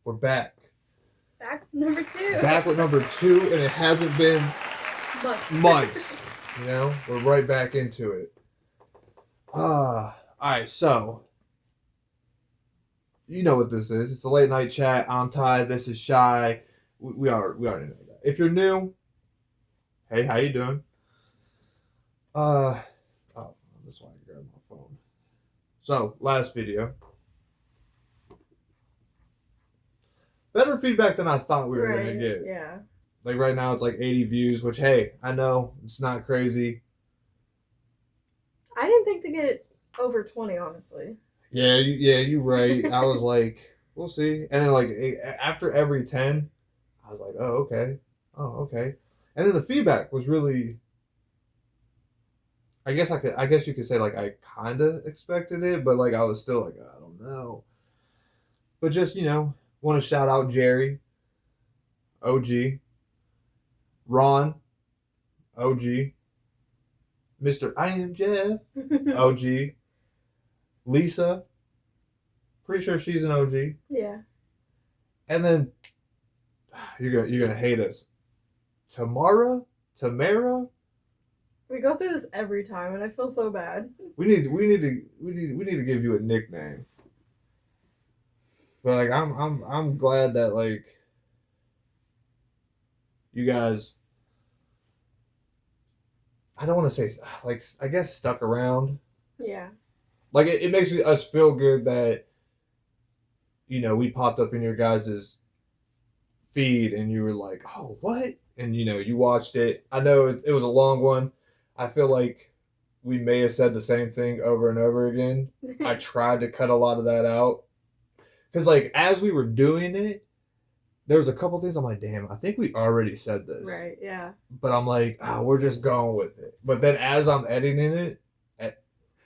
We're back. Back number 2. Back with number 2, and it hasn't been months. You know, we're right back into it. All right, so you know what this is. It's a late night chat. I'm Ty. This is Shy. We already know that. If you're new, hey, how you doing? Oh, that's why I grabbed my phone. So last video, better feedback than I thought we were gonna get. Yeah. Like right now, it's like 80 views, which hey, I know it's not crazy. I didn't think to get over 20, honestly. Yeah, you're right. I was like, we'll see. And then like after every 10, I was like, oh okay. And then the feedback was really, I guess you could say like I kind of expected it, but like I was still like I don't know. But just want to shout out Jerry, OG, Ron, OG, Mr. I am Jeff, OG, Lisa, pretty sure she's an OG. Yeah. And then you're gonna hate us. Tamara? We go through this every time, and I feel so bad. We need to give you a nickname. But like I'm glad that like you guys, I don't want to say like I guess stuck around. Yeah. Like it makes us feel good that we popped up in your guys' feed and you were like, oh what? And you watched it. I know it was a long one. I feel like we may have said the same thing over and over again. I tried to cut a lot of that out. Because, like, as we were doing it, there was a couple things I'm like, damn, I think we already said this. Right, yeah. But I'm like, we're just going with it. But then as I'm editing it,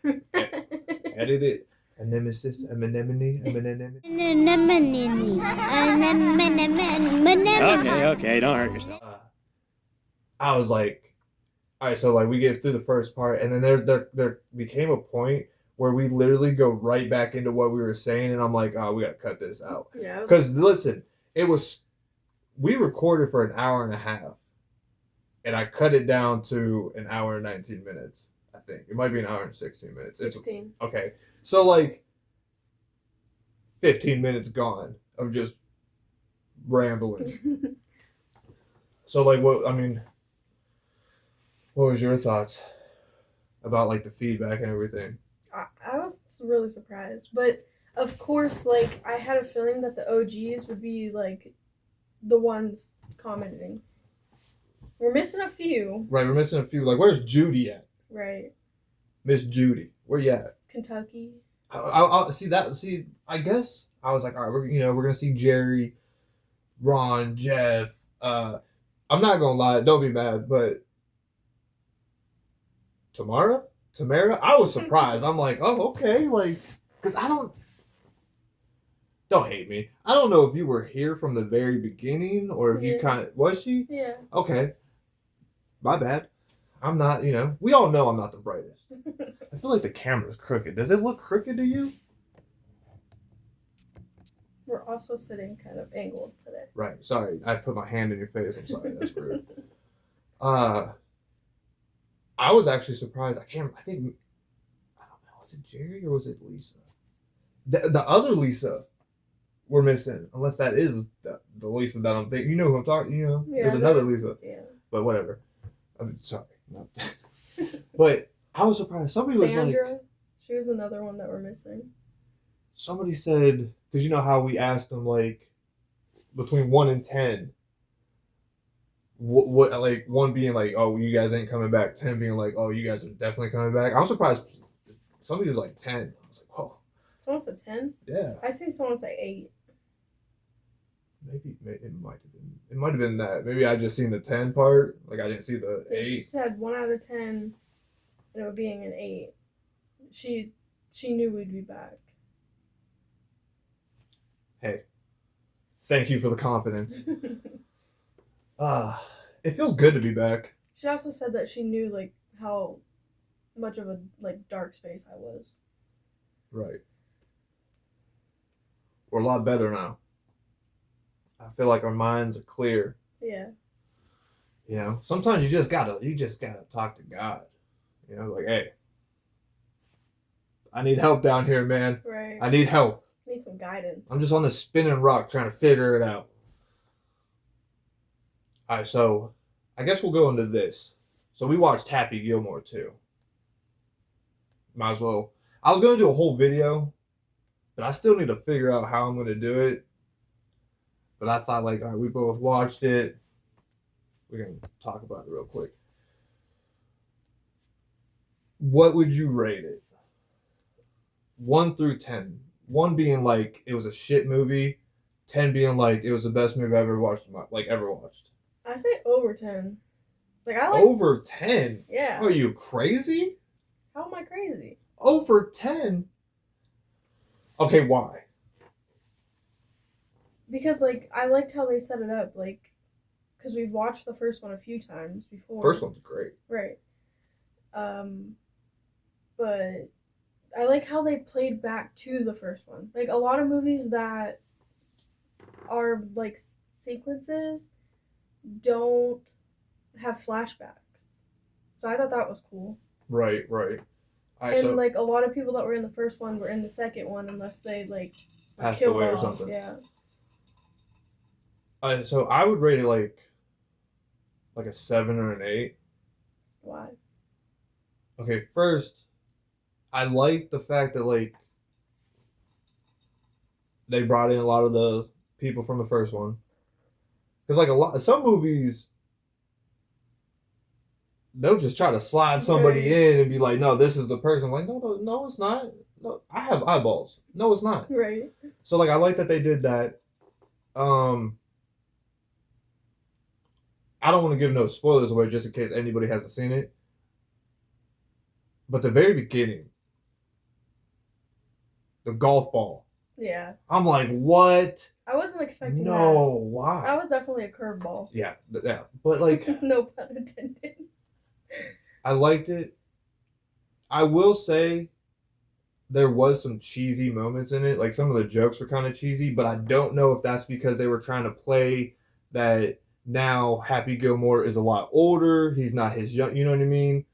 edit it, nemesis, anemone. Okay, don't hurt yourself. I was like, all right, so like we get through the first part, and then there became a point where we literally go right back into what we were saying, and I'm like, we gotta cut this out. Yeah. Because listen, we recorded for an hour and a half, and I cut it down to an hour and 19 minutes. I think it might be an hour and 16 minutes. 16. Okay, so like 15 minutes gone of just rambling. So like what was your thoughts about like the feedback and everything? I was really surprised, but of course, like I had a feeling that the OGs would be like the ones commenting. We're missing a few. Right, we're missing a few. Like, where's Judy at? Right. Miss Judy, where you at? Kentucky. I see that. See, I guess I was like, all right, we're gonna see Jerry, Ron, Jeff. I'm not gonna lie, don't be mad, but Tamara, I was surprised. I'm like, oh, okay, like, because don't hate me. I don't know if you were here from the very beginning or if you was she? Yeah. Okay. My bad. I'm not, we all know I'm not the brightest. I feel like the camera's crooked. Does it look crooked to you? We're also sitting kind of angled today. Right. Sorry. I put my hand in your face. I'm sorry. That's rude. I was actually surprised. I don't know. Was it Jerry or was it Lisa? The other Lisa we're missing. Unless that is the Lisa that I'm thinking. You know who I'm talking, Yeah, there's another Lisa. Yeah. But whatever. I'm sorry. No. But I was surprised. Somebody was like, she was another one that we're missing. Somebody said, because you know how we asked them like between 1 and 10, what like 1 being like, oh, you guys ain't coming back, 10 being like, oh, you guys are definitely coming back. I was surprised somebody was like 10. I was like, whoa. Someone said 10? Yeah. I seen someone say 8. Maybe it might have been. It might have been that. Maybe I just seen the 10 part. Like I didn't see the 8. She said 1 out of 10, and it would being an 8. She knew we'd be back. Hey, thank you for the confidence. It feels good to be back. She also said that she knew like how much of a like dark space I was. Right. We're a lot better now. I feel like our minds are clear. Yeah. You know, sometimes you just gotta talk to God. You know, like, hey, I need help down here, man. Right. I need help. Need some guidance. I'm just on this spinning rock trying to figure it out. All right, so I guess we'll go into this. So we watched Happy Gilmore too. Might as well. I was gonna do a whole video, but I still need to figure out how I'm gonna do it. But I thought, like, all right, we both watched it. We're gonna talk about it real quick. What would you rate it? 1 through 10. 1 being like it was a shit movie, 10 being like it was the best movie I've ever watched. Ever watched. I say over 10. Like I like Over 10. Yeah. Are you crazy? How am I crazy? Over 10. Okay, why? Because like I liked how they set it up, like, because we've watched the first one a few times before. First one's great. Right. But I like how they played back to the first one. Like a lot of movies that are like sequences don't have flashbacks. So I thought that was cool. Right. And so, like a lot of people that were in the first one were in the second one unless they like passed killed away off. or something. Yeah. So I would rate it like a 7 or an 8. Why? Okay, first, I like the fact that like they brought in a lot of the people from the first one. Because like some movies, they'll just try to slide somebody in and be like, no, this is the person. I'm like, no, it's not. No, I have eyeballs. No, it's not. Right. So like I like that they did that. I don't want to give no spoilers away just in case anybody hasn't seen it. But the very beginning, the golf ball. Yeah. I'm like, what? I wasn't expecting that. No, why? That was definitely a curveball. Yeah. But like, No pun intended. I liked it. I will say there was some cheesy moments in it. Like some of the jokes were kind of cheesy, but I don't know if that's because they were trying to play that now Happy Gilmore is a lot older. He's not his young, you know what I mean?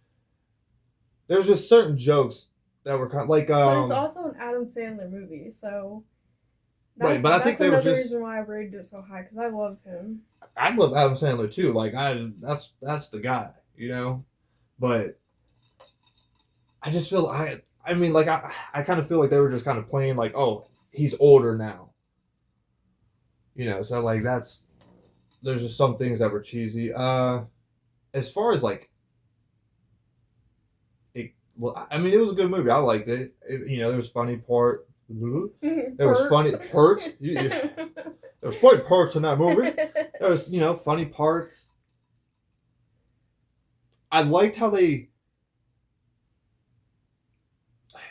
There's just certain jokes that were kind of like but it's also an Adam Sandler movie, so that's, right. But I think they were another just reason why I rated it so high because I love him. I love Adam Sandler too. Like that's the guy, you know. But I just feel I mean like I kind of feel like they were just kind of playing like, oh, he's older now, you know. So like there's just some things that were cheesy. As far as like it, well, I mean it was a good movie. I liked it. You know, there was funny part. There was funny parts. There was funny parts in that movie. There was, you know, funny parts. I liked how they.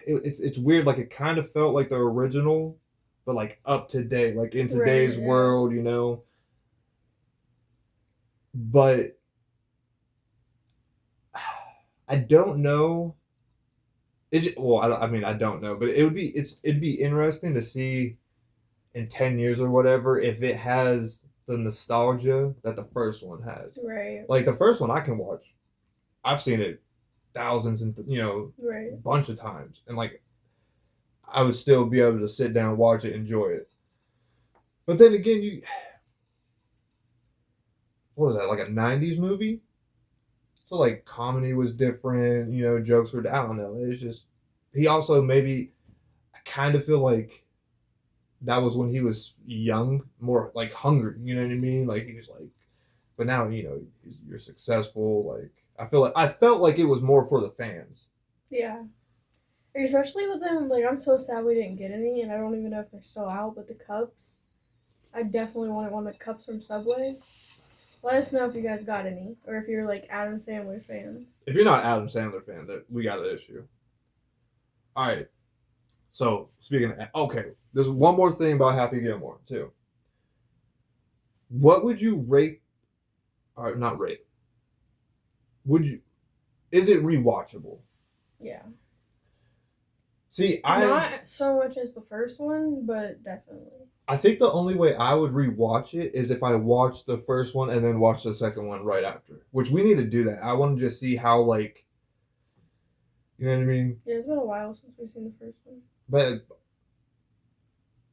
It's weird. Like it kind of felt like the original, but like up to date, like in today's world, you know. But I don't know. I mean, I don't know, but it'd be interesting to see in 10 years or whatever if it has the nostalgia that the first one has. Right. Like the first one I can watch. I've seen it thousands and a bunch of times, and like I would still be able to sit down, watch it, enjoy it. But then again, what was that, like a 90s movie? So like comedy was different, you know, jokes were, I don't know. It's just he also maybe I kind of feel like that was when he was young, more like hungry, you know what I mean? Like he was like, but now, you know, you're successful. Like I felt like it was more for the fans. Yeah. Especially with them, like I'm so sad we didn't get any, and I don't even know if they're still out, but the cups. I definitely wanted one of the cups from Subway. Let us know if you guys got any, or if you're like Adam Sandler fans. If you're not Adam Sandler fan, that we got an issue. All right. So speaking of, okay, there's one more thing about Happy Gilmore too. What would you rate? Or not rate. Is it rewatchable? Yeah. See, not so much as the first one, but definitely. I think the only way I would rewatch it is if I watched the first one and then watch the second one right after. Which we need to do that. I want to just see how like, you know what I mean? Yeah, it's been a while since we've seen the first one. But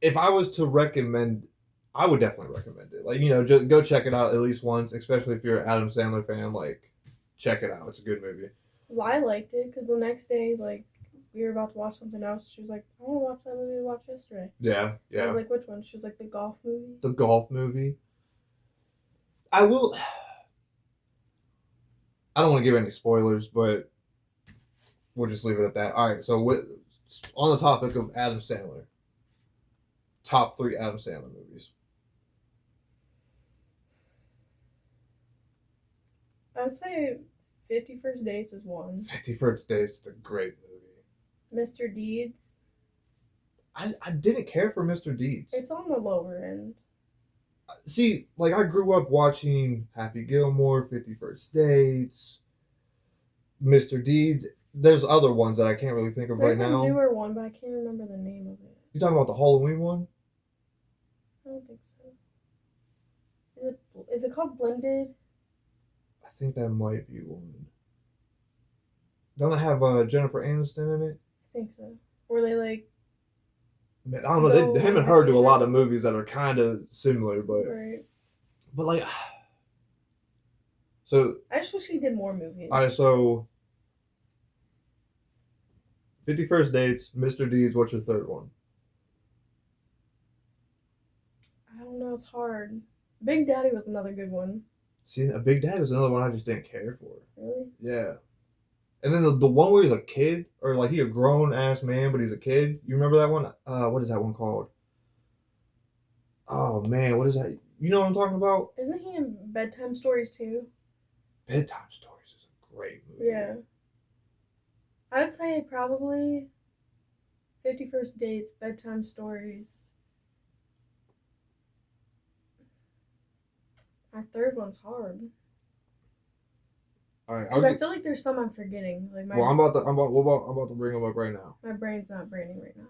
if I was to recommend, I would definitely recommend it. Like, just go check it out at least once, especially if you're an Adam Sandler fan. Like, check it out. It's a good movie. Well, I liked it because the next day, like, we were about to watch something else. She was like, I want to watch that movie we watched yesterday. Yeah, I yeah. was like, which one? She was like, the golf movie. The golf movie. I don't want to give any spoilers, but we'll just leave it at that. All right, so on the topic of Adam Sandler, top 3 Adam Sandler movies. I would say 50 First Dates is one. 50 First Dates is a great movie. Mr. Deeds. I didn't care for Mr. Deeds. It's on the lower end. See, like, I grew up watching Happy Gilmore, 50 First Dates, Mr. Deeds. There's other ones that I can't really think of There's right now. a newer one, but I can't remember the name of it. You talking about the Halloween one? I don't think so. Is it called Blended? I think that might be one. Don't it have Jennifer Aniston in it? I think so. Were they like... Man, I don't know. Him and her do a lot of movies that are kind of similar, but Right. but like, so I just wish he did more movies. all right. So 50 First Dates, Mr. Deeds. What's your third one? I don't know. It's hard. Big Daddy was another good one. See, A Big Daddy was another one I just didn't care for. Really? Yeah. And then the one where he's a kid, or like he a grown ass man, but he's a kid. You remember that one? What is that one called? Oh man, what is that? You know what I'm talking about? Isn't he in Bedtime Stories too? Bedtime Stories is a great movie. Yeah. I would say probably 50 First Dates, Bedtime Stories. My third one's hard. All right. Because I feel like there's some I'm forgetting. Like I'm about to bring them up right now. my brain's not braining right now.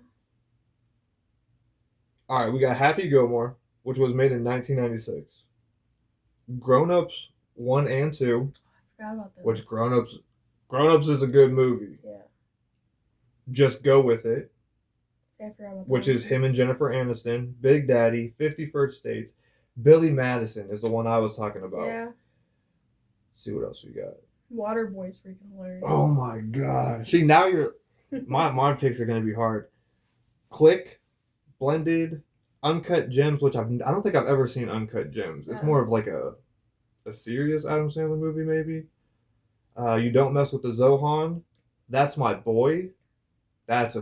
All right, we got Happy Gilmore, which was made in 1996. Grown Ups 1 and 2, I forgot about those. which Grown Ups is a good movie. Yeah. Just Go With It, See, I forgot about that which one. is him and Jennifer Aniston. Big Daddy, 50 First Dates. Billy Madison is the one I was talking about. Yeah. Let's see what else we got. Waterboy's freaking hilarious. Oh my god. See, now you're my picks are gonna be hard. Click, Blended, Uncut Gems, which I don't think I've ever seen Uncut Gems. It's more of like a serious Adam Sandler movie, maybe. You Don't Mess with the Zohan. That's My Boy. That's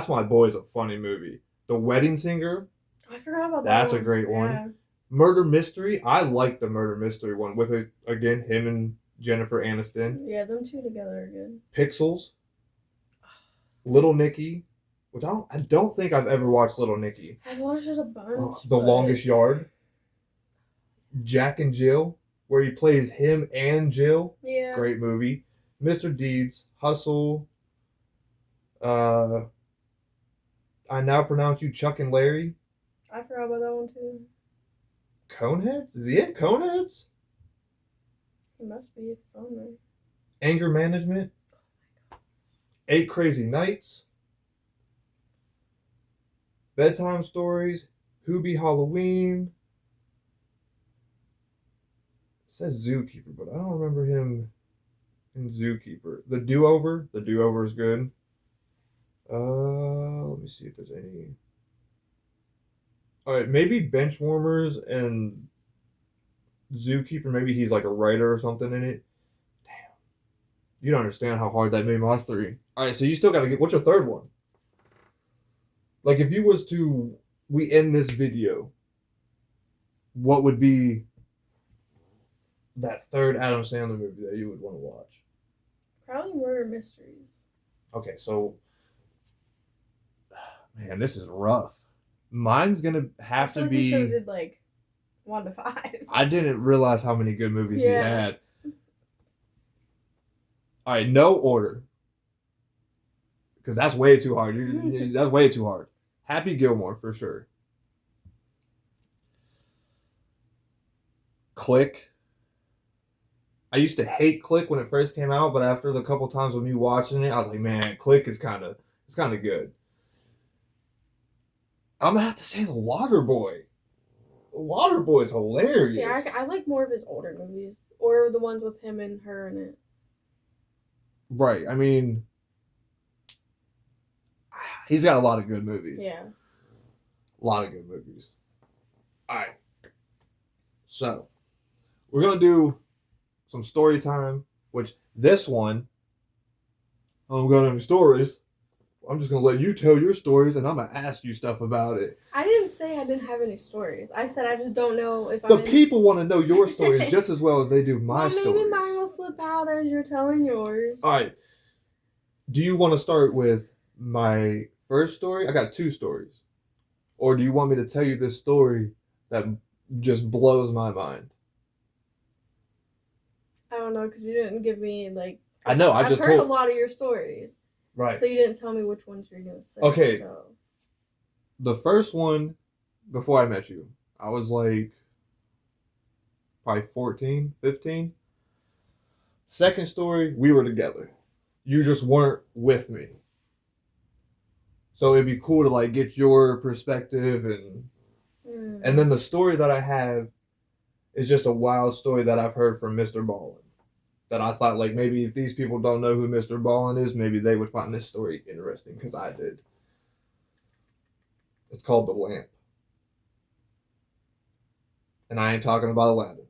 My Boy is a funny movie. The Wedding Singer. I forgot about that. That's one. a great one. Yeah. Murder Mystery. I like the Murder Mystery one with it again, him and Jennifer Aniston. Yeah, them two together are good. Pixels. Little Nicky. Which I don't think I've ever watched Little Nicky. I've watched just a bunch. The Longest Yard. Jack and Jill, where he plays him and Jill. Yeah. Great movie. Mr. Deeds, Hustle. I Now Pronounce You Chuck and Larry. I forgot about that one too. Coneheads? Is he in Coneheads? He must be if it's on there. Anger Management. 8 Crazy Nights. Bedtime Stories. Hoobie Halloween. It says Zookeeper, but I don't remember him in Zookeeper. The Do-Over. The Do-Over is good. Let me see if there's any. All right, maybe Benchwarmers and Zookeeper. Maybe he's like a writer or something in it. Damn. You don't understand how hard that made my 3. All right, so you still got to get. What's your third one? Like, if you was to. We end this video. What would be that third Adam Sandler movie that you would want to watch? Probably Murder Mysteries. Okay, so. Man, this is rough. Mine's gonna have to be. We should have did like 1 to 5. I didn't realize how many good movies he Yeah. had. All right, no order, because that's way too hard. That's way too hard. Happy Gilmore for sure. Click. I used to hate Click when it first came out, but after the couple times with me watching it, I was like, man, Click is kind of good. I'm gonna have to say The Waterboy. The Waterboy is hilarious. See, I like more of his older movies, or the ones with him and her in it. Right. I mean, he's got a lot of good movies. Yeah. A lot of good movies. All right. So, we're going to do some story time, which this one, I don't got any stories. I'm just going to let you tell your stories, and I'm going to ask you stuff about it. I didn't say I didn't have any stories. I said I just don't know if the people want to know your stories just as well as they do my well, stories. Maybe mine will slip out as you're telling yours. All right. Do you want to start with my first story? I got 2 stories. Or do you want me to tell you this story that just blows my mind? I don't know, because you didn't give me, like... I know, I've heard a lot of your stories. Right. So you didn't tell me which ones you're going to say. Okay. So. The first one, before I met you, I was like probably 14, 15. Second story, we were together. You just weren't with me. So it'd be cool to like get your perspective and then the story that I have is just a wild story that I've heard from Mr. Ballin. That I thought like maybe if these people don't know who Mr. Ballin is, maybe they would find this story interesting because I did. It's called The Lamp. And I ain't talking about Aladdin.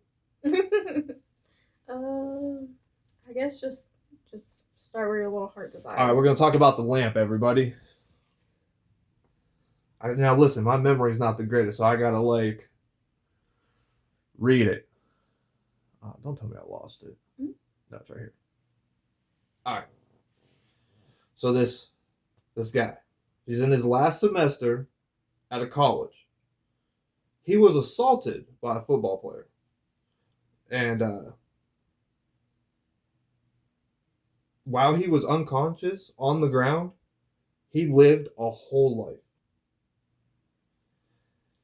I guess just start where your little heart desires. All right, we're going to talk about The Lamp, everybody. Now listen, my memory's not the greatest, so I got to like read it. Don't tell me I lost it. Mm-hmm. No, it's right here. All right. So this guy, he's in his last semester at a college. He was assaulted by a football player. And while he was unconscious on the ground, he lived a whole life.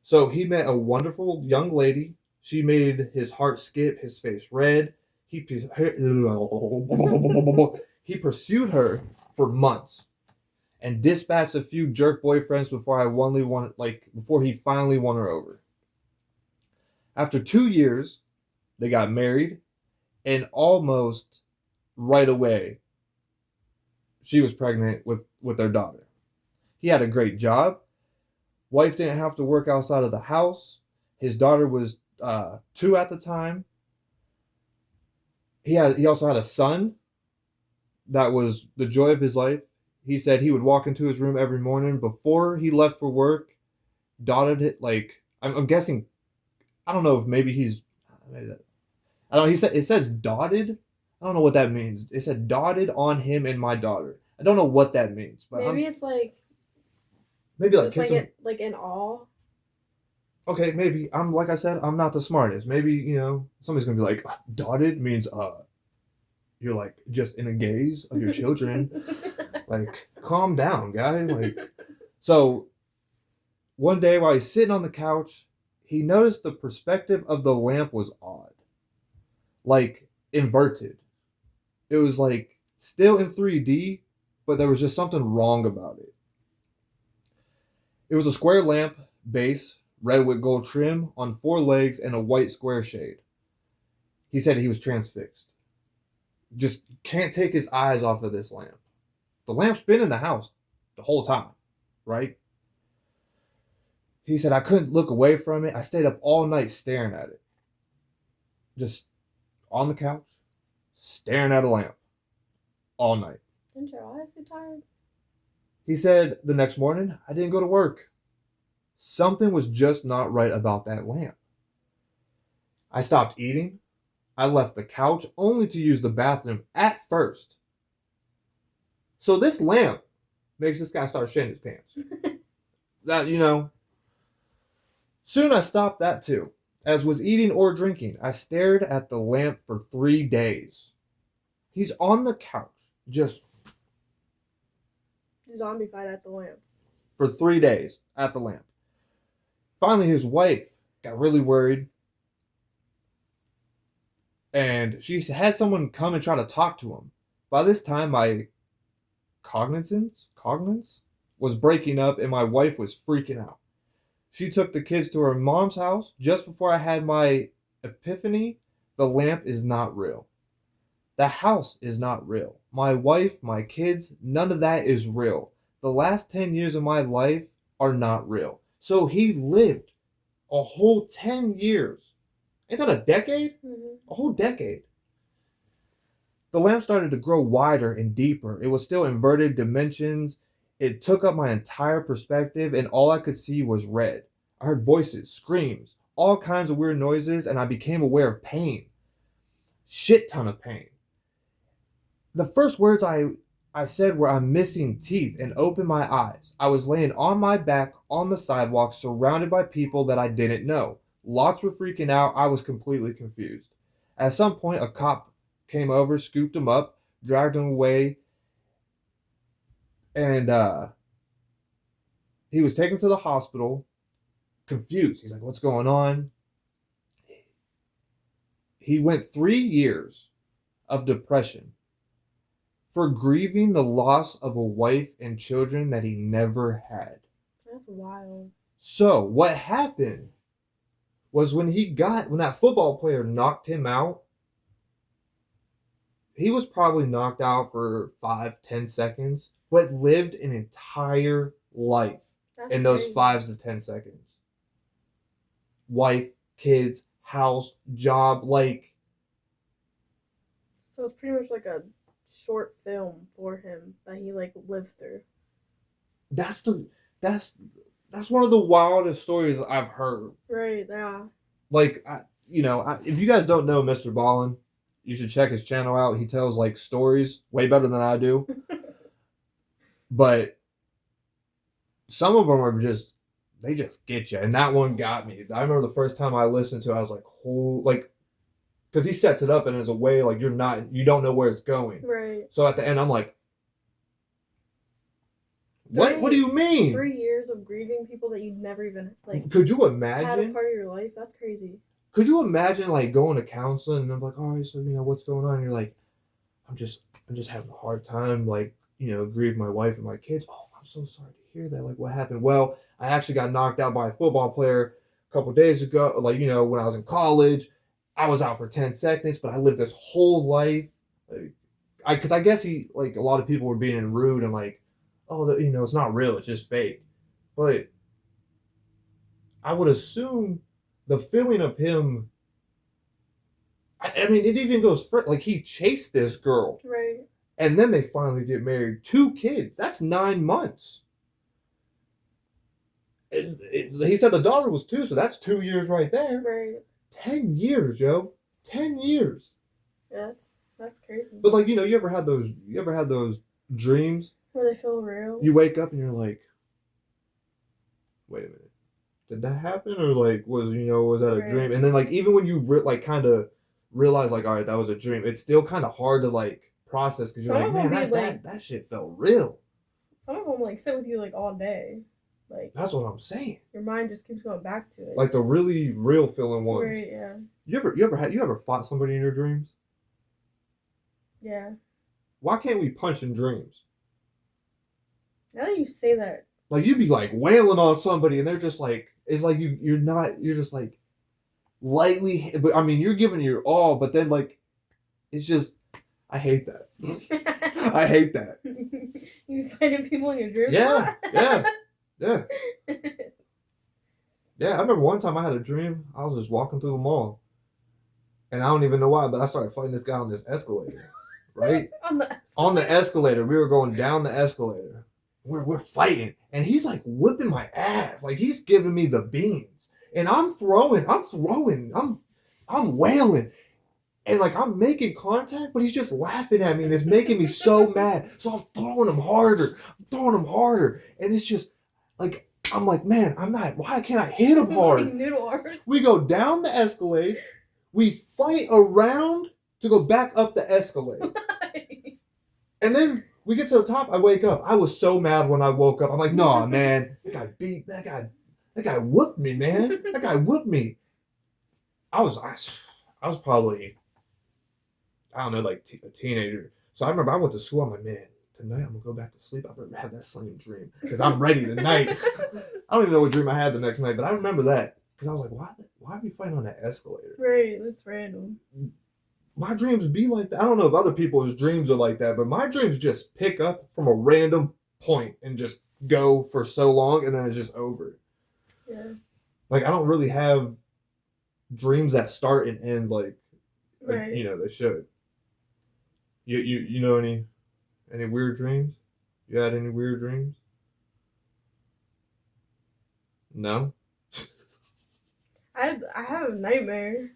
So he met a wonderful young lady. She made his heart skip, his face red. He pursued her for months and dispatched a few jerk boyfriends before he finally won her over. After 2 years, they got married, and almost right away, she was pregnant with their daughter. He had a great job. Wife didn't have to work outside of the house. His daughter was 2 at the time. He also had a son that was the joy of his life. He said he would walk into his room every morning before he left for work, dotted it like I'm guessing. I don't know if maybe I don't know. He said it says dotted. I don't know what that means. It said dotted on him and my daughter. I don't know what that means, but maybe it's like just like in awe. Okay, maybe like I said, I'm not the smartest. Maybe somebody's gonna be like, dotted means you're like just in a gaze of your children. Like, calm down, guy. Like, so one day while he's sitting on the couch, he noticed the perspective of the lamp was odd, like inverted. It was like still in 3D, but there was just something wrong about it. It was a square lamp base, red with gold trim, on 4 legs and a white square shade. He said he was transfixed. Just can't take his eyes off of this lamp. The lamp's been in the house the whole time, right? He said, I couldn't look away from it. I stayed up all night staring at it. Just on the couch, staring at a lamp all night. Didn't your eyes get tired? He said, the next morning, I didn't go to work. Something was just not right about that lamp. I stopped eating. I left the couch only to use the bathroom at first. So this lamp makes this guy start shitting his pants. That, Soon I stopped that too. As was eating or drinking, I stared at the lamp for 3 days. He's on the couch, just zombified at the lamp. For 3 days at the lamp. Finally, his wife got really worried. And she had someone come and try to talk to him. By this time, my cognizance was breaking up, and my wife was freaking out. She took the kids to her mom's house just before I had my epiphany. The lamp is not real. The house is not real. My wife, my kids, none of that is real. The last 10 years of my life are not real. So he lived a whole 10 years. Ain't that a decade? Mm-hmm. A whole decade. The lamp started to grow wider and deeper. It was still inverted dimensions. It took up my entire perspective, and all I could see was red. I heard voices, screams, all kinds of weird noises, and I became aware of pain. Shit ton of pain. The first words I said were, "I'm missing teeth," and opened my eyes. I was laying on my back on the sidewalk, surrounded by people that I didn't know. Lots were freaking out. I was completely confused. At some point, a cop came over, scooped him up, dragged him away, and he was taken to the hospital, confused. He's like, "What's going on?" He went 3 years of depression for grieving the loss of a wife and children that he never had. That's wild. So what happened was when that football player knocked him out, he was probably knocked out for 5-10 seconds, but lived an entire life in those crazy. 5 to 10 seconds. Wife, kids, house, job, like. So it's pretty much like a short film for him that he like lived through. That's one of the wildest stories I've heard. Right, yeah. Like, if you guys don't know Mr. Ballin, you should check his channel out. He tells like stories way better than I do. But some of them are they just get you. And that one got me. I remember the first time I listened to it, I was like, because he sets it up and in a way like you don't know where it's going. Right. So at the end, I'm like, what do you mean? 3 years of grieving people that you'd never even like. Could you had a imagine? part of your life? That's crazy. Could you imagine like going to counseling and I'm like, all right, so what's going on? And you're like, I'm just having a hard time, like, grieve my wife and my kids. Oh, I'm so sorry to hear that. Like, what happened? Well, I actually got knocked out by a football player a couple days ago. Like, when I was in college, I was out for 10 seconds, but I lived this whole life. Because I guess a lot of people were being rude and like, oh, it's not real, it's just fake. But I would assume the feeling of him, I mean, it even goes further. Like, he chased this girl. Right. And then they finally get married. 2 kids. That's 9 months. He said the daughter was 2, so that's 2 years right there. Right. 10 years, yo. 10 years. Yeah, that's crazy. But like, you ever had those dreams where they feel real? You wake up and you're like, wait a minute. Did that happen? Or like was that a dream? And then like even when you kind of realize like, all right, that was a dream, it's still kind of hard to like process because you're like, man, that shit felt real. Some of them like sit with you like all day. Like, that's what I'm saying. Your mind just keeps going back to it. Like the really real feeling ones. Right, yeah. You ever fought somebody in your dreams? Yeah. Why can't we punch in dreams? Now that you say that. Like you'd be like wailing on somebody and they're just like, it's like you're just like lightly, but I mean you're giving your all, but then like it's just, I hate that. I hate that. You fighting people in your dreams? Yeah. Yeah. I remember one time I had a dream. I was just walking through the mall, and I don't even know why, but I started fighting this guy on this escalator. Right? On the escalator. We were going down the escalator. We're fighting, and he's like whipping my ass, like he's giving me the beans, and I'm wailing, and like I'm making contact, but he's just laughing at me, and it's making me so mad. So I'm throwing him harder, and it's just like I'm like, man, why can't I hit him hard? We go down the escalator, we fight around to go back up the escalator, and then. We get to the top, I wake up. I was so mad when I woke up. I'm like, nah, man. That guy whooped me, man. That guy whooped me. I was probably I don't know, like a teenager. So I remember I went to school. I'm like, man, tonight I'm gonna go back to sleep. I better have that same dream because I'm ready tonight. I don't even know what dream I had the next night, but I remember that because I was like, why are we fighting on that escalator? Right, that's random. My dreams be like that. I don't know if other people's dreams are like that, but my dreams just pick up from a random point and just go for so long, and then it's just over. Yeah. Like I don't really have dreams that start and end like Right. they should. You know any weird dreams? You had any weird dreams? No. I have a nightmare.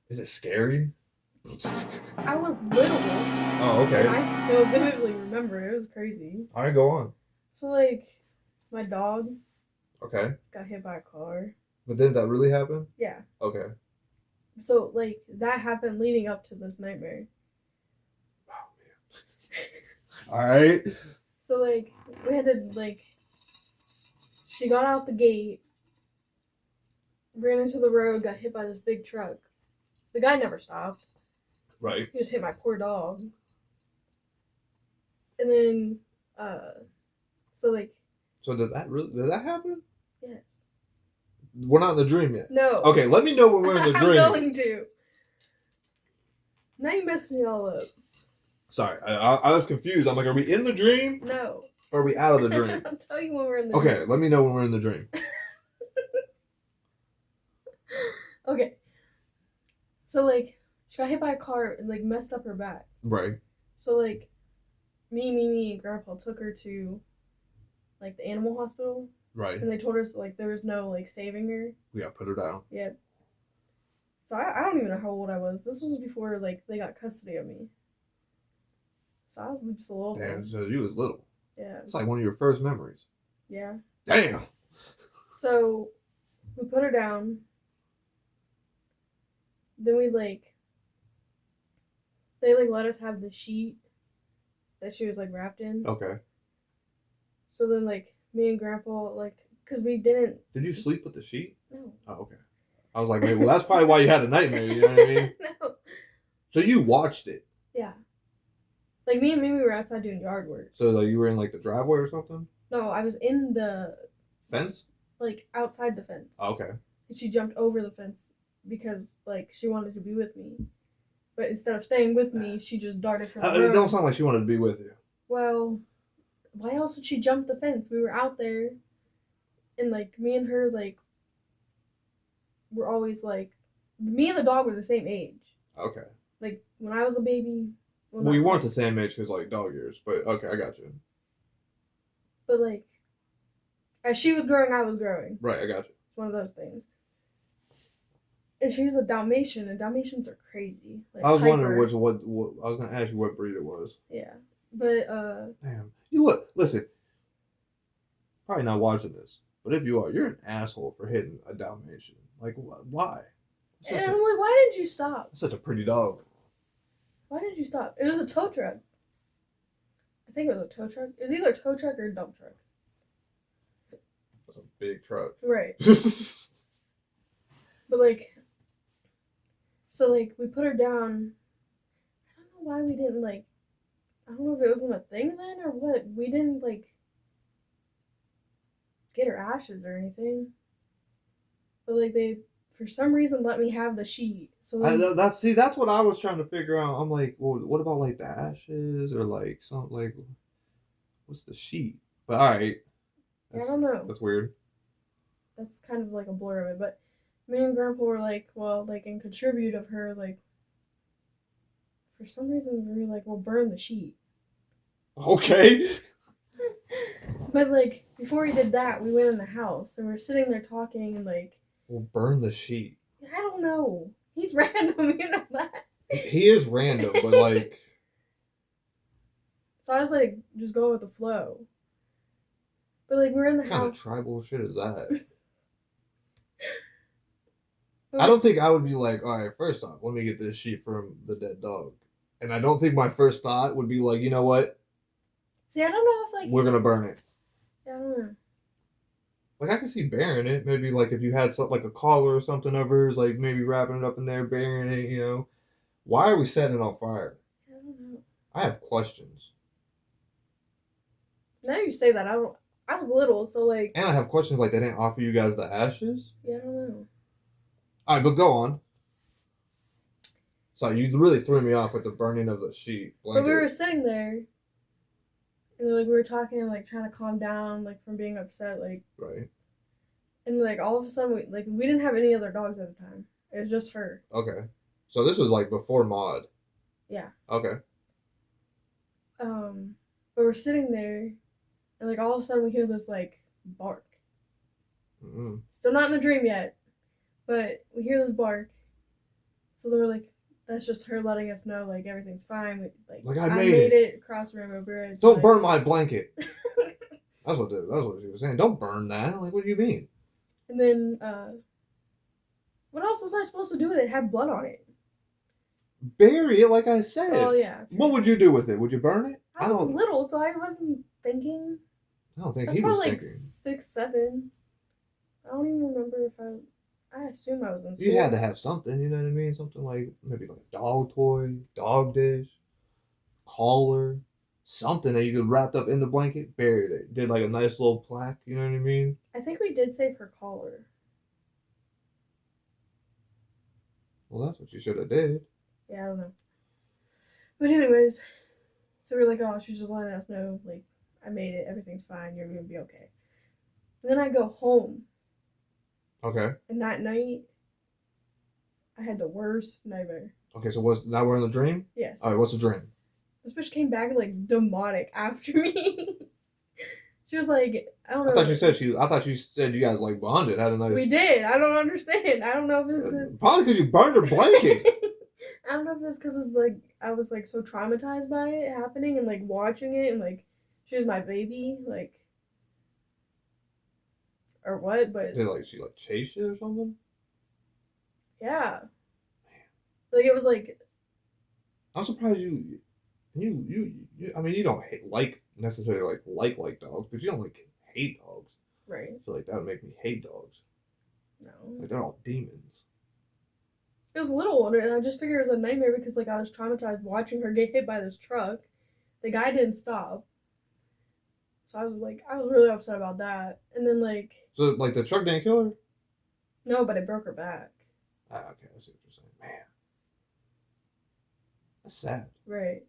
Is it scary? I was little. Oh, okay. And I still vividly remember it. It was crazy. All right, go on. So like, my dog Okay. got hit by a car. But did that really happen? Yeah. Okay. So like that happened leading up to this nightmare. Oh man. All right. So like we had to like. She got out the gate, ran into the road, got hit by this big truck. The guy never stopped. Right. He just hit my poor dog. And then, so like. So did that happen? Yes. We're not in the dream yet. No. Okay, let me know when we're in the dream. I'm going to. Now you messed me all up. Sorry, I was confused. I'm like, are we in the dream? No. Or are we out of the dream? I'll tell you when we're in the dream. Okay, let me know when we're in the dream. Okay. So like, she got hit by a car and like messed up her back. Right. So like, me and Grandpa took her to like the animal hospital. Right. And they told us like there was no like saving her. We gotta put her down. Yep. So I don't even know how old I was. This was before like they got custody of me. So I was just a little Damn, thing. so you was little. Yeah. It's like one of your first memories. Yeah. Damn. So we put her down. Then we they let us have the sheet that she was like wrapped in. Okay. So then like me and Grandpa cause we didn't. Did you sleep with the sheet? No. Oh, okay. I was like, maybe, well, that's probably why you had a nightmare. You know what I mean? No. So you watched it. Yeah. Like me and Mimi were outside doing yard work. So like you were in like the driveway or something? No, I was in the Fence? like outside the fence. Oh, okay. And she jumped over the fence because like she wanted to be with me. But instead of staying with me, she just darted from the road. It don't sound like she wanted to be with you. Well, why else would she jump the fence? We were out there, and like me and her like were always like, me and the dog were the same age. Okay. Like when I was a baby. Well, you weren't the same age because like dog years, but okay, I got you. But like, as she was growing, I was growing. Right, I got you. It's one of those things. And she was a Dalmatian, and Dalmatians are crazy. Like, I was hyper. wondering what I was gonna ask you what breed it was. Yeah, but Damn, you what? Listen, probably not watching this, but if you are, you're an asshole for hitting a Dalmatian. Like, why? and I'm like, why did you stop? Such a pretty dog. Why did you stop? It was a tow truck. I think it was a tow truck. It was either a tow truck or a dump truck. That's a big truck. Right. But like, so like we put her down. I don't know why we didn't like. I don't know if it wasn't a thing then or what. We didn't like get her ashes or anything. But like they, for some reason, let me have the sheet. So then, that's what I was trying to figure out. I'm like, well, what about like the ashes or like something like, what's the sheet? But all right, I don't know. That's weird. That's kind of like a blur of it, but me and Grandpa were like, well, like, and contribute of her, like, for some reason, we were like, we'll burn the sheet. Okay. But, like, before we did that, we went in the house, and we were sitting there talking, and, like... We'll burn the sheet. I don't know. He's random, you know that. He is random, but, like... So I was, like, just going with the flow. But, like, we're in the What house... kind of tribal shit is that? I don't think I would be like, all right, first off, let me get this sheet from the dead dog. And I don't think my first thought would be like, you know what? See, I don't know if, like... We're going to burn it. I don't know. Like, I can see burying it. Maybe, like, if you had something like a collar or something of hers, like, maybe wrapping it up in there, burying it, you know. Why are we setting it on fire? I don't know. I have questions. Now you say that, I was little, so like. And I have questions like they didn't offer you guys the ashes? Yeah, I don't know. Alright, but go on. Sorry, you really threw me off with the burning of the sheet blanket. But we were sitting there, and like we were talking and like trying to calm down, like from being upset, like. Right. And like all of a sudden, we didn't have any other dogs at the time. It was just her. Okay. So this was like before Maud. Yeah. Okay. But we're sitting there, and like all of a sudden we hear this like bark. Mm-hmm. Still not in the dream yet, but we hear this bark. So then we're like, that's just her letting us know like everything's fine. Like I made it across the Rainbow Bridge. Don't burn my blanket. That's what she was saying. Don't burn that. Like, what do you mean? And then, what else was I supposed to do with it? It had blood on it. Bury it, like I said. Oh yeah. What would you do with it? Would you burn it? I was little, so I wasn't thinking. I don't think I was he was probably like thinking. 6, 7. I don't even remember if I assume I was in school. You had to have something, you know what I mean? Something like maybe like a dog toy, dog dish, collar, something that you could wrap up in the blanket, buried it. Did like a nice little plaque, you know what I mean? I think we did save her collar. Well, that's what you should have did. Yeah, I don't know. But anyways, so we're like, oh, she's just letting us know, like, I made it, everything's fine, you're gonna be okay. And then I go home. Okay. And that night, I had the worst nightmare. Okay, so was that we're in the dream? Yes. All right, what's the dream? This bitch came back like demonic after me. She was like, I don't know. I thought you said you guys like bonded, had a nice. We did. I don't understand. I don't know if it's probably because you burned her blanket. I don't know if it's because it's like I was like so traumatized by it happening and like watching it and like she was my baby, like, or what? But Did she chase you or something? Yeah. Like it was like. I'm surprised you. I mean, you don't necessarily like dogs, but you don't hate dogs. Right. I feel like that would make me hate dogs. No. Like they're all demons. It was a little older, and I just figured it was a nightmare because like I was traumatized watching her get hit by this truck. The guy didn't stop. So I was really upset about that. And then So the truck didn't kill her? No, but it broke her back. Ah, okay, I see what you're saying. Man. That's sad. Right.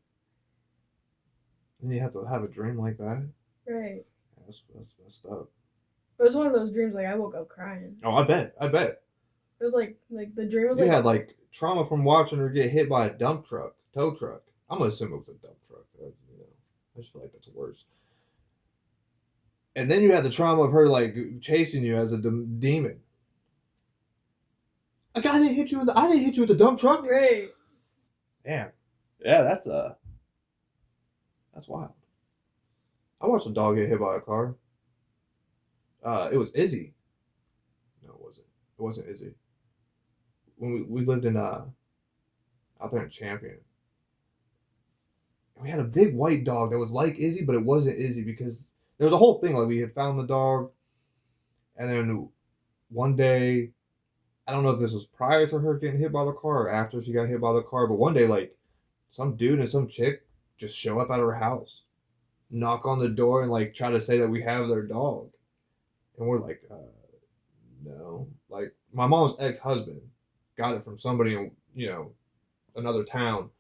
And you have to have a dream like that? Right. Yeah, that's messed up. It was one of those dreams I woke up crying. Oh, I bet. It was like the dream was you had trauma from watching her get hit by a tow truck. I'm gonna assume it was a dump truck. I just feel like that's worse. And then you had the trauma of her chasing you as a demon. I didn't hit you with the dump truck. Right. Damn. Yeah, that's wild. I watched a dog get hit by a car. It was Izzy. No, it wasn't. It wasn't Izzy. When we lived in out there in Champion. And we had a big white dog that was like Izzy, but it wasn't Izzy because there was a whole thing. We had found the dog, and then one day, I don't know if this was prior to her getting hit by the car or after she got hit by the car, but one day, some dude and some chick just show up at her house, knock on the door, and try to say that we have their dog, and we're like, no. My mom's ex-husband got it from somebody in another town.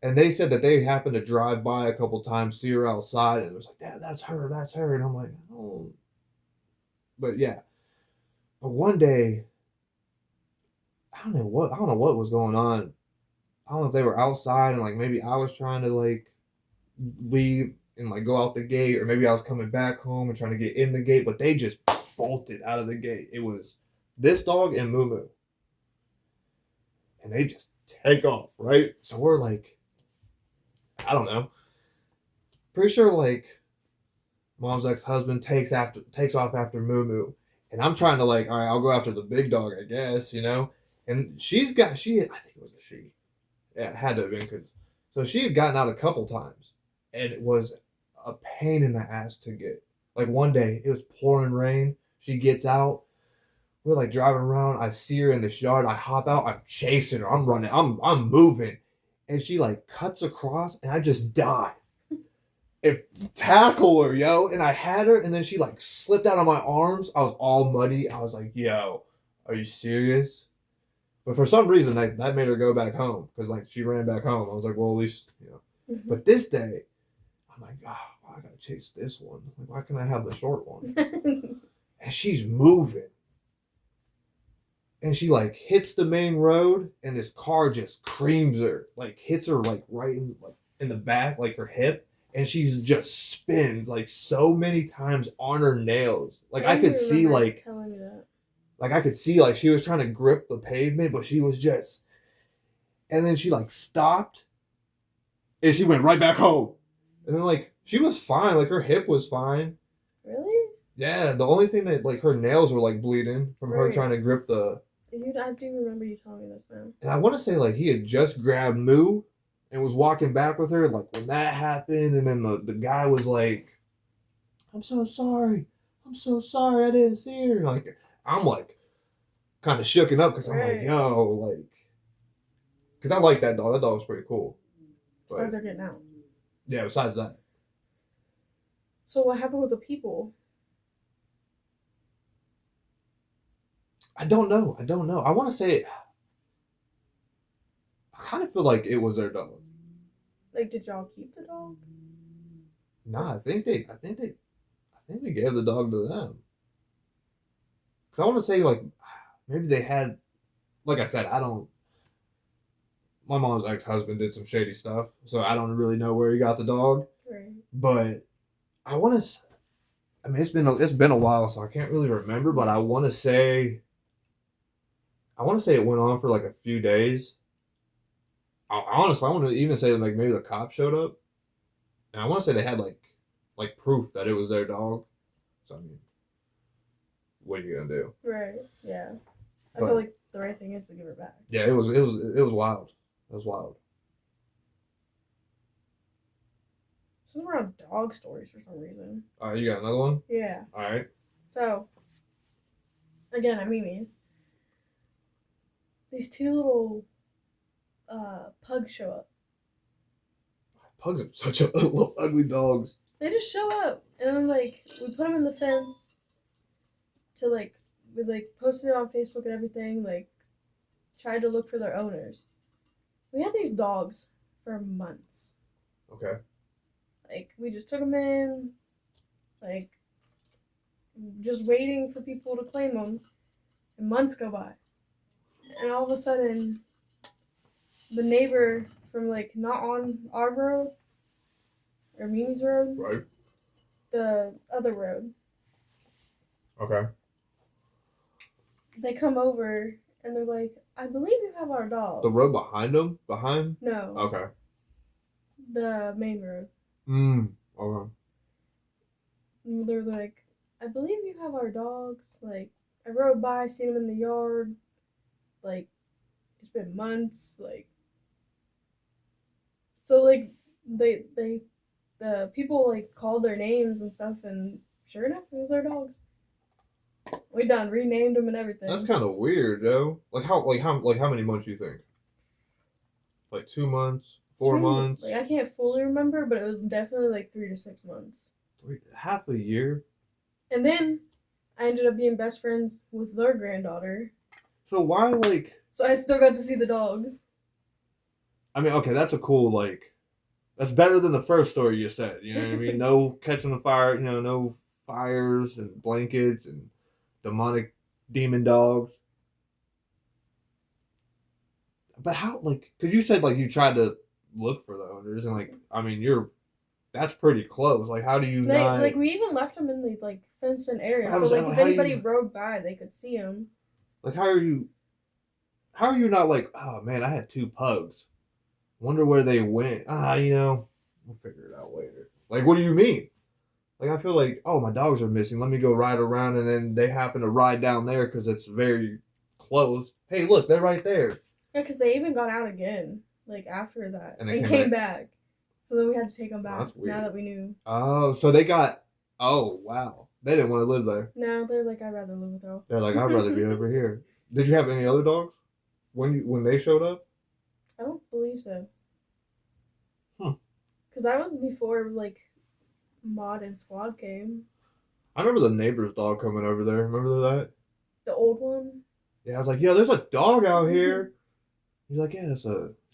And they said that they happened to drive by a couple times, see her outside, and it was like, yeah, that's her. And I'm like, oh. But yeah. But one day, I don't know what was going on. I don't know if they were outside and maybe I was trying to leave and go out the gate, or maybe I was coming back home and trying to get in the gate, but they just bolted out of the gate. It was this dog and Moo. And they just take off, right? So we're I don't know. Pretty sure mom's ex-husband takes off after Moo. And I'm trying to all right, I'll go after the big dog, I guess, And I think it was a she. Yeah, it had to have been so she had gotten out a couple times. And it was a pain in the ass to get. One day, it was pouring rain. She gets out. We're like driving around. I see her in this yard. I hop out. I'm chasing her. I'm running. I'm moving, and she like cuts across, and I just dive. And tackle her, yo. And I had her, and then she like slipped out of my arms. I was all muddy. I was like, yo, are you serious? But for some reason, that made her go back home because like she ran back home. I was like, well, at least you know. Mm-hmm. But this day, I'm like, oh, I gotta chase this one. Like, why can't I have the short one? And she's moving, and she like hits the main road, and this car just creams her, like hits her like right in the back, like her hip. And she's just spins like so many times on her nails. Like I could see like telling me that. Like I could see like she was trying to grip the pavement, but she was just and then she like stopped and she went right back home. And then like she was fine, like her hip was fine. Really? Yeah, the only thing that like her nails were like bleeding from her trying to grip the I do remember you telling me this now. And I want to say like he had just grabbed Moo and was walking back with her, like when that happened, and then the guy was like, I'm so sorry, I didn't see her. Like, I'm like, kind of shooken up, because I'm like, yo, like, because I like that dog was pretty cool. Besides they're getting out. Yeah, besides that. So what happened with the people? I don't know. I want to say, I kind of feel like it was their dog. Like, did y'all keep the dog? Nah, I think they gave the dog to them. Cause I want to say like maybe they had, like I said, I don't. My mom's ex-husband did some shady stuff, so I don't really know where he got the dog. Right. But I want to. I mean, it's been a while, so I can't really remember. But I want to say it went on for like a few days. Honestly, I want to even say like maybe the cops showed up, and I want to say they had like proof that it was their dog. So I mean, what are you gonna do? Right. Yeah. I feel like the right thing is to give her back. Yeah, it was wild. It was wild. Since we're on dog stories for some reason. All right, you got another one? Yeah. All right. So, again, at Mimi's, these two little pugs show up. Pugs are such a little ugly dogs. They just show up, and then like we put them in the fence to like we like posted it on Facebook and everything. Like tried to look for their owners. We had these dogs for months. Okay. Like we just took them in, like just waiting for people to claim them, and months go by, and all of a sudden, the neighbor from like not on our road or Mimi's road, Right. the other road. Okay. They come over and they're like, I believe you have our dog. The road behind them? Behind? No. Okay. The main road. Okay. And they're like, I believe you have our dogs. Like, I rode by, seen them in the yard. Like, it's been months. Like, so like the people like called their names and stuff, and sure enough, it was their dogs. We done renamed them and everything. That's kind of weird, Joe. How many months you think? Like 2 months, 4 months? Like I can't fully remember, but it was definitely like 3 to 6 months. Half a year. And then I ended up being best friends with their granddaughter. So why So I still got to see the dogs. I mean, okay, that's a cool that's better than the first story you said. You know what I mean? No catching the fire. You know, no fires and blankets and demonic demon dogs. But how, because you said, you tried to look for the owners, and, I mean, that's pretty close. How do you not... we even left them in the, fenced-in area. So, if how anybody rode by, they could see them. How are you not oh, man, I had 2 pugs. Wonder where they went. We'll figure it out later. What do you mean? I feel like, oh, my dogs are missing. Let me go ride around, and then they happen to ride down there because it's very close. Hey, look, they're right there. Yeah, because they even got out again, after that, and came back. So then we had to take them back. That's weird. Now that we knew. Oh, so they got... Oh, wow. They didn't want to live there. No, they're like, I'd rather live with her. They're like, I'd rather be over here. Did you have any other dogs when they showed up? I don't believe so. Because Hmm. that was before, like, Mod and Squad came. I remember the neighbor's dog coming over there. Remember that? The old one? Yeah, I was like, yeah, there's a dog out here. He's like, yeah, it's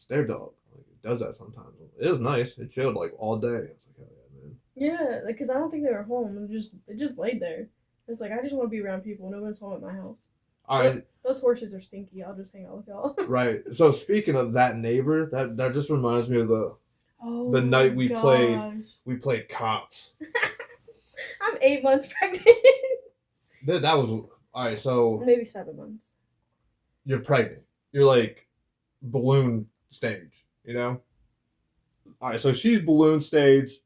their dog. Like, it does that sometimes. It was nice. It chilled like all day. I was like, hell yeah, man. Yeah, like, because I don't think they were home. It just laid there. It's like, I just want to be around people. No one's home at my house. All right. Those horses are stinky. I'll just hang out with y'all. Right. So speaking of that neighbor, that just reminds me of the night we played cops. I'm 8 months pregnant. That was all right. So maybe 7 months. You're pregnant. You're like balloon stage. You know. All right. So she's balloon stage.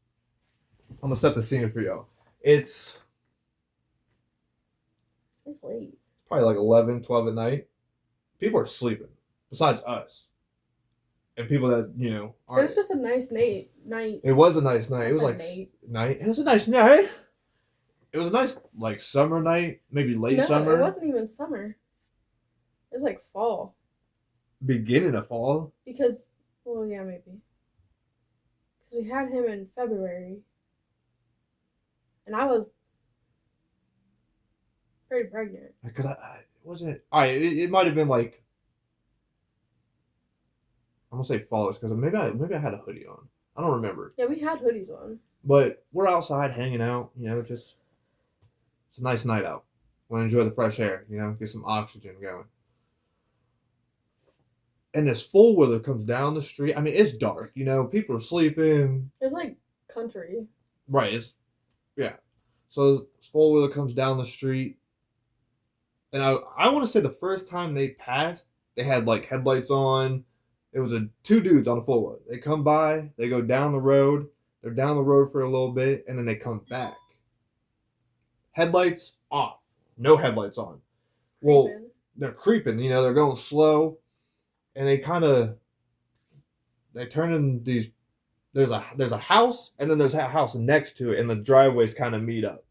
I'm gonna set the scene for y'all. It's late. Probably like 11, 12 at night. People are sleeping. Besides us. And people that, aren't. It was just a nice night. It was a nice night. It was like night. It was a nice night. It was a nice like summer night, maybe late summer. It wasn't even summer. It was like fall. Beginning of fall. Because, well, yeah, maybe. Because we had him in February. And I was pretty pregnant. Because I wasn't. All right, it might have been like. I'm gonna say fall because maybe I had a hoodie on. I don't remember. Yeah, we had hoodies on. But we're outside hanging out. Just it's a nice night out. Want to enjoy the fresh air. Get some oxygen going. And this four-wheeler comes down the street. I mean, it's dark. People are sleeping. It's like country. Right. Yeah. So this four-wheeler comes down the street. And I want to say the first time they passed, they had like headlights on. It was two dudes on a four-wheeler. They come by, they go down the road. They're down the road for a little bit, and then they come back. Headlights off. No headlights on. Well, they're creeping. They're going slow. And they turn in these. There's a house, and then there's a house next to it, and the driveways kind of meet up.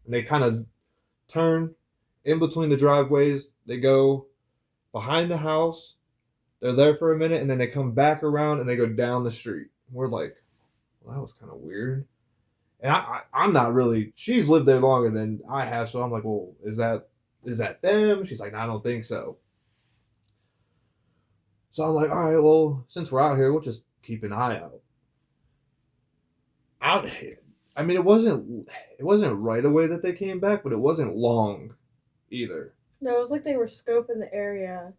And they kind of turn in between the driveways. They go behind the house. They're there for a minute, and then they come back around, and they go down the street. We're like, well, that was kind of weird. And I'm not really. She's lived there longer than I have, so I'm like, well, is that them? She's like, no, I don't think so. So I'm like, all right, well, since we're out here, we'll just keep an eye out. I mean, it wasn't right away that they came back, but it wasn't long either. No, it was like they were scoping the area,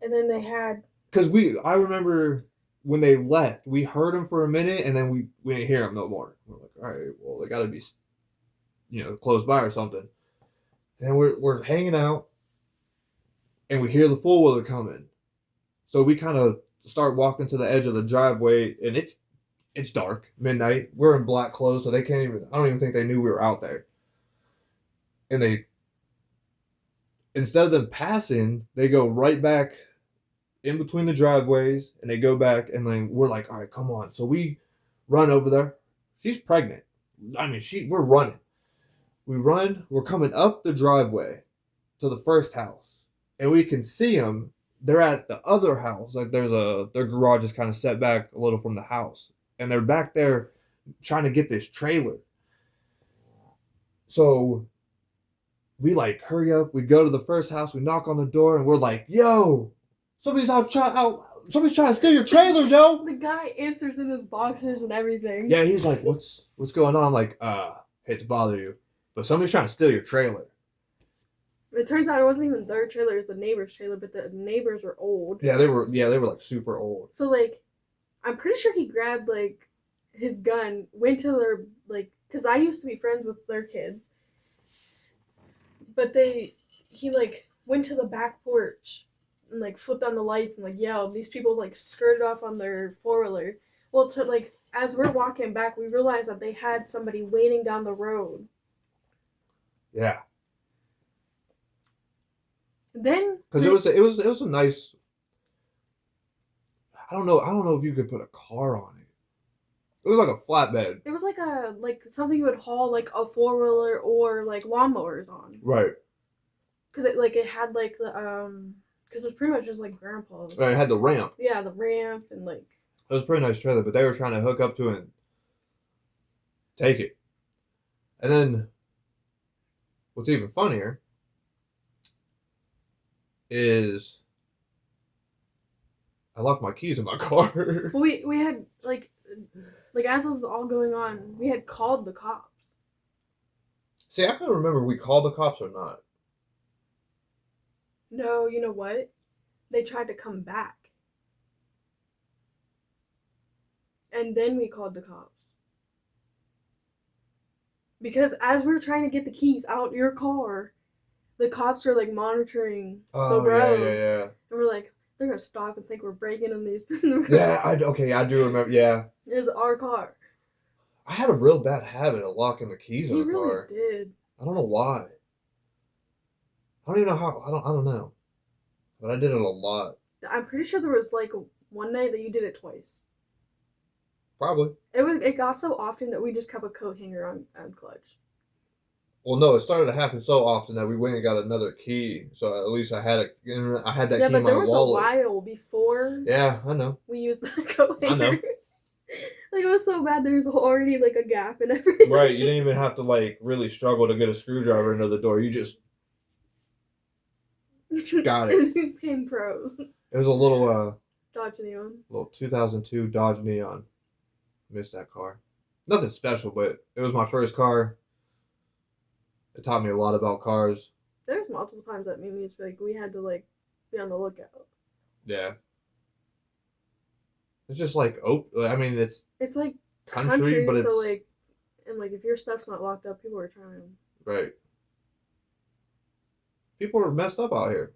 and then they had. Because I remember when they left, we heard them for a minute, and then we didn't hear them no more. We're like, all right, well, they got to be, close by or something. And we're hanging out, and we hear the four-wheeler coming. So we kind of start walking to the edge of the driveway, and it's dark, midnight. We're in black clothes, so I don't even think they knew we were out there. And instead of them passing, they go right back in between the driveways, and they go back, and then we're like, all right, come on. So we run over there. She's pregnant. I mean, we're running. We run. We're coming up the driveway to the first house, and we can see them. They're at the other house. Like their garage is kind of set back a little from the house. And they're back there trying to get this trailer. So we like hurry up. We go to the first house. We knock on the door and we're like, yo, somebody's somebody's trying to steal your trailer, yo. The guy answers in his boxers and everything. Yeah, he's like, what's going on? I'm like, hate to bother you, but somebody's trying to steal your trailer. It turns out it wasn't even their trailer, it was the neighbor's trailer, but the neighbors were old. Yeah, they were like super old. So like, I'm pretty sure he grabbed like his gun, went to their like, cause I used to be friends with their kids. But he like went to the back porch and like flipped on the lights and like yelled. These people like skirted off on their four-wheeler. Well, as we're walking back, we realized that they had somebody waiting down the road. Yeah. Then because it was a nice. I don't know if you could put a car on it. It was like a flatbed. It was like something you would haul like a 4-wheeler or like lawnmowers on. Right. Cause it had like the cause it was pretty much just like grandpa's. Right, it had the ramp. Yeah, the ramp and like. It was a pretty nice trailer, but they were trying to hook up to it and take it. And then, what's even funnier is I locked my keys in my car. Well, we had like as this was all going on, we had called the cops. See, I couldn't remember if we called the cops or not. No, you know what? They tried to come back. And then we called the cops. Because as we were trying to get the keys out your car, the cops were like monitoring the roads. Yeah. And we're like, they're gonna stop and think we're breaking in these. Yeah, I do remember. Yeah, It's our car. I had a real bad habit of locking the keys in the car. He really did. I don't know why. I don't even know how. I don't know, but I did it a lot. I'm pretty sure there was like one night that you did it twice. Probably. It got so often that we just kept a coat hanger on clutch. Well, no, it started to happen so often that we went and got another key. So at least I had that key in my wallet. Yeah, but there was a while before. Yeah, I know. We used the coat hanger. I know. Like, it was so bad. There was already like a gap in everything. Right, you didn't even have to like really struggle to get a screwdriver into the door. You just got it. We became pros. It was a little Dodge Neon. little 2002 Dodge Neon. Missed that car. Nothing special, but it was my first car. It taught me a lot about cars. There's multiple times that made me like we had to like be on the lookout. Yeah. It's just like I mean, it's like country, but it's so like, and like if your stuff's not locked up, people are trying. Right. People are messed up out here.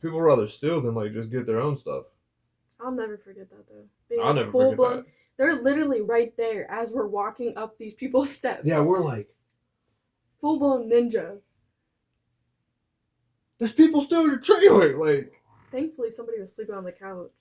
People rather steal than like just get their own stuff. I'll never forget that though. Being I'll never forget that. They're literally right there as we're walking up these people's steps. Yeah, we're like full blown ninja. There's people still in your trailer. Like, thankfully somebody was sleeping on the couch.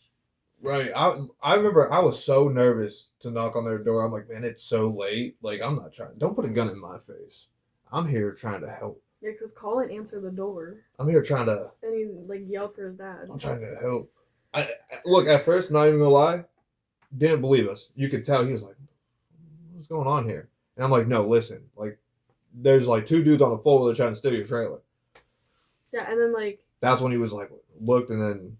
Right. I remember I was so nervous to knock on their door. I'm like, man, it's so late. Like, I'm not trying. Don't put a gun in my face. I'm here trying to help. Yeah, because Colin answered the door. I'm here trying to. And he like yelled for his dad. I'm trying to help. I look, at first, not even gonna lie, didn't believe us. You could tell he was like, what's going on here? And I'm like, no, listen, like, there's like two dudes on a 4-wheeler trying to steal your trailer. Yeah, and then like that's when he was like looked, and then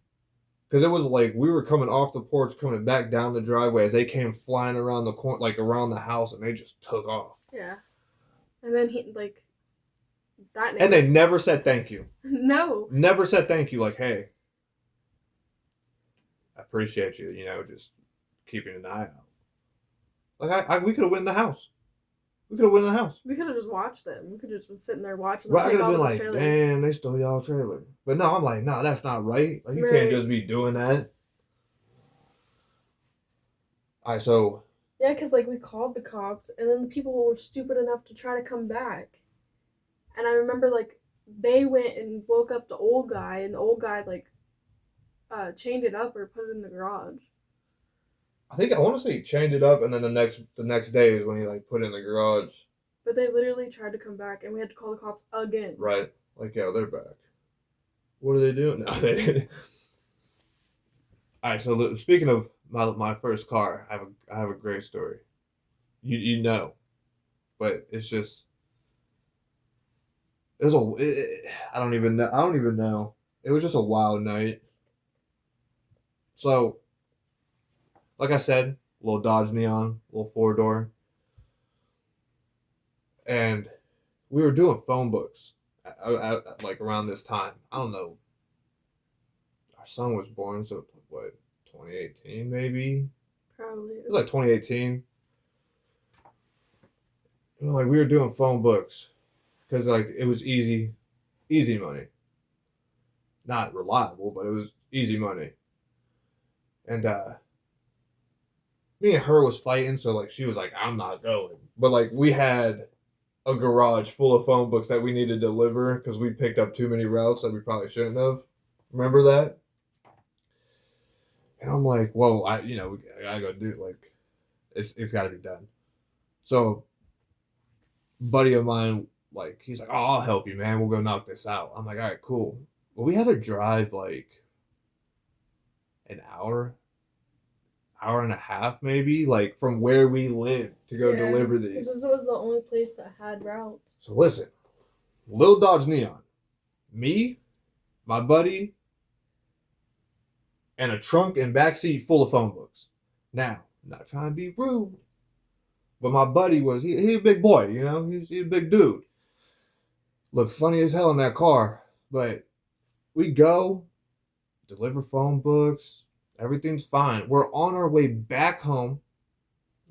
because it was like we were coming off the porch, coming back down the driveway as they came flying around the corner, like around the house, and they just took off. Yeah, and then he like that. And they never said thank you. No. Never said thank you. Like, hey, I appreciate you. You know, just keeping an eye out. Like we could have won the house. We could have won the house. We could have just watched them. We could have just been sitting there watching them. Right, I could have been like, trailers. damn, they stole y'all trailer. But no, I'm like, no, that's not right. Like, you can't just be doing that. All right, so. Yeah, because like we called the cops, and then the people were stupid enough to try to come back. And I remember like they went and woke up the old guy, and the old guy like chained it up or put it in the garage. I want to say he chained it up, and then the next day is when he like put it in the garage. But they literally tried to come back, and we had to call the cops again. Right, like, yeah, they're back. What are they doing? No, they didn't. All right, so speaking of my first car, I have a great story. You know, but it's just I don't even know. It was just a wild night. So, like I said, little Dodge Neon, little 4-door. And we were doing phone books like around this time. I don't know. Our son was born, so what, 2018 maybe? Probably. It was like 2018. Like, we were doing phone books because like it was easy money. Not reliable, but it was easy money. And me and her was fighting, so like she was like, I'm not going. But like we had a garage full of phone books that we needed to deliver because we picked up too many routes that we probably shouldn't have. Remember that? And I'm like, whoa, I gotta go do it. Like, it's got to be done. So, buddy of mine, like, he's like, oh, I'll help you, man. We'll go knock this out. I'm like, all right, cool. Well, we had to drive like an hour and a half, maybe, like from where we live to go deliver these. This was the only place that had routes. So listen, Lil Dodge Neon, me, my buddy, and a trunk and back seat full of phone books. Now, not trying to be rude, but my buddy was he a big boy, he's a big dude. Looked funny as hell in that car, but we go deliver phone books. Everything's fine. We're on our way back home.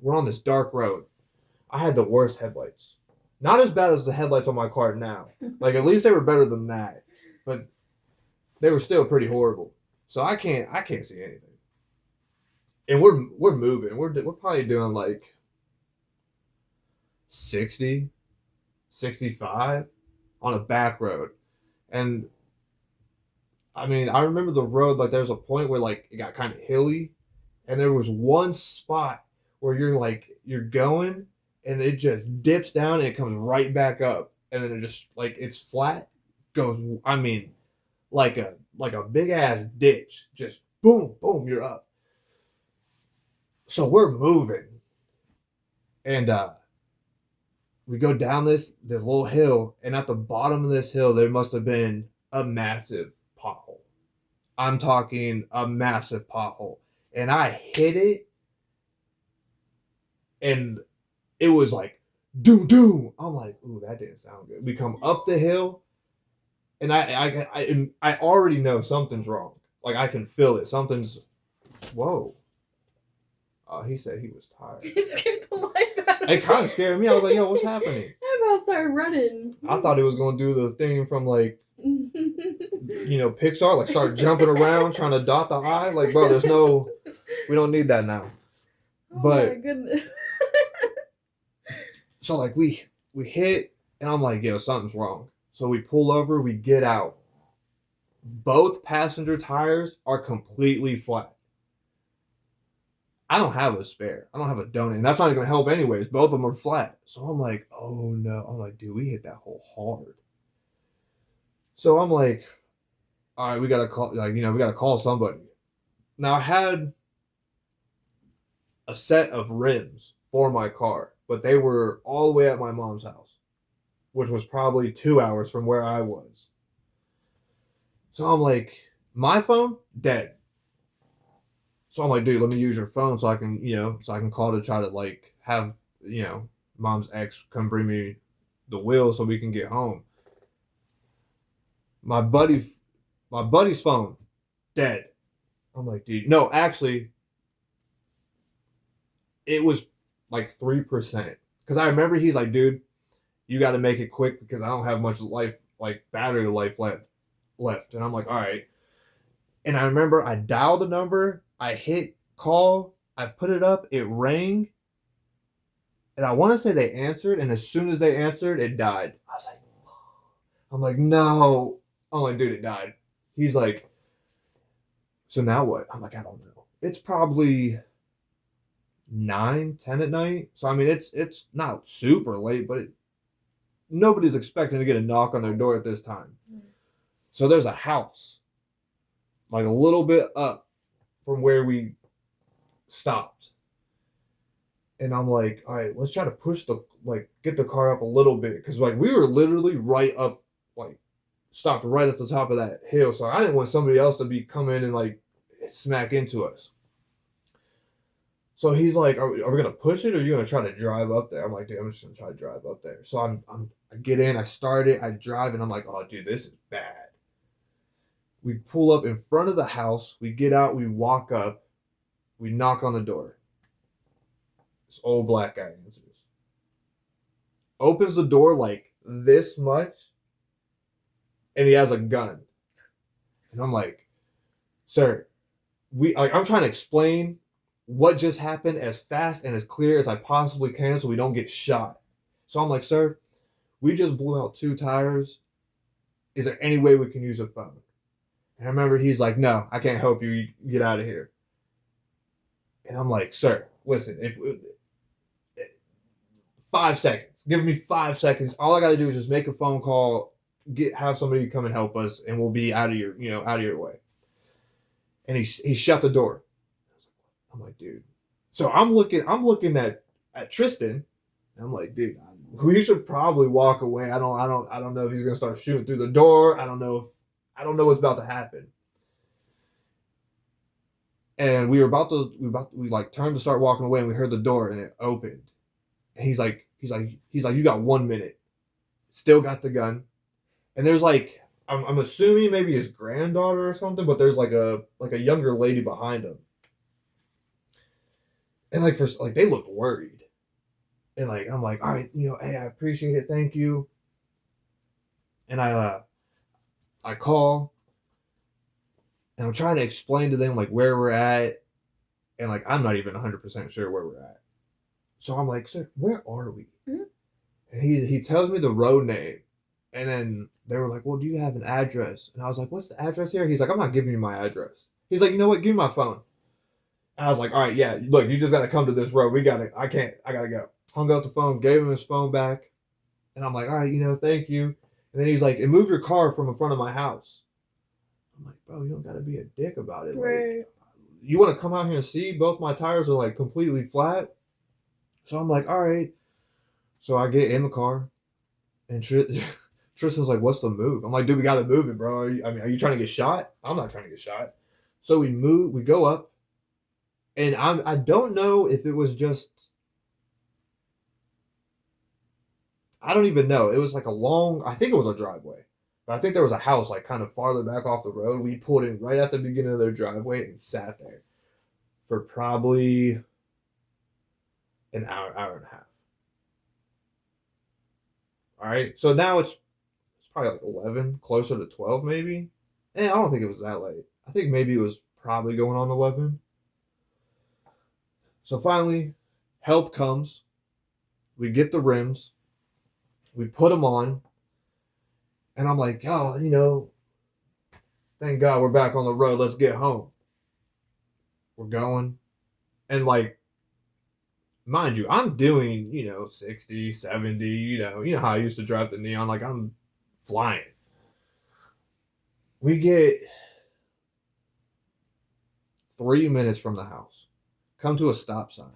We're on this dark road. I had the worst headlights. Not as bad as the headlights on my car now. Like, at least they were better than that. But they were still pretty horrible. So I can't see anything. And we're moving. We're probably doing like 60, 65 on a back road. And I mean, I remember the road, like, there's a point where, like, it got kind of hilly, and there was one spot where you're going, and it just dips down, and it comes right back up, and then it just, like, it's flat, goes, I mean, like a big-ass ditch, just boom, boom, you're up. So we're moving, and we go down this little hill, and at the bottom of this hill, there must have been a massive pothole. I'm talking a massive pothole. And I hit it, and it was like, doom, doom. I'm like, ooh, that didn't sound good. We come up the hill, and I already know something's wrong. Like, I can feel it. Whoa. He said he was tired. It scared the life out of me. me. It kind of scared me. I was like, yo, what's happening? I about started running. I thought he was going to do the thing from, like, Pixar, like, start jumping around trying to dot the I. Like, bro, we don't need that now. Oh but my goodness. So, like, we hit, and I'm like, yo, something's wrong. So we pull over, we get out. Both passenger tires are completely flat. I don't have a spare. I don't have a donut, and that's not going to help anyways. Both of them are flat. So I'm like, oh no. I'm like, dude, we hit that hole hard. So I'm like, all right, we gotta call somebody. Now, I had a set of rims for my car, but they were all the way at my mom's house, which was probably 2 hours from where I was. So I'm like, my phone, dead. So I'm like, dude, let me use your phone so I can call to try to, like, have, mom's ex come bring me the wheel so we can get home. My buddy's phone, dead. I'm like, dude, no, actually, it was like 3%. Because I remember he's like, dude, you got to make it quick because I don't have much battery life left. And I'm like, all right. And I remember I dialed the number, I hit call, I put it up, it rang. And I want to say they answered, and as soon as they answered, it died. I'm like, no. I'm like, dude, it died. He's like, so now what? I'm like, I don't know. It's probably 9, 10 at night. So, I mean, it's not super late, but nobody's expecting to get a knock on their door at this time. So there's a house, like a little bit up from where we stopped. And I'm like, all right, let's try to get the car up a little bit. Because, like, we were literally right up, like, stopped right at the top of that hill. So I didn't want somebody else to be coming and, like, smack into us. So he's like, are we going to push it or are you going to try to drive up there? I'm like, dude, I'm just going to try to drive up there. So I get in, I start it, I drive, and I'm like, oh, dude, this is bad. We pull up in front of the house. We get out, we walk up, we knock on the door. This old black guy answers. Opens the door like this much, and he has a gun. And I'm like, sir, I'm trying to explain what just happened as fast and as clear as I possibly can so we don't get shot. So I'm like, sir, we just blew out 2 tires. Is there any way we can use a phone? And I remember he's like, no, I can't help you. You get out of here. And I'm like, sir, listen, if 5 seconds, give me 5 seconds. All I got to do is just make a phone call, have somebody come and help us, and we'll be out of your, out of your way. And he shut the door. I'm like, dude. So I'm looking at Tristan. And I'm like, dude, we should probably walk away. I don't know if he's gonna start shooting through the door. I don't know what's about to happen. And we like turned to start walking away, and we heard the door, and it opened. And he's like, you got 1 minute. Still got the gun. And there's like, I'm assuming maybe his granddaughter or something, but there's like a younger lady behind him. And like they looked worried. And like I'm like, all right, hey, I appreciate it, thank you. And I call, and I'm trying to explain to them like where we're at, and like I'm not even 100% sure where we're at. So I'm like, sir, where are we? Mm-hmm. And he tells me the road name, and then they were like, well, do you have an address? And I was like, what's the address here? He's like, I'm not giving you my address. He's like, you know what? Give me my phone. And I was like, all right, yeah, look, you just got to come to this road. I got to go. Hung up the phone, gave him his phone back. And I'm like, all right, thank you. And then he's like, and move your car from in front of my house. I'm like, bro, you don't got to be a dick about it. Right. Like, you want to come out here and see both my tires are like completely flat? So I'm like, all right. So I get in the car, and Tristan's like, what's the move? I'm like, dude, we got to move it, bro. Are you trying to get shot? I'm not trying to get shot. So we go up, and I don't know if it was just, I don't even know. It was like I think it was a driveway. But I think there was a house like kind of farther back off the road. We pulled in right at the beginning of their driveway and sat there for probably an hour and a half. All right. So now it's probably like 11, closer to 12 maybe. And I don't think it was that late. I think maybe it was probably going on 11. So finally, help comes. We get the rims. We put them on. And I'm like, oh, thank God we're back on the road. Let's get home. We're going. And like, mind you, I'm doing, 60, 70, you know how I used to drive the Neon. Like, I'm flying. We get 3 minutes from the house. Come to a stop sign.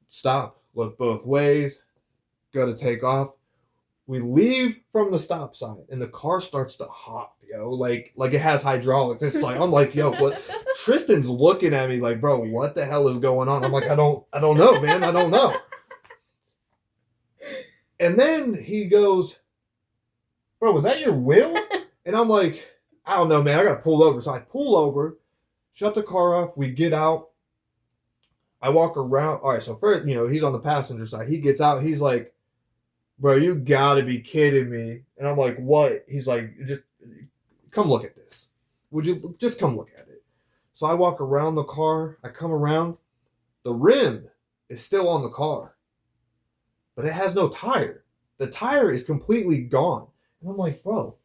Stop, look both ways, go to take off. We leave from the stop sign, and the car starts to hop, like it has hydraulics. It's like, I'm like, yo, what? Tristan's looking at me like, bro, what the hell is going on? I'm like, I don't know, man. I don't know. And then he goes, bro, was that your wheel? And I'm like, I don't know, man. I got to pull over. So I pull over, shut the car off. We get out. I walk around. All right, so first, he's on the passenger side. He gets out. He's like, bro, you got to be kidding me. And I'm like, what? He's like, just come look at this. Would you just come look at it? So I walk around the car. I come around. The rim is still on the car, but it has no tire. The tire is completely gone. And I'm like, bro,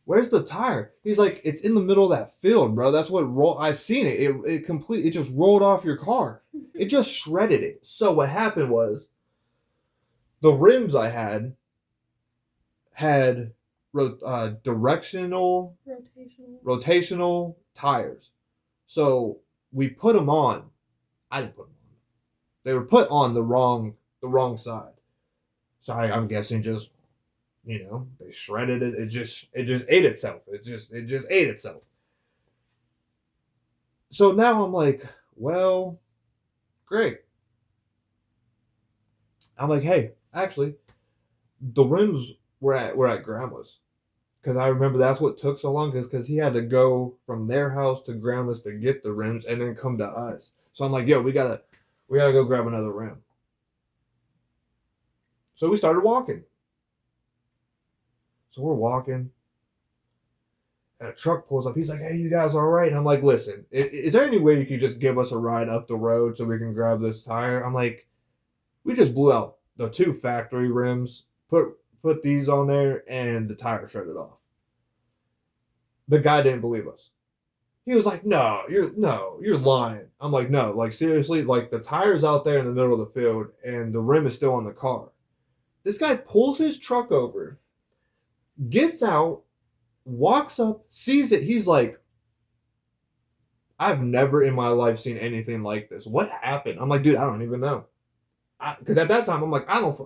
where's the tire? He's like, it's in the middle of that field, bro. That's what I seen it. It just rolled off your car. It just shredded it. So what happened was, the rims I had rotational tires. So we put them on. I didn't put them on. They were put on the wrong side. So I'm guessing just, they shredded it. It just ate itself. It just ate itself. So now I'm like, well, great. I'm like, hey, actually, the rims were at Grandma's, because I remember that's what took so long, because he had to go from their house to Grandma's to get the rims and then come to us. So I'm like, yo, we gotta go grab another rim. So we started walking. So we're walking, and a truck pulls up. He's like, hey, you guys all right? And I'm like, listen, is there any way you could just give us a ride up the road so we can grab this tire? I'm like, we just blew out the 2 factory rims, put these on there, and the tire shredded off. The guy didn't believe us. He was like, no, you're lying. I'm like, no, like seriously, like the tire's out there in the middle of the field and the rim is still on the car. This guy pulls his truck over, gets out, walks up, sees it. He's like, I've never in my life seen anything like this. What happened? I'm like, dude, I don't even know. Because at that time, I'm like, I don't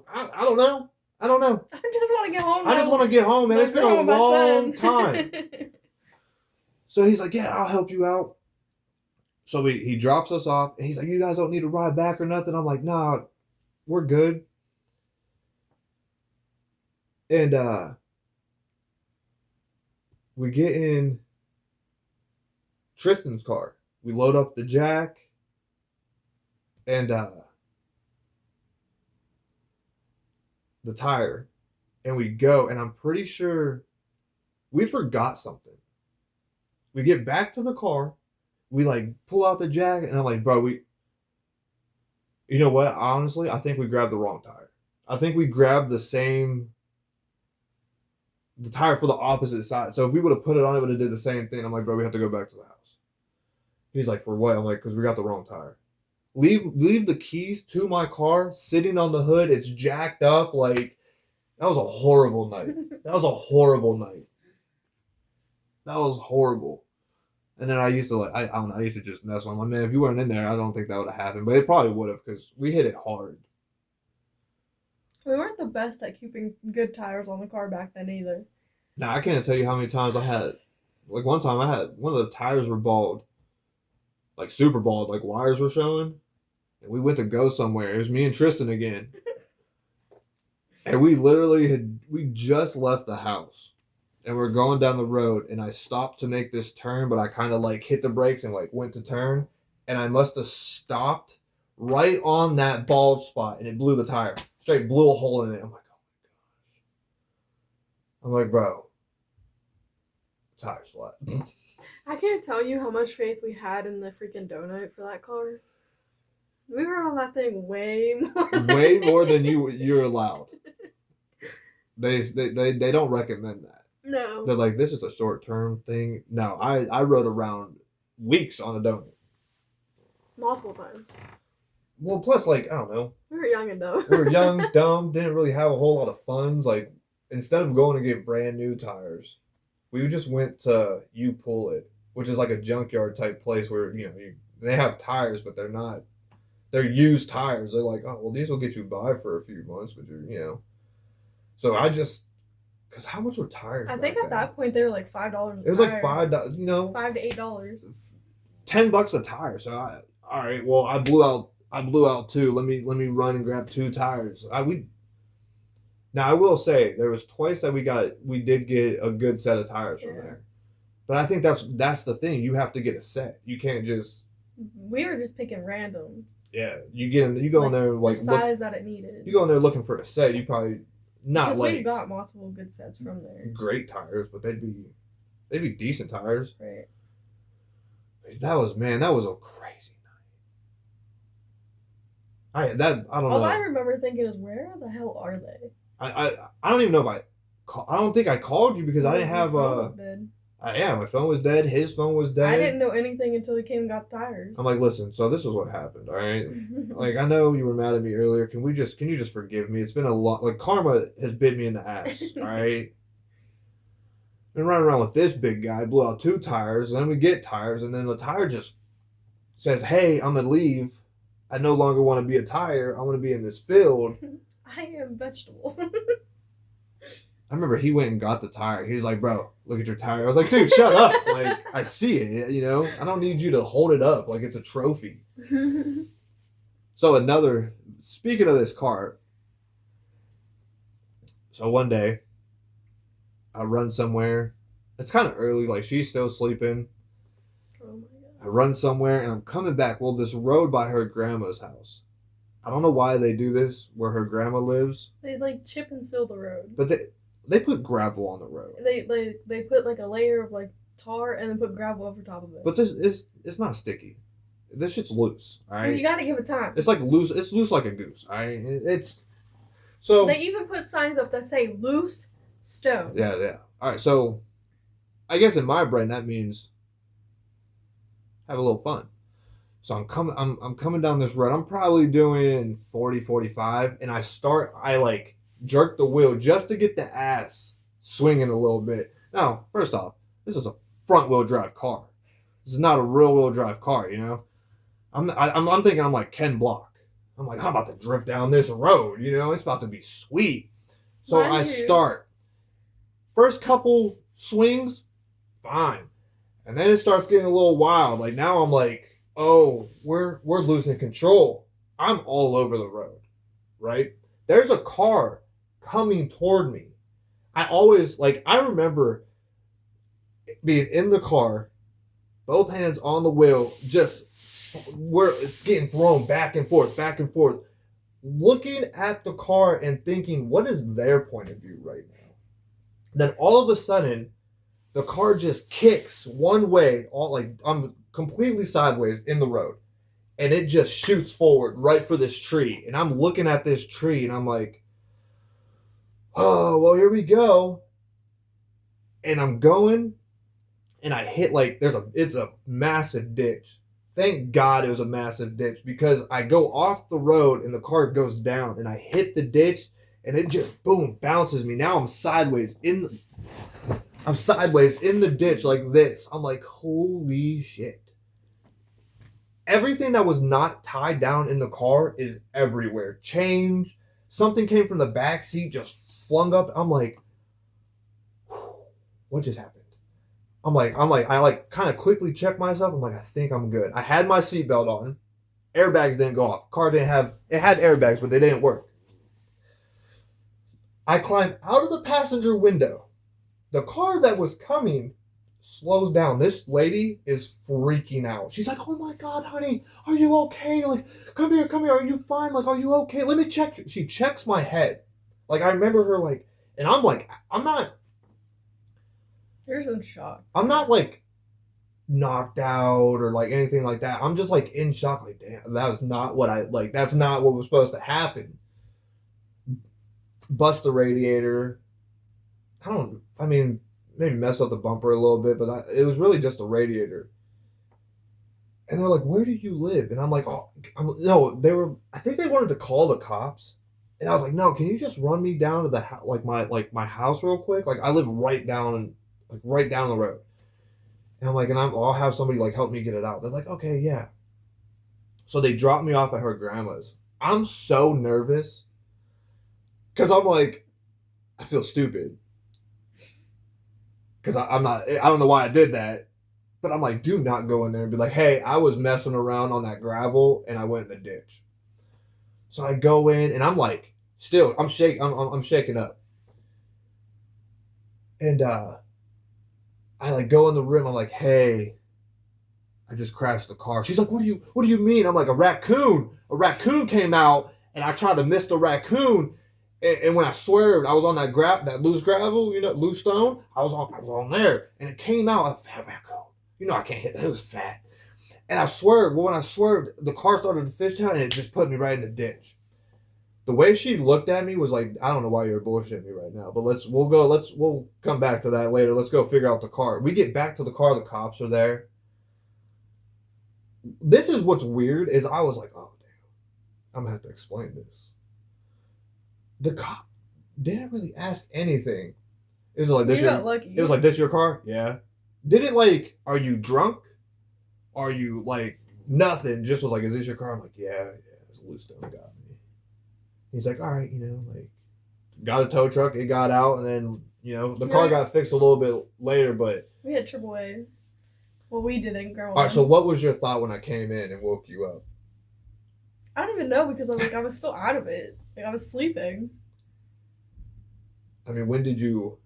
know. I don't know. I just want to get home. I just want to get home, man. It's been a long time. So he's like, yeah, I'll help you out. So he drops us off. And he's like, you guys don't need to ride back or nothing. I'm like, nah, we're good. And we get in Tristan's car. We load up the jack. And the tire. And we go. And I'm pretty sure we forgot something. We get back to the car. We like pull out the jack, and I'm like, bro, you know what? Honestly, I think we grabbed the wrong tire. I think we grabbed the tire for the opposite side. So if we would have put it on, it would have did the same thing. I'm like, bro, we have to go back to the house. He's like, for what? I'm like, because we got the wrong tire. Leave the keys to my car sitting on the hood. It's jacked up. Like, that was a horrible night. That was horrible. And then I used to I don't know, I used to just mess with him. Man, if you weren't in there, I don't think that would have happened. But it probably would have because we hit it hard. We weren't the best at keeping good tires on the car back then either. Now, I can't tell you how many times I had, like one time I had, one of the tires were bald. Like super bald, like wires were showing. And we went to go somewhere. It was me and Tristan again. And we just left the house. And we're going down the road, and I stopped to make this turn, but I kind of like hit the brakes and like went to turn, and I must have stopped right on that bald spot, and it blew the tire. Straight blew a hole in it. I'm like, oh my gosh. I'm like, bro, the tire's flat. I can't tell you how much faith we had in the freaking donut for that car. We were on that thing way more than you're allowed. They don't recommend that. No. They're like, this is a short-term thing. No, I rode around weeks on a donut. Multiple times. Well, plus, like, I don't know. We were young and dumb. We were young, dumb, didn't really have a whole lot of funds. Like, instead of going to get brand new tires, we just went to You Pull It, which is like a junkyard type place where, you know, they have tires, but they're used tires. They're like, oh, well, these will get you by for a few months, but you know. So because how much were tires? I think at that point they were like $5. It was like $5, you know, $5 to $8. $10 a tire. So all right, well, I blew out two. Let me run and grab two tires. Now I will say there was twice that we did get a good set of tires from there, but I think that's the thing. You have to get a set. You can't just. We were just picking random. Yeah, you go in there and like the size that it needed. You go in there looking for a set. You probably. Not because like we got multiple good sets from there. Great tires, but they'd be decent tires. Right. That was a crazy night. I don't know. All I remember thinking is, where the hell are they? I don't even know if I don't think I called you because I didn't have my phone was dead. His phone was dead. I didn't know anything until he came and got tires. I'm like, listen, so this is what happened, all right? Like, I know you were mad at me earlier. Can you just forgive me? It's been a lot. Like, karma has bit me in the ass, all right? Been running around with this big guy, blew out two tires, and then we get tires, and then the tire just says, hey, I'm going to leave. I no longer want to be a tire. I want to be in this field. I am vegetables. I remember he went and got the tire. He's like, bro, look at your tire. I was like, dude, shut up. Like, I see it, you know? I don't need you to hold it up like it's a trophy. So speaking of this car, so one day, I run somewhere. It's kind of early, like she's still sleeping. Oh my God. I run somewhere and I'm coming back. Well, this road by her grandma's house. I don't know why they do this where her grandma lives. They like chip and seal the road. But they put gravel on the road. They put like a layer of like tar and then put gravel over top of it. But it's not sticky. This shit's loose, all right? Well, you gotta give it time. It's like loose. It's loose like a goose, all right? It's so. They even put signs up that say loose stone. Yeah. All right, so I guess in my brain that means have a little fun. So I'm coming down this road. I'm probably doing 40, 45, and I like jerk the wheel just to get the ass swinging a little bit. Now, first off, this is a front wheel drive car. This is not a real wheel drive car, you know. I'm thinking I'm like Ken Block. I'm like, I'm about to drift down this road, you know. It's about to be sweet. So I start. First couple swings, fine, and then it starts getting a little wild. Like now I'm like, oh, we're losing control. I'm all over the road, right? There's a car coming toward me. I remember being in the car, both hands on the wheel, we're getting thrown back and forth, looking at the car and thinking, what is their point of view right now? Then all of a sudden, the car just kicks one way, I'm completely sideways in the road, and it just shoots forward right for this tree. And I'm looking at this tree, and I'm like, oh, well, here we go. And I'm going, and I hit it's a massive ditch. Thank God it was a massive ditch, because I go off the road and the car goes down, and I hit the ditch, and it just boom bounces me. Now I'm sideways in the ditch like this. I'm like, holy shit. Everything that was not tied down in the car is everywhere. Change. Something came from the back seat, just flung up. I'm like, what just happened? I kind of quickly checked myself. I'm like, I think I'm good. I had my seatbelt on. Airbags didn't go off. Car it had airbags, but they didn't work. I climbed out of the passenger window. The car that was coming slows down. This lady is freaking out. She's like, oh my God, honey, are you okay? Like, come here. Are you fine? Like, are you okay? Let me check you. She checks my head. Like, I remember her like, and I'm like, You're in shock. I'm not like knocked out or like anything like that. I'm just like in shock. Like, damn, that's not what was supposed to happen. Bust the radiator. Maybe mess up the bumper a little bit, but it was really just a radiator. And they're like, where do you live? And I'm like, I think they wanted to call the cops. And I was like, no, can you just run me down to my house real quick? Like, I live right down the road. And I'm like, I'll have somebody like help me get it out. They're like, okay, yeah. So they dropped me off at her grandma's. I'm so nervous because I'm like, I feel stupid. Because I don't know why I did that. But I'm like, do not go in there and be like, hey, I was messing around on that gravel and I went in the ditch. So I go in and I'm like, I'm shaking up. And I like go in the room. I'm like, hey, I just crashed the car. She's like, what do you mean? I'm like, a raccoon came out and I tried to miss the raccoon. And when I swerved, I was on that loose gravel, loose stone. I was on there, and it came out a fat raccoon. I can't hit it. It was fat. And I swerved. Well, when I swerved, the car started to fishtail, and it just put me right in the ditch. The way she looked at me was like, I don't know why you're bullshitting me right now, but we'll come back to that later. Let's go figure out the car. We get back to the car. The cops are there. This is what's weird is I was like, oh, damn. I'm going to have to explain this. The cop didn't really ask anything. It was like, this your car? Yeah. Didn't like, are you drunk? Are you like, nothing? Just was like, is this your car? I'm like, yeah, it's a loose stone got me. He's like, all right, like, got a tow truck, it got out, and then, the car got fixed a little bit later, but. We had AAA. Well, we didn't, girl. All right, so what was your thought when I came in and woke you up? I don't even know because I was still out of it. Like, I was sleeping. I mean, when did you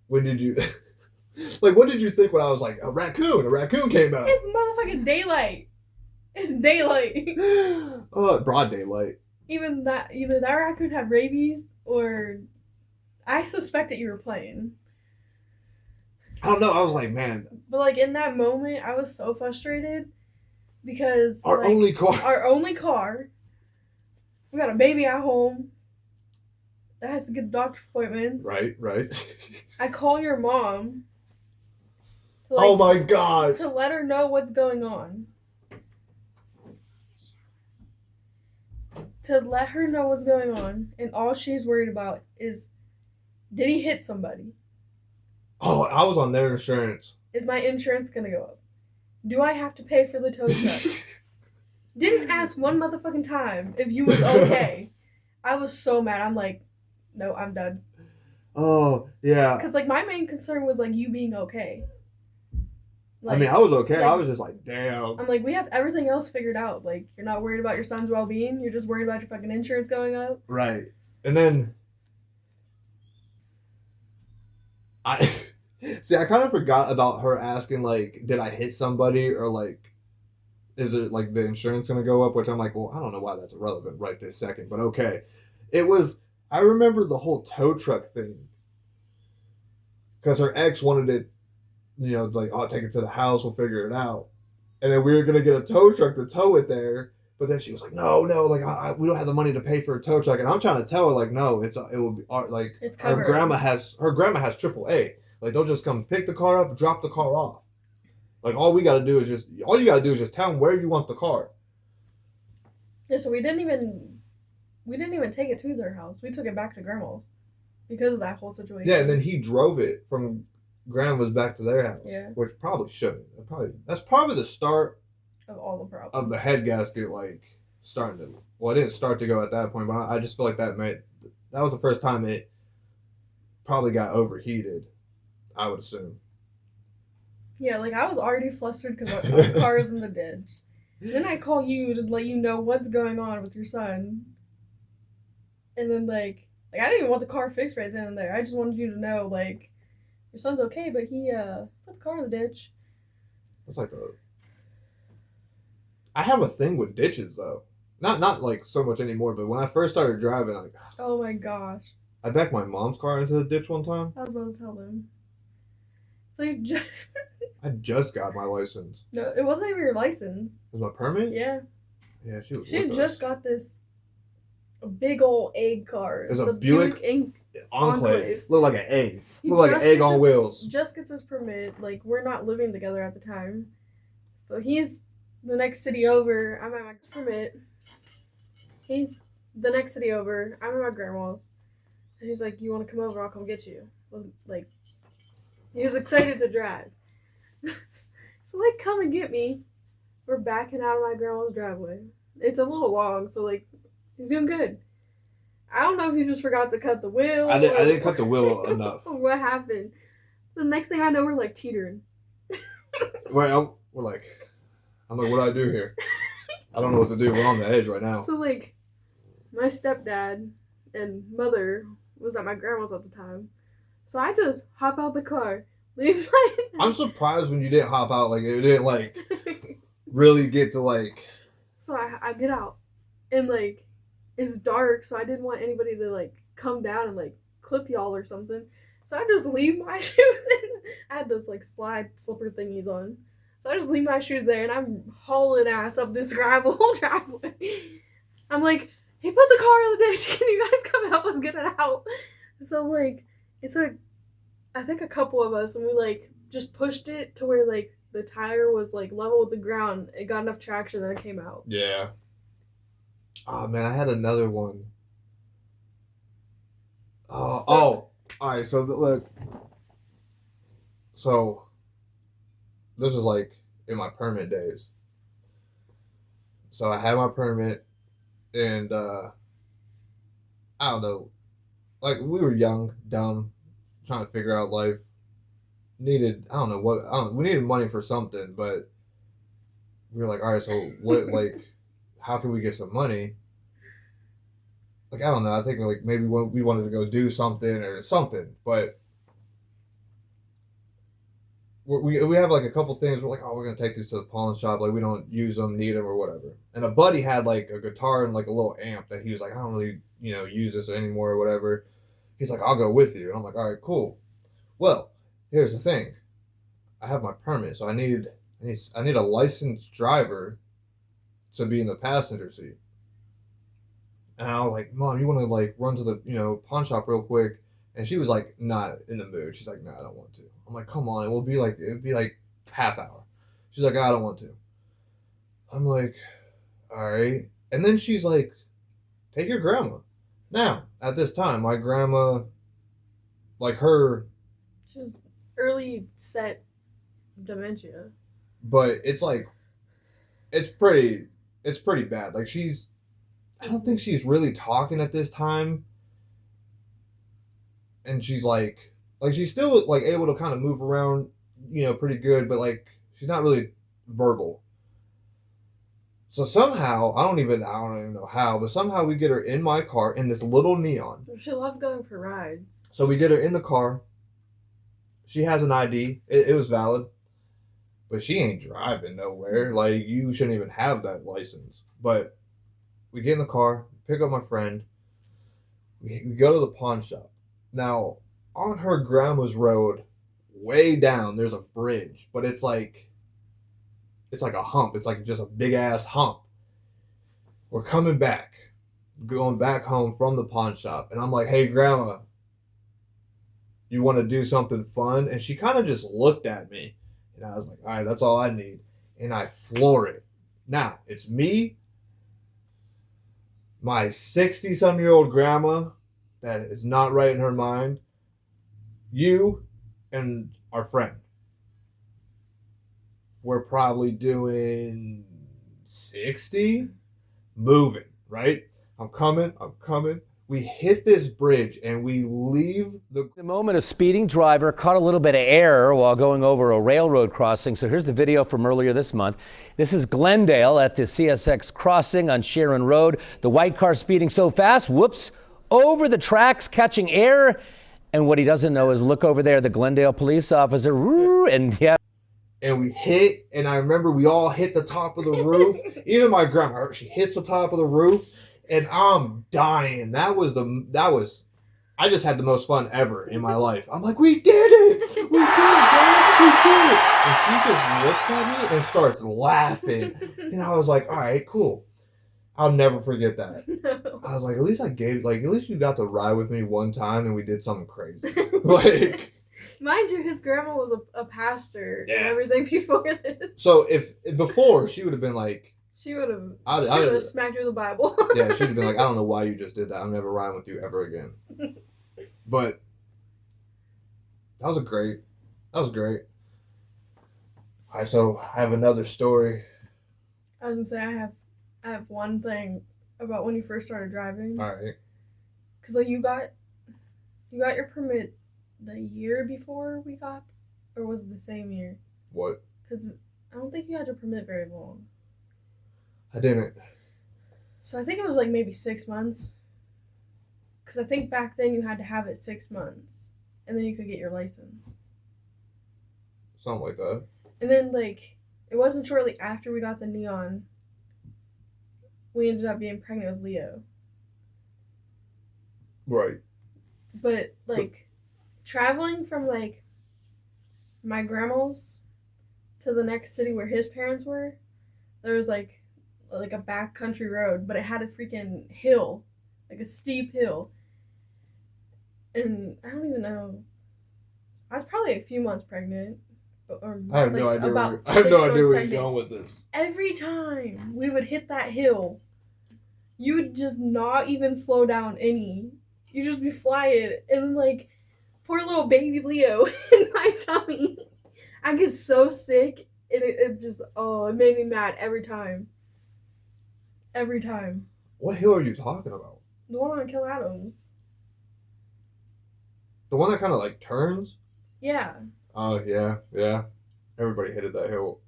like, what did you think when I was like, a raccoon came out? It's motherfucking daylight. It's daylight. Broad daylight. Either that raccoon had rabies or I suspect that you were playing. I don't know. I was like, man. But like in that moment, I was so frustrated because our only car. We got a baby at home that has to get doctor appointments. Right. I call your mom. Oh my God. To let her know what's going on. to let her know what's going on, and all she's worried about is, did he hit somebody? Oh, I was on their insurance. Is my insurance gonna go up? Do I have to pay for the tow truck? Didn't ask one motherfucking time if you was okay. I was so mad. I'm like, no, I'm done. Oh, yeah. Because, like, my main concern was, like, you being okay. Like, I mean, I was okay. Like, I was just like, damn. I'm like, we have everything else figured out. Like, you're not worried about your son's well-being. You're just worried about your fucking insurance going up. Right. And then I kind of forgot about her asking, like, did I hit somebody, or, like, is it, like, the insurance going to go up? Which I'm like, well, I don't know why that's irrelevant right this second, but okay. I remember the whole tow truck thing. Because her ex wanted it, like, I'll take it to the house, we'll figure it out. And then we were going to get a tow truck to tow it there. But then she was like, no, like, we don't have the money to pay for a tow truck. And I'm trying to tell her, like, no, it will be, like, it's covered. her grandma has AAA. Like, they'll just come pick the car up, drop the car off. Like, all you got to do is just tell them where you want the car. Yeah, so we didn't even take it to their house. We took it back to grandma's because of that whole situation. Yeah, and then he drove it from grandma's back to their house. Yeah. Which probably shouldn't. That's probably the start of all the problems. Of the head gasket, like, starting to... Well, it didn't start to go at that point, but I just feel like that was the first time it probably got overheated, I would assume. Yeah, like, I was already flustered because our car is in the ditch. Then I call you to let you know what's going on with your son. And then, like I didn't even want the car fixed right then and there. I just wanted you to know, like, your son's okay, but he put the car in the ditch. That's like I have a thing with ditches, though. Not like so much anymore, but when I first started driving, like... Oh my gosh. I backed my mom's car into the ditch one time. I was about to tell them. So you just... I just got my license. No, it wasn't even your license. It was my permit? Yeah. Yeah, she was She just got this big old egg car. It's a Buick Enclave. Looked like an egg. Looked like an egg on wheels. Just gets his permit. Like, we're not living together at the time. So he's the next city over. I'm at my permit. He's the next city over. I'm at my grandma's. And he's like, you want to come over? I'll come get you. Like, he was excited to drive. So, like, come and get me. We're backing out of my grandma's driveway. It's a little long, so, like, he's doing good. I don't know if he just forgot to cut the wheel. I didn't cut the wheel enough. What happened? The next thing I know, we're, like, teetering. I'm like, what do I do here? I don't know what to do. We're on the edge right now. So, like, my stepdad and mother was at my grandma's at the time. So I just hop out the car, leave my... I'm surprised when you didn't hop out. Like, it didn't, like, really get to, like... So I get out. And, like, it's dark, so I didn't want anybody to, like, come down and, like, clip y'all or something. So I just leave my shoes in. I had those, like, slide slipper thingies on. So I just leave my shoes there, and I'm hauling ass up this gravel driveway. I'm like, he put the car in the ditch. Can you guys come help us get it out? So, like, it's like, I think a couple of us, and we, like, just pushed it to where, like, the tire was, like, level with the ground. It got enough traction that it came out. Yeah. Oh, man, I had another one. All right, so, look. So, this is, like, in my permit days. So, I had my permit, and, I don't know. Like, we were young, dumb, trying to figure out life. We needed money for something, but we were like, all right, so what, like, how can we get some money? Like, I don't know. I think, like, maybe we wanted to go do something or something, but we have, like, a couple things. We're like, oh, we're going to take these to the pawn shop. Like, we don't use them, need them, or whatever. And a buddy had, like, a guitar and, like, a little amp that he was like, I don't really, use this anymore or whatever. He's like, I'll go with you. And I'm like, all right, cool. Well, here's the thing. I have my permit, so I need a licensed driver to be in the passenger seat. And I was like, Mom, you want to, like, run to the, pawn shop real quick? And she was, like, not in the mood. She's like, no, I don't want to. I'm like, come on, it'd be like half hour. She's like, I don't want to. I'm like, all right. And then she's like, take your grandma. Now, at this time, my grandma, like her, She was early set dementia. but it's like, it's pretty bad. Like I don't think she's really talking at this time. And she's like she's still like able to kind of move around, pretty good, but like she's not really verbal. So somehow, I don't even know how, but somehow we get her in my car in this little Neon. She loved going for rides. So we get her in the car. She has an ID. It was valid. But she ain't driving nowhere. Like, you shouldn't even have that license. But we get in the car, pick up my friend. We go to the pawn shop. Now, on her grandma's road, way down, there's a bridge. But it's like a hump. It's like just a big ass hump. We're coming back, going back home from the pawn shop. And I'm like, hey, grandma, you want to do something fun? And she kind of just looked at me. And I was like, all right, that's all I need. And I floor it. Now, it's me, my 60-some-year-old grandma that is not right in her mind, you, and our friend. We're probably doing 60, moving, right? I'm coming. We hit this bridge and we leave the moment a speeding driver caught a little bit of air while going over a railroad crossing. So here's the video from earlier this month. This is Glendale at the CSX crossing on Sharon Road. The white car speeding so fast, whoops, over the tracks, catching air. And what he doesn't know is look over there, the Glendale police officer, and yeah. And we hit, and I remember we all hit the top of the roof. Even my grandma, she hits the top of the roof, and I'm dying. I just had the most fun ever in my life. I'm like, we did it! We did it, grandma! We did it! And she just looks at me and starts laughing. And I was like, all right, cool. I'll never forget that. No. I was like, at least you got to ride with me one time and we did something crazy. Like... Mind you, his grandma was a pastor Yeah. and everything before this. So if before, she would have been like... She would have smacked you with the Bible. Yeah, she'd have been like, I don't know why you just did that. I'm never riding with you ever again. But that was great. All right, so I have another story. I was gonna say I have one thing about when you first started driving. All right. Cause like you got your permit the year before we got, or was it the same year? What? Cause I don't think you had your permit very long. I didn't. So I think it was like maybe 6 months. Because I think back then you had to have it 6 months. And then you could get your license. Something like that. And then, like, it wasn't shortly after we got the Neon, we ended up being pregnant with Leo. Right. But, like, traveling from, like, my grandma's to the next city where his parents were, there was, like a back country road, but it had a freaking hill, like a steep hill. And I don't even know. I was probably a few months pregnant. I have no idea where you're going with this. Every time we would hit that hill, you would just not even slow down any. You'd just be flying. And then, like, poor little baby Leo in my tummy. I get so sick. And it just, it made me mad every time. Every time. What hill are you talking about? The one on Kill Adams. The one that kind of like turns? Yeah. Oh, yeah. Everybody hated that hill.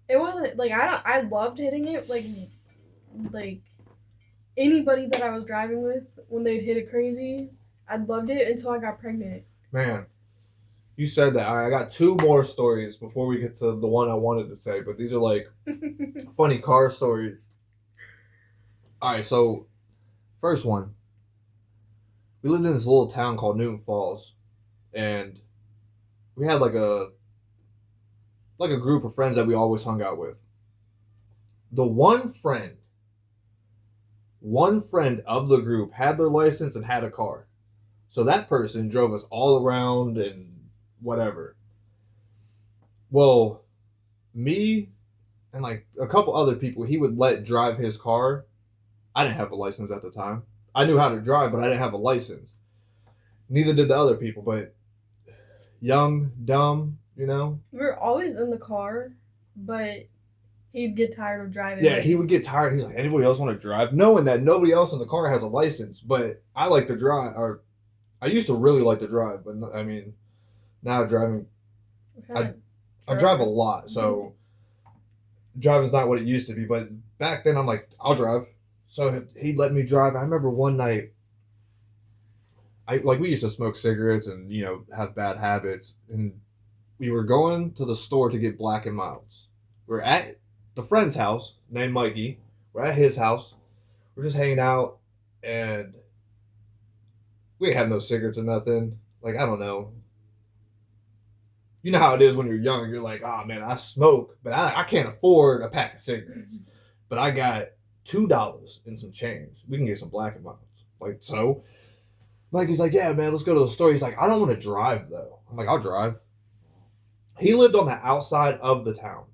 It wasn't, like, I loved hitting it. Like, anybody that I was driving with, when they'd hit it crazy, I loved it until I got pregnant. Man, you said that. All right, I got two more stories before we get to the one I wanted to say, but these are like funny car stories. All right, so first one. We lived in this little town called Newton Falls, and we had like a group of friends that we always hung out with. The one friend of the group had their license and had a car. So that person drove us all around and whatever. Well, me and like a couple other people he would let drive his car. I didn't have a license at the time. I knew how to drive, but I didn't have a license. Neither did the other people, but young, dumb, you know? We were always in the car, but he'd get tired of driving. Yeah, he would get tired. He's like, anybody else want to drive? Knowing that nobody else in the car has a license, but I like to drive, or I used to really like to drive, but I mean, now driving, I drive a lot, so driving's not what it used to be, but back then I'm like, I'll drive. So he'd let me drive. I remember one night, we used to smoke cigarettes and, you know, have bad habits, and we were going to the store to get Black and Milds. We're at the friend's house named Mikey. We're at his house. We're just hanging out, and we ain't have no cigarettes or nothing. Like, I don't know. You know how it is when you're young. You're like, oh man, I smoke, but I can't afford a pack of cigarettes. But I got $2 and some change. We can get some Black and Milds. Like, so Mikey's like, yeah, man, let's go to the store. He's like, I don't want to drive though. I'm like, I'll drive. He lived on the outside of the town.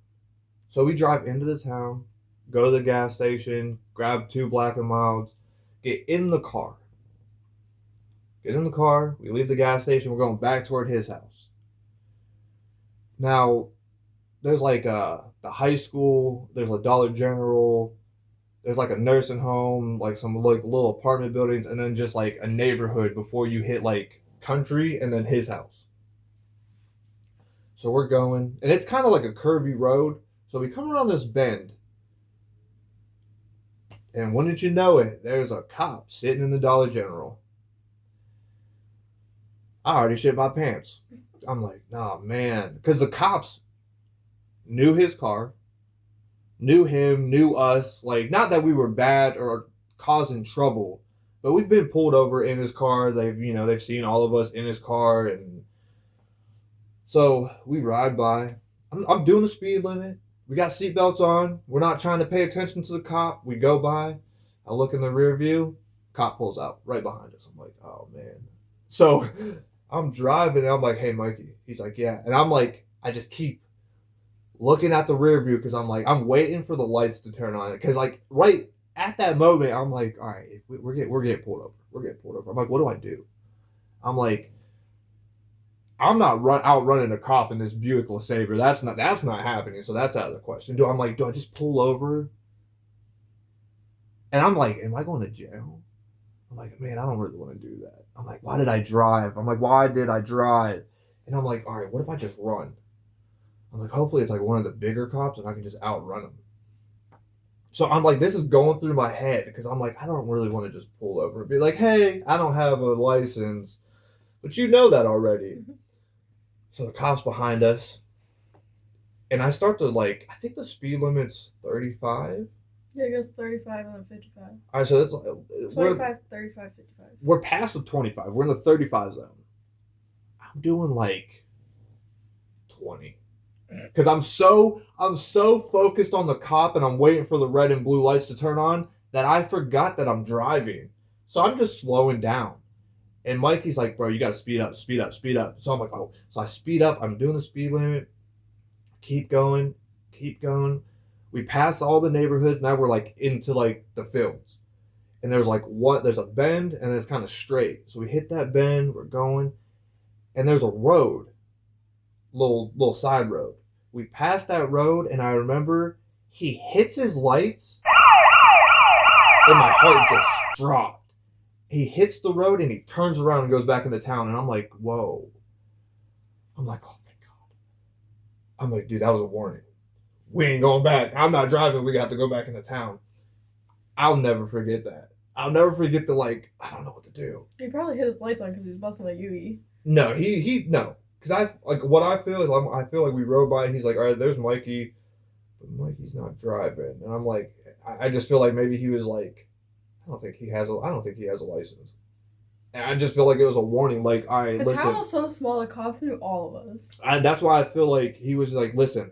So we drive into the town, go to the gas station, grab 2 Black and Milds, get in the car. Get in the car, we leave the gas station, we're going back toward his house. Now, there's like the high school, there's a Dollar General, there's like a nursing home, like some like little apartment buildings, and then just like a neighborhood before you hit like country and then his house. So we're going, and it's kind of like a curvy road. So we come around this bend, and wouldn't you know it, there's a cop sitting in the Dollar General. I already shit my pants. I'm like, nah, man. Because the cops knew his car, knew him, knew us. Like, not that we were bad or causing trouble, but we've been pulled over in his car. They've seen all of us in his car. And so we ride by. I'm doing the speed limit. We got seatbelts on. We're not trying to pay attention to the cop. We go by. I look in the rear view. Cop pulls out right behind us. I'm like, oh, man. So I'm driving, and I'm like, hey, Mikey. He's like, yeah. And I'm like, I just keep looking at the rear view because I'm like, I'm waiting for the lights to turn on. Because, like, right at that moment, I'm like, all right, we're getting pulled over. We're getting pulled over. I'm like, what do I do? I'm like, I'm not outrunning a cop in this Buick LeSabre. That's not happening. So that's out of the question. Do I just pull over? And I'm like, am I going to jail? I'm like, man, I don't really want to do that. I'm like, why did I drive? I'm like, why did I drive? And I'm like, all right, what if I just run? I'm like, hopefully it's like one of the bigger cops and I can just outrun them. So I'm like, this is going through my head because I'm like, I don't really want to just pull over and be like, hey, I don't have a license. But you know that already. Mm-hmm. So the cop's behind us. And I start to like, I think the speed limit's 35. Yeah, it goes 35 and then 55. All right, so that's 25, 35, 55. We're past the 25. We're in the 35 zone. I'm doing like 20. Because I'm so focused on the cop and I'm waiting for the red and blue lights to turn on that I forgot that I'm driving. So I'm just slowing down. And Mikey's like, bro, you got to speed up, speed up, speed up. So I'm like, oh. So I speed up. I'm doing the speed limit. Keep going, keep going. We pass all the neighborhoods. Now we're like into like the fields. And there's a bend and it's kind of straight. So we hit that bend. We're going. And there's a road. Little side road. We passed that road, and I remember he hits his lights, and my heart just dropped. He hits the road, and he turns around and goes back into town, and I'm like, whoa. I'm like, oh, thank God. I'm like, dude, that was a warning. We ain't going back. I'm not driving. We got to go back into town. I'll never forget that. I'll never forget the, like, I don't know what to do. He probably hit his lights on because he was busting a UE. No, no. Because what I feel is, I feel like we rode by, and he's like, all right, there's Mikey, but Mikey's not driving. And I'm like, I just feel like maybe he was like, I don't think he has a license. And I just feel like it was a warning, like, all right, listen. The town was so small, the cops knew all of us. And that's why I feel like he was like, listen,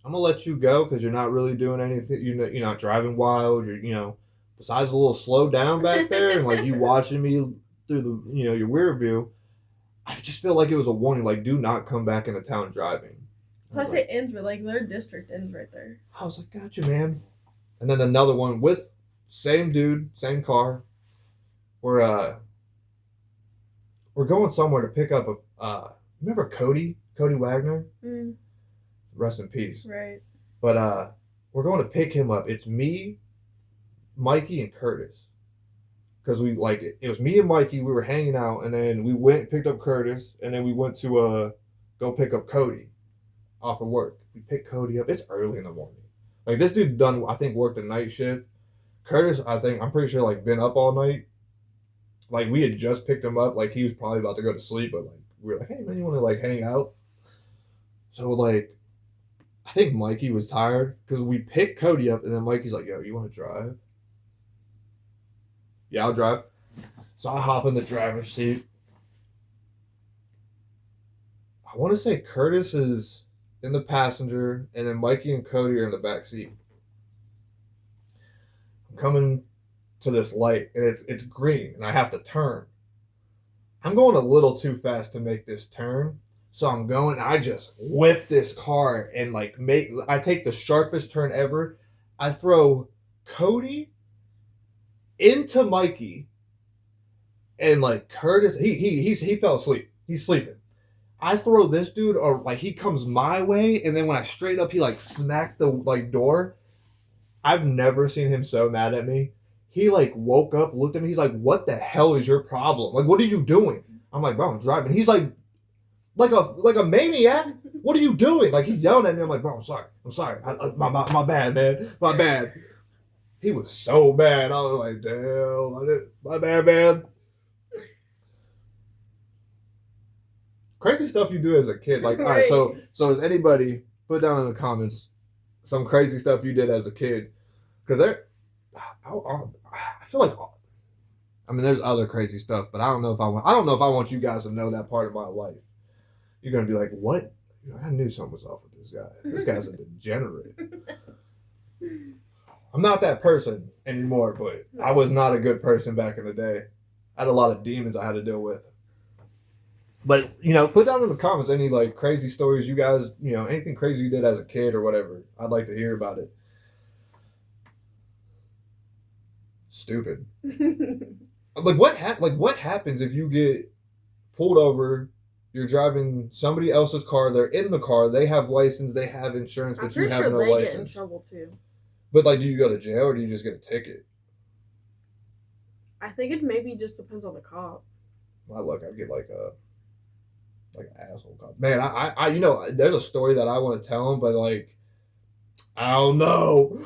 I'm going to let you go because you're not really doing anything. You're not driving wild. You're, besides a little slow down back there and, like, you watching me through the, your rear view. I just feel like it was a warning, like, do not come back into town driving. Plus, it ends with, like, their district ends right there. I was like, gotcha, man. And then another one with same dude, same car. We're going somewhere to pick up a remember Cody Wagner? Mm, Rest in peace. right. But we're going to pick him up. It's me, Mikey, and Curtis. Because we like it was me and Mikey, we were hanging out, and then we went and picked up Curtis, and then we went to go pick up Cody off of work. We picked Cody up. It's early in the morning. Like this dude done I think worked a night shift. Curtis, I'm pretty sure like been up all night. Like we had just picked him up, like he was probably about to go to sleep, but like we were like, hey man, you wanna like hang out? So like I think Mikey was tired because we picked Cody up and then Mikey's like, yo, you wanna drive? Yeah, I'll drive. So I hop in the driver's seat. I want to say Curtis is in the passenger, and then Mikey and Cody are in the back seat. I'm coming to this light, and it's green, and I have to turn. I'm going a little too fast to make this turn, so I'm going. I just whip this car and like I take the sharpest turn ever. I throw Cody into Mikey, and like Curtis, he fell asleep. He's sleeping. I throw this dude, or like he comes my way, and then when I straight up, he like smacked the like door. I've never seen him so mad at me. He like woke up, looked at me. He's like, "What the hell is your problem? Like, what are you doing?" I'm like, "Bro, I'm driving." He's like a maniac. What are you doing? Like he's yelling at me. I'm like, "Bro, I'm sorry. My bad, man. My bad." He was so mad. I was like, "Damn, my bad, man." Crazy stuff you do as a kid. Like, all right, so is anybody put down in the comments some crazy stuff you did as a kid? Because I feel like, I mean, there's other crazy stuff, but I don't know if I want you guys to know that part of my life. You're gonna be like, what? I knew something was off with this guy. This guy's a degenerate. I'm not that person anymore, but I was not a good person back in the day. I had a lot of demons I had to deal with. But, put down in the comments any, like, crazy stories you guys, anything crazy you did as a kid or whatever. I'd like to hear about it. Stupid. what happens if you get pulled over, you're driving somebody else's car, they're in the car, they have license, they have insurance, but you have no license? Get in trouble, too. But, like, do you go to jail or do you just get a ticket? I think it maybe just depends on the cop. My luck, I'd get, like an asshole cop. Man, I there's a story that I want to tell him, but like, I don't know.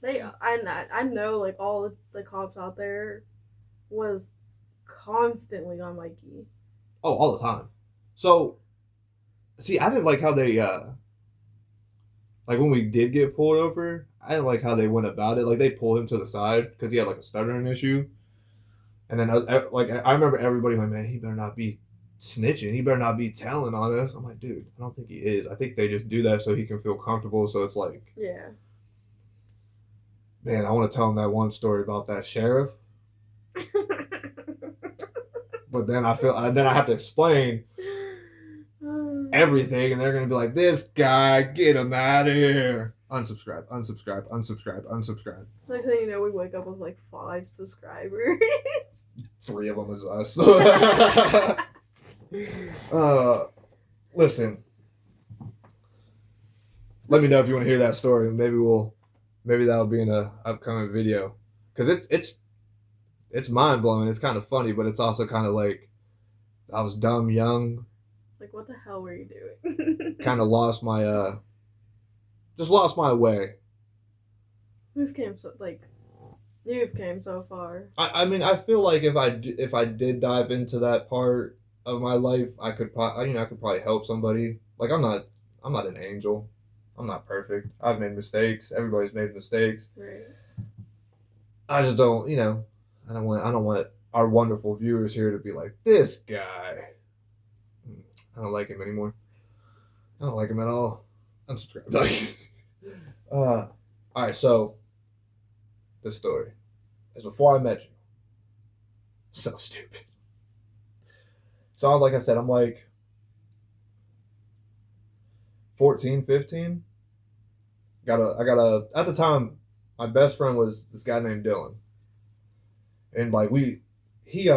I know like all the cops out there was constantly on Mikey. Oh, all the time. So, see, I didn't like how they like when we did get pulled over. I didn't like how they went about it. Like they pulled him to the side because he had like a stuttering issue, and then I remember everybody like, man, he better not be snitching. He better not be telling on us. I'm like, dude, I don't think he is. I think they just do that so he can feel comfortable. So it's like, yeah. Man, I want to tell him that one story about that sheriff. But then I have to explain everything, and they're gonna be like, "This guy, get him out of here." Unsubscribe. Like, we wake up with like 5 subscribers. 3 of them is us. Listen. Let me know if you want to hear that story. Maybe that'll be in a upcoming video. Because it's mind blowing. It's kind of funny, but it's also kind of like I was dumb, young. Like, what the hell were you doing? Kind of lost my way. You've came so far. I mean, I feel like if I did dive into that part of my life, I could probably help somebody. Like I'm not an angel. I'm not perfect. I've made mistakes. Everybody's made mistakes. Right. I just don't, I don't want our wonderful viewers here to be like, this guy. I don't like him anymore. I don't like him at all. Unsubscribe. All right, so this story is before I met you. So stupid. So like I said, I'm like 14, 15. At the time, my best friend was this guy named Dylan, and like he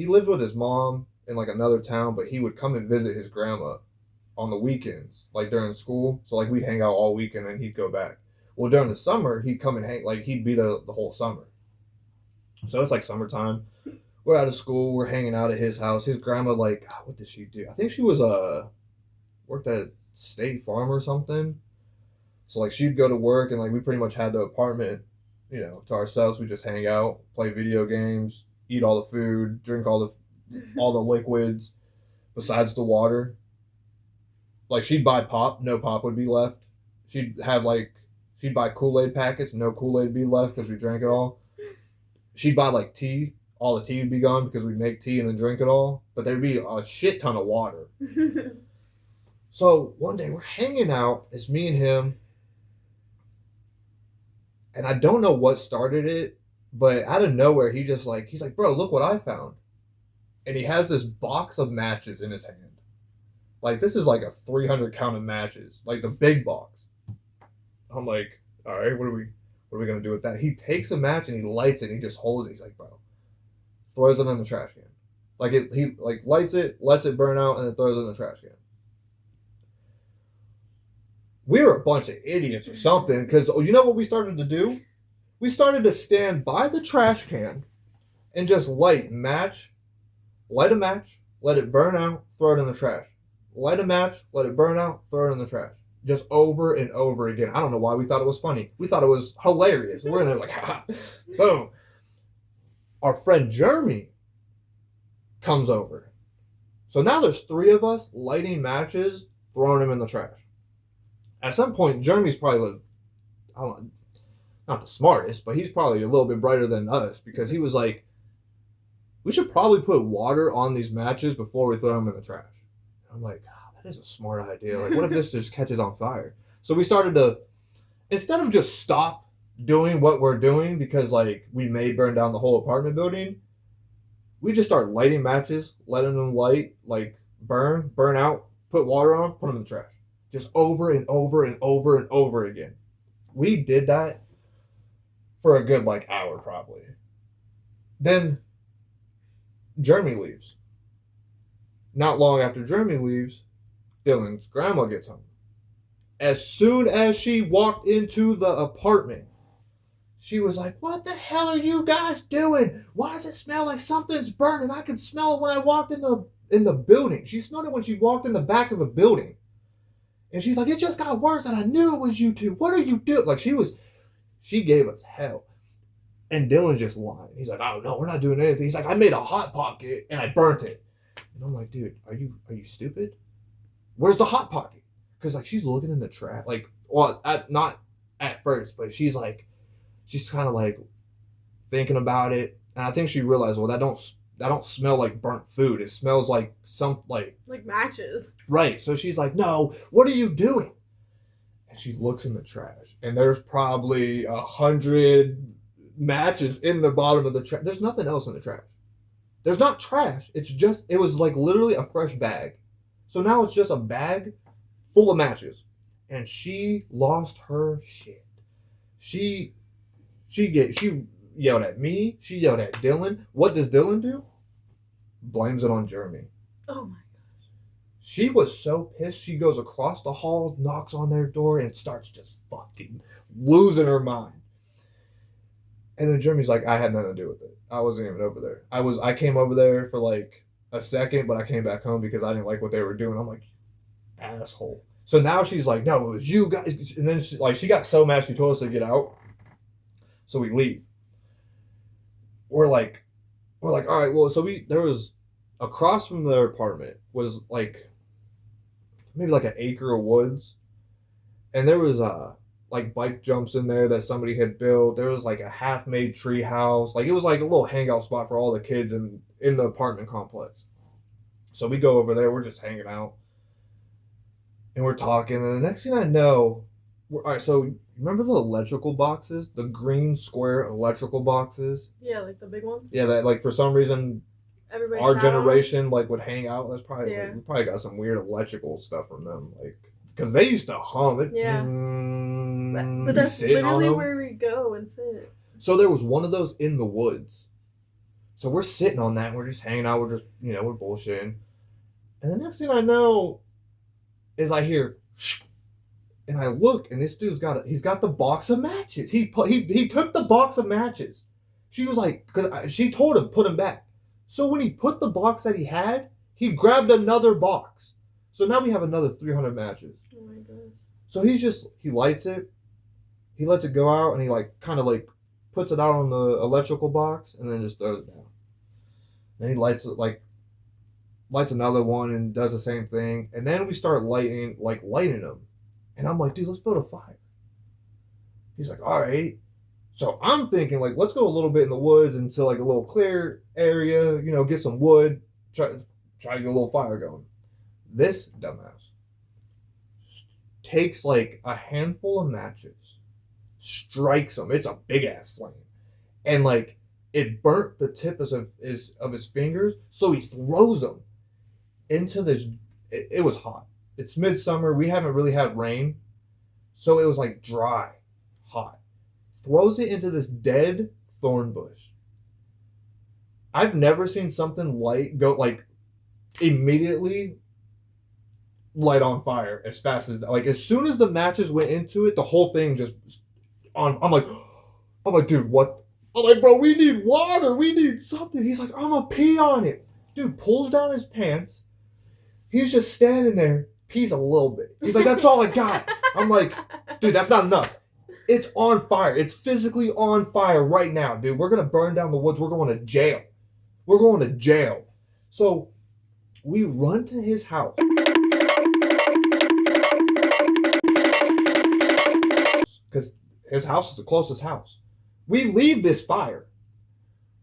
lived with his mom in like another town, but he would come and visit his grandma on the weekends, like during school. So like we'd hang out all weekend and he'd go back. Well, during the summer, he'd come and hang, like he'd be there the whole summer. So it's like summertime. We're out of school. We're hanging out at his house. His grandma, like, what did she do? I think she was worked at State Farm or something. So like she'd go to work and like we pretty much had the apartment, to ourselves. We just hang out, play video games, eat all the food, drink all the liquids, besides the water. Like she'd buy pop, no pop would be left. She'd buy Kool-Aid packets, no Kool-Aid would be left because we drank it all. She'd buy like tea, all the tea would be gone because we'd make tea and then drink it all. But there'd be a shit ton of water. So one day we're hanging out, it's me and him. And I don't know what started it, but out of nowhere, he's like, bro, look what I found. And he has this box of matches in his hand. Like, this is like a 300 count of matches, like the big box. I'm like, all right, what are we going to do with that? He takes a match and he lights it and he just holds it. He's like, bro, throws it in the trash can. Like, he lights it, lets it burn out, and then throws it in the trash can. We were a bunch of idiots or something, because you know what we started to do? We started to stand by the trash can and just light a match, let it burn out, throw it in the trash. Light a match, let it burn out, throw it in the trash. Just over and over again. I don't know why we thought it was funny. We thought it was hilarious. We're in there like, ha, boom. Our friend Jeremy comes over. So now there's 3 of us lighting matches, throwing them in the trash. At some point, Jeremy's probably, not the smartest, but he's probably a little bit brighter than us, because he was like, we should probably put water on these matches before we throw them in the trash. And I'm like, that is a smart idea. Like, what if this just catches on fire? So we started to, instead of just stop doing what we're doing because like we may burn down the whole apartment building, we just start lighting matches, letting them light, like burn out, put water on, put them in the trash. Just over and over and over and over again. We did that for a good like hour probably. Then Jeremy leaves. Not long after Jeremy leaves, Dylan's grandma gets home. As soon as she walked into the apartment, she was like, what the hell are you guys doing? Why does it smell like something's burning? I could smell it when I walked in the building. She smelled it when she walked in the back of the building. And she's like, it just got worse and I knew it was you two. What are you doing? Like she gave us hell. And Dylan's just lying. He's like, oh no, we're not doing anything. He's like, I made a Hot Pocket and I burnt it. And I'm like, dude, are you stupid? Where's the Hot Pocket? Because like she's looking in the trash. Like, well, not at first, but she's kind of like thinking about it. And I think she realized, well, that don't smell like burnt food. It smells like like matches. Right. So she's like, no, what are you doing? And she looks in the trash, and there's probably 100 matches in the bottom of the trash. There's nothing else in the trash. There's not trash. It was like literally a fresh bag. So now it's just a bag full of matches. And she lost her shit. She yelled at me. She yelled at Dylan. What does Dylan do? Blames it on Jeremy. Oh my gosh. She was so pissed. She goes across the hall, knocks on their door, and starts just fucking losing her mind. And then Jeremy's like, I had nothing to do with it. I wasn't even over there. I came over there for like a second, but I came back home because I didn't like what they were doing. I'm like, asshole. So now she's like, no, it was you guys. And then she got so mad she told us to get out. So we leave. We're like, all right, well, so there was across from their apartment was like maybe like an acre of woods. And there was like bike jumps in there that somebody had built. There was like a half-made tree house. Like it was like a little hangout spot for all the kids in the apartment complex. So we go over there. We're just hanging out. And we're talking. And the next thing I know, all right, so remember the electrical boxes? The green square electrical boxes? Yeah, like the big ones? Yeah, that like for some reason Everybody our sat on generation like would hang out. That's probably Yeah. we probably got some weird electrical stuff from them. Like because they used to hum it. Yeah. But Be that's sitting on literally them. where we go and sit. So there was one of those in the woods. So we're sitting on that and we're just hanging out. We're just, we're bullshitting. And the next thing I know is I hear, shh, and I look, and this dude's he's got the box of matches. He took the box of matches. She was like, because she told him, put him back. So when he put the box that he had, he grabbed another box. So now we have another 300 matches. Oh my gosh. So he lights it, he lets it go out, and he kind of puts it out on the electrical box, and then just throws it down. Then he lights another one and does the same thing. And then we start lighting them. And I'm like, dude, let's build a fire. He's like, all right. So I'm thinking, let's go a little bit in the woods into a little clear area, get some wood, try to get a little fire going. This dumbass takes a handful of matches, strikes them. It's a big ass flame. And it burnt the tip of his fingers, so he throws them into this. It was hot. It's midsummer. We haven't really had rain, so it was dry, hot. Throws it into this dead thorn bush. I've never seen something go immediately light on fire as fast as that. As soon as the matches went into it, the whole thing just on. I'm like, dude, what? I'm like, bro, we need water. We need something. He's like, I'm gonna pee on it. Dude pulls down his pants. He's just standing there. Pees a little bit. He's like, that's all I got. I'm like, dude, that's not enough. It's on fire. It's physically on fire right now, dude. We're gonna burn down the woods. We're going to jail. We're going to jail. So we run to his house. Because his house is the closest house. We leave this fire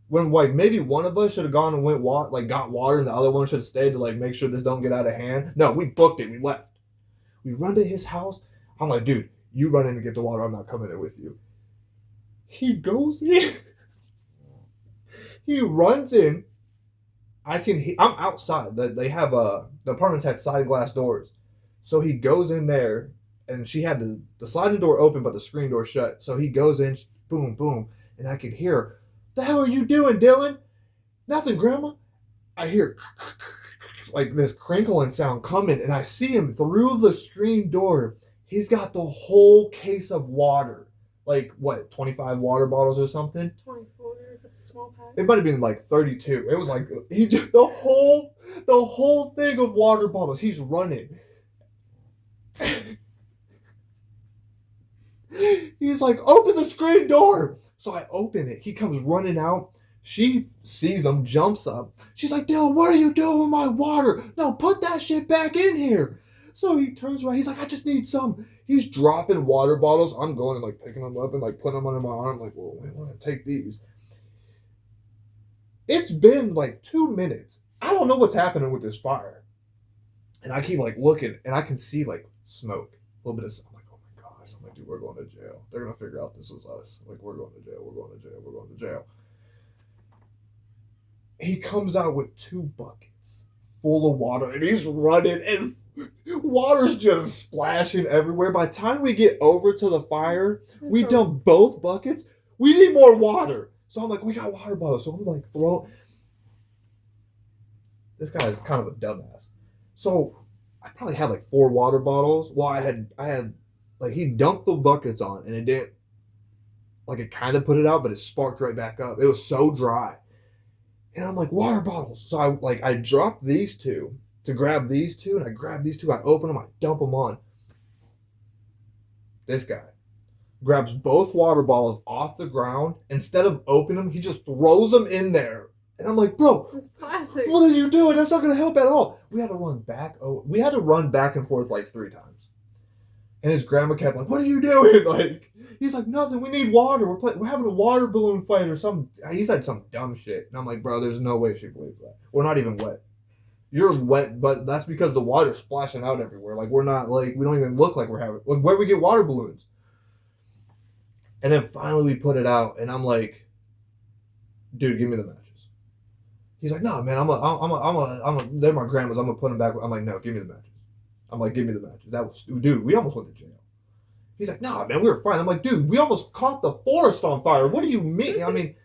when maybe one of us should have gone and got water, and the other one should have stayed to make sure this don't get out of hand. No, we booked it. We left. We run to his house. I'm like, dude, you run in and get the water. I'm not coming in with you. He goes in. He runs in. I'm outside. They have the apartments had sliding glass doors, so he goes in there, and she had the sliding door open, but the screen door shut. So he goes in, boom, boom, and I could hear her. The hell are you doing, Dylan? Nothing, Grandma. I hear this crinkling sound coming, and I see him through the screen door. He's got the whole case of water. 25 water bottles or something? 24 if it's a small pack. It might have been 32. It was he did the whole thing of water bottles. He's running. He's like, open the screen door. So I open it. He comes running out. She sees him, jumps up. She's like, Dylan, what are you doing with my water? No, put that shit back in here. So he turns around. He's like, I just need some. He's dropping water bottles. I'm going and picking them up and putting them under my arm. Well, wait, I'm going to take these. It's been 2 minutes. I don't know what's happening with this fire. And I keep looking, and I can see smoke. A little bit of smoke. I'm like, dude, we're going to jail. They're going to figure out this is us. We're going to jail. We're going to jail. We're going to jail. He comes out with 2 buckets full of water, and he's running, and water's just splashing everywhere. By the time we get over to the fire, we dump both buckets. We need more water. So I'm like, we got water bottles. So I'm throw. This guy is kind of a dumbass. So I probably had 4 water bottles. Well, I had he dumped the buckets on, and it didn't, it kind of put it out, but it sparked right back up. It was so dry. And I'm like, water bottles. So I dropped these 2 to grab these 2, and I grab these 2, I open them, I dump them on. This guy grabs both water bottles off the ground. Instead of opening them, he just throws them in there. And I'm like, bro, it's plastic. What are you doing? That's not going to help at all. We had to run back. We had to run back and forth 3 times. And his grandma kept what are you doing? He's like, nothing. We need water. We're having a water balloon fight or something. He said some dumb shit. And I'm like, bro, there's no way she believes that. We're not even wet. You're wet, but that's because the water's splashing out everywhere. We're not we don't even look like we're having. Where do we get water balloons? And then finally we put it out, and I'm like, dude, give me the matches. He's like, no, man, they're my grandma's. I'm gonna put them back. I'm like, no, give me the matches. I'm like, give me the matches. That was, dude, we almost went to jail. He's like, nah, man, we were fine. I'm like, dude, we almost caught the forest on fire. What do you mean? I mean,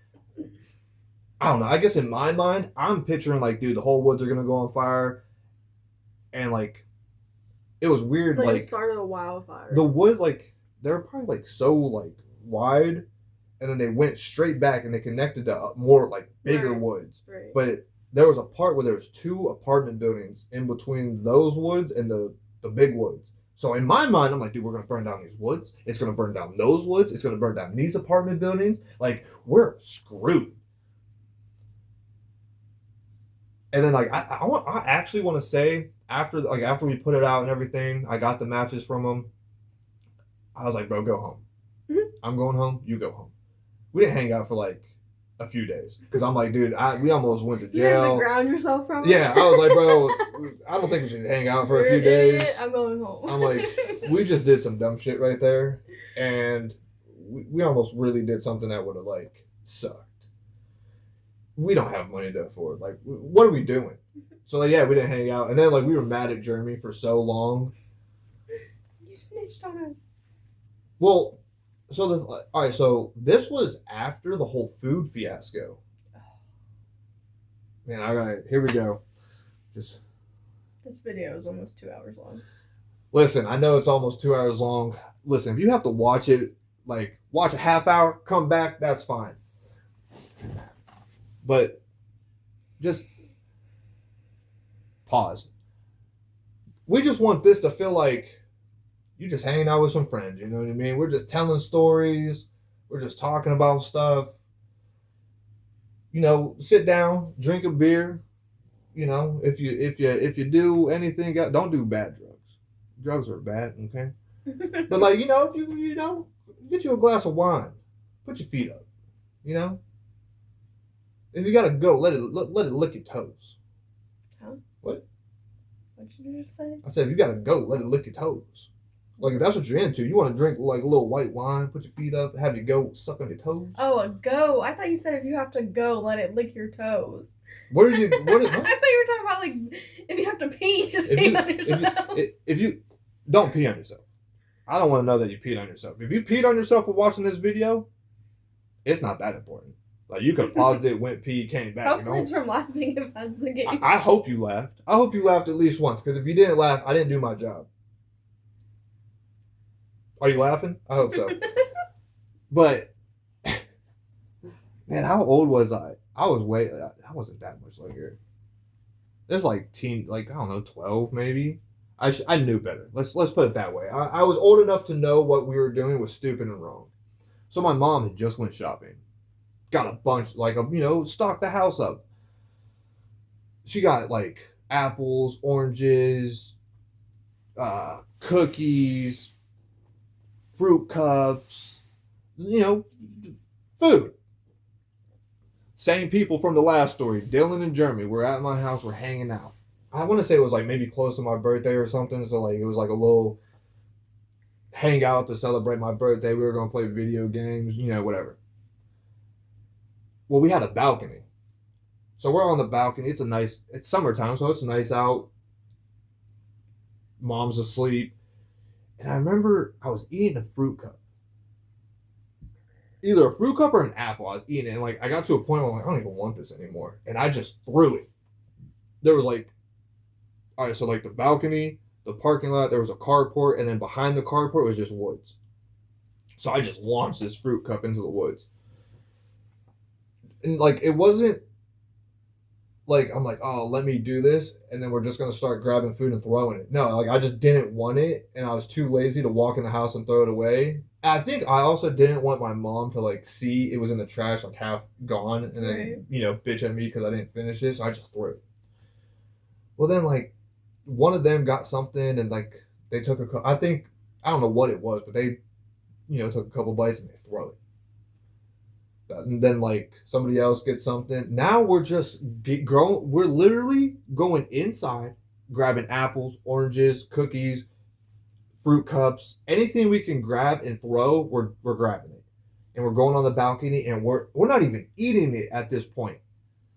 I don't know. I guess in my mind, I'm picturing like, dude, the whole woods are gonna go on fire, and like, it was weird. Like Like the start of a wildfire. the woods, like they were probably like so like wide, and then they went straight back and they connected to more like bigger Right. woods. Right. But there was a part where there was 2 apartment buildings in between those woods and the big woods. So in my mind, I'm like, dude, we're gonna burn down these woods. It's gonna burn down those woods. It's gonna burn down these apartment buildings. Like we're screwed. And then like I actually want to say after we put it out and everything, I got the matches from them. I was like, bro, go home. Mhm. I'm going home. You go home. We didn't hang out for like a few days because I'm like, dude, we almost went to You have to jail. ground yourself from it. Yeah, I was like, bro, I don't think we should hang out for a You're few an days. idiot, I'm going home. I'm like, we just did some dumb shit right there, and we almost really did something that would have like sucked. We don't have money to afford. Like, what are we doing? So like, yeah, we didn't hang out, and then like we were mad at Jeremy for so long. You snitched on us. Well, all right. So this was after the whole food fiasco. Man, all right, here we go. Just This video is almost 2 hours long. listen. I know it's almost 2 hours long. Listen, if you have to watch it, like watch a half hour, come back, that's fine. But just pause. We just want this to feel like you just hanging out with some friends, you know what I mean? We're just telling stories, we're just talking about stuff. You know, sit down, drink a beer. You know, if you do anything, don't do bad drugs. Drugs are bad, okay? But like, you know, if you know, get you a glass of wine, put your feet up. You know, if you gotta go, let it lick your toes. Huh? What? What did you just say? I said, if you gotta go, let it lick your toes. Like if that's what you're into, you want to drink like a little white wine, put your feet up, have your goat suck on your toes. Oh, a go. I thought you said if you have to go, let it lick your toes. What are you? What is? I thought you were talking about like if you have to pee, just pee on yourself. If you don't pee on yourself, I don't want to know that you peed on yourself. If you peed on yourself for watching this video, it's not that important. Like you could have paused it, went pee, came back. Hopefully You know? it's from laughing if that's the case. I hope you laughed. I hope you laughed at least once, because if you didn't laugh, I didn't do my job. Are you laughing? I hope so. But man, how old was I? I wasn't that much younger. It was like I don't know, 12 maybe. I knew better. Let's put it that way. I was old enough to know what we were doing was stupid and wrong. So my mom had just went shopping, got a bunch stocked the house up. She got like apples, oranges, cookies, fruit cups, food. Same people from the last story, Dylan and Jeremy, were at my house, we're hanging out. I want to say it was like maybe close to my birthday or something, so like it was like a little hangout to celebrate my birthday. We were going to play video games, whatever. Well, we had a balcony. So we're on the balcony. It's summertime, so it's nice out. Mom's asleep. And I remember I was eating a fruit cup. Either a fruit cup or an apple. I was eating it. And like I got to a point where I'm like, I don't even want this anymore. And I just threw it. There was all right, so like the balcony, the parking lot, there was a carport, and then behind the carport was just woods. So I just launched this fruit cup into the woods. And like it wasn't like I'm like, oh, let me do this, and then we're just gonna start grabbing food and throwing it. No, like I just didn't want it, and I was too lazy to walk in the house and throw it away. I think I also didn't want my mom to like see it was in the trash, like half gone, and then bitch at me because I didn't finish it. So I just threw it. Well, then like one of them got something, and like they took I don't know what it was, but they took a couple bites and they throw it. And then like somebody else gets something. Now we're just we're literally going inside, grabbing apples, oranges, cookies, fruit cups, anything we can grab and throw, we're grabbing it. And we're going on the balcony, and we're not even eating it at this point.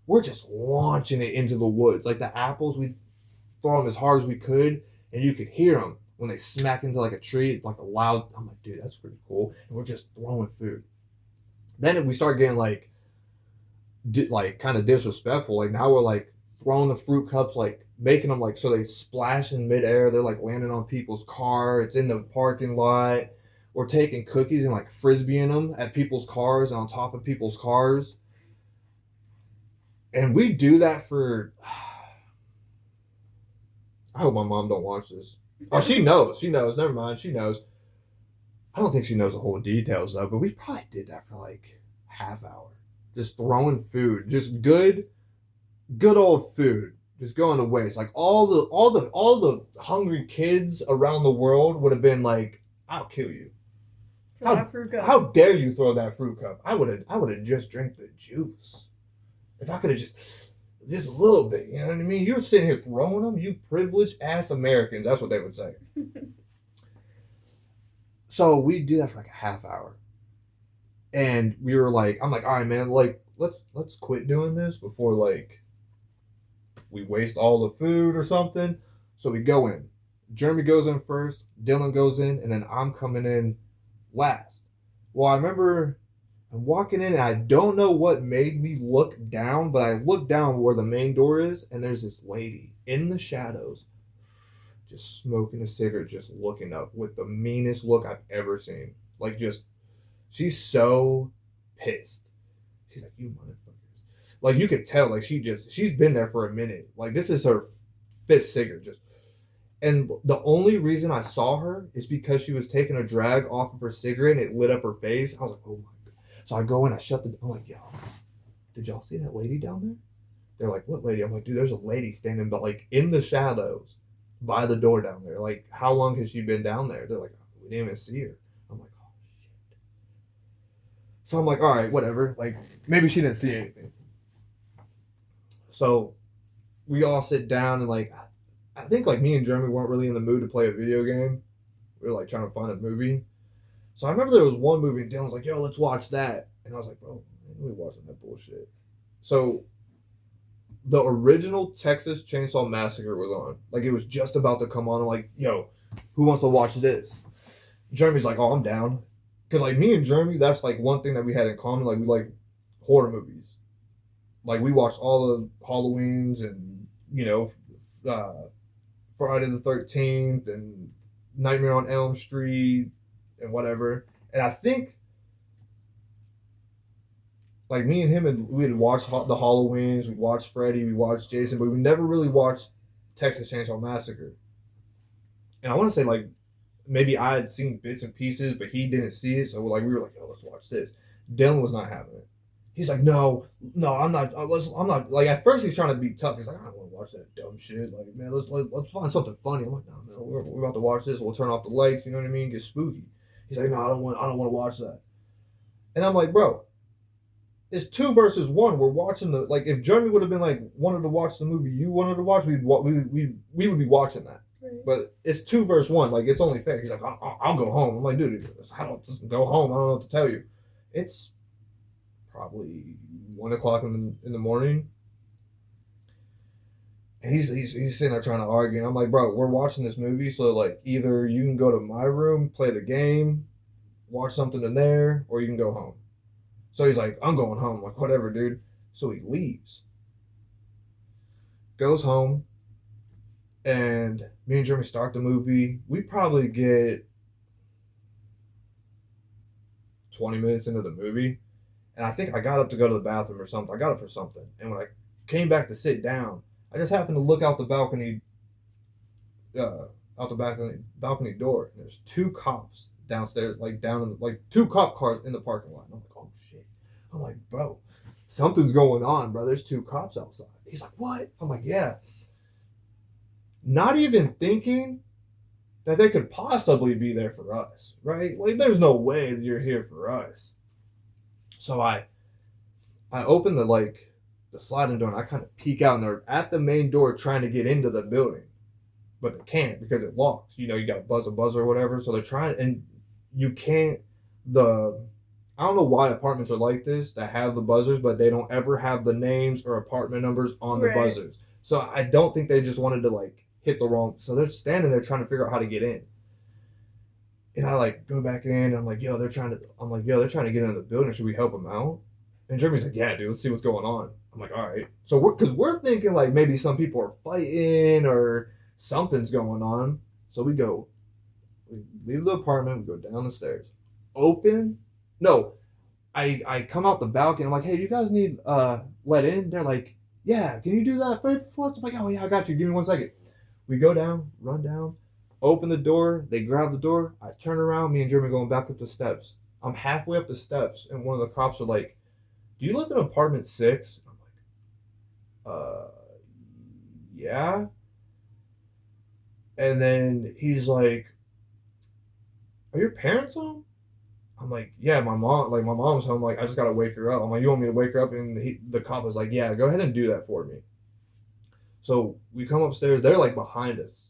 We're just launching it into the woods. Like the apples, we throw them as hard as we could, and you could hear them when they smack into like a tree. It's like a loud. I'm like, dude, that's pretty cool. And we're just throwing food. Then we start getting like kind of disrespectful. Like now we're like throwing the fruit cups, like making them like so they splash in midair. They're like landing on people's car. It's in the parking lot. We're taking cookies and like frisbeeing them at people's cars and on top of people's cars. And we do that for. I hope my mom don't watch this. Oh, she knows. She knows. Never mind. She knows. I don't think she knows the whole details though, but we probably did that for like half hour. Just throwing food. Just good old food. Just going to waste. Like all the hungry kids around the world would have been like, I'll kill you. How dare you throw that fruit cup? I would have just drank the juice. If I could have just a little bit, you know what I mean? You're sitting here throwing them, you privileged ass Americans. That's what they would say. So we do that for like a half hour. And we were like, I'm like, all right, man, like let's quit doing this before like we waste all the food or something. So we go in. Jeremy goes in first, Dylan goes in, and then I'm coming in last. Well, I remember I'm walking in and I don't know what made me look down, but I looked down where the main door is, and there's this lady in the shadows just smoking a cigarette, just looking up with the meanest look I've ever seen. Like she's so pissed. She's like, you motherfuckers. Like you could tell, like she's been there for a minute. Like this is her fifth cigarette, just. And the only reason I saw her is because she was taking a drag off of her cigarette and it lit up her face. I was like, oh my God. So I go in, I shut the, I'm like, yo, did y'all see that lady down there? They're like, what lady? I'm like, dude, there's a lady standing but like in the shadows by the door down there. Like, how long has she been down there? They're like, we didn't even see her. I'm like, oh shit. So I'm like, all right, whatever. Like, maybe she didn't see anything. So we all sit down and like, I think like me and Jeremy weren't really in the mood to play a video game. We were like trying to find a movie. So I remember there was one movie and Dylan was like, yo, let's watch that. And I was like, bro, we watching that bullshit. So the original Texas Chainsaw Massacre was on. Like it was just about to come on. I'm like, yo, who wants to watch this? Jeremy's like, oh, I'm down. Because like me and Jeremy, that's like one thing that we had in common. Like we like horror movies. Like we watched all the Halloweens and, you know, Friday the 13th and Nightmare on Elm Street and whatever. And I think like me and him, and we had watched the Halloweens, we watched Freddy, we watched Jason, but we never really watched Texas Chainsaw Massacre. And I want to say like maybe I had seen bits and pieces, but he didn't see it. So like we were like, yo, let's watch this. Dylan was not having it. He's like, no, I'm not. I'm not. Like at first, he's trying to be tough. He's like, I don't want to watch that dumb shit. Like, man, let's find something funny. I'm like, no, we're about to watch this. We'll turn off the lights. You know what I mean? Get spooky. He's like, no, I don't want to watch that. And I'm like, bro, it's 2 versus 1. We're watching the like. If Jeremy would have been like wanted to watch the movie you wanted to watch, we would be watching that. Right. But it's 2 versus 1. Like it's only fair. He's like, I'll go home. I'm like, dude, I don't just go home. I don't know what to tell you. It's probably 1 o'clock in the morning, and he's sitting there trying to argue. And I'm like, bro, we're watching this movie, so like either you can go to my room, play the game, watch something in there, or you can go home. So he's like, I'm going home. I'm like, whatever, dude. So he leaves, goes home, and me and Jeremy start the movie. We probably get 20 minutes into the movie. And I think I got up to go to the bathroom or something. I got up for something. And when I came back to sit down, I just happened to look out the balcony door. And there's 2 cops downstairs, like down in like 2 cop cars in the parking lot. And I'm like, oh shit. I'm like, bro, something's going on, bro. There's 2 cops outside. He's like, what? I'm like, yeah. Not even thinking that they could possibly be there for us, right? Like, there's no way that you're here for us. So I open the sliding door and I kind of peek out, and they're at the main door trying to get into the building, but they can't because it locks. You know, you got buzzer or whatever. So they're trying, and you can't. I don't know why apartments are like this that have the buzzers, but they don't ever have the names or apartment numbers on the buzzers. So I don't think they just wanted to like hit the wrong. So they're standing there trying to figure out how to get in. And I like go back in. And I'm like, yo, they're trying to get into the building. Should we help them out? And Jeremy's like, yeah, dude, let's see what's going on. I'm like, all right. So we're thinking like maybe some people are fighting or something's going on. So we leave the apartment, we go down the stairs. I come out the balcony. I'm like, hey, do you guys need let in? They're like, yeah, can you do that for us? I'm like, oh yeah, I got you. Give me 1 second. We go down, run down, open the door. They grab the door. I turn around. Me and Jeremy going back up the steps. I'm halfway up the steps, and one of the cops are like, do you live in apartment 6? I'm like, yeah. And then he's like, are your parents home? I'm like, yeah, my mom's home. Like, I just gotta wake her up. I'm like, you want me to wake her up? And the cop was like, yeah, go ahead and do that for me. So we come upstairs. They're like behind us.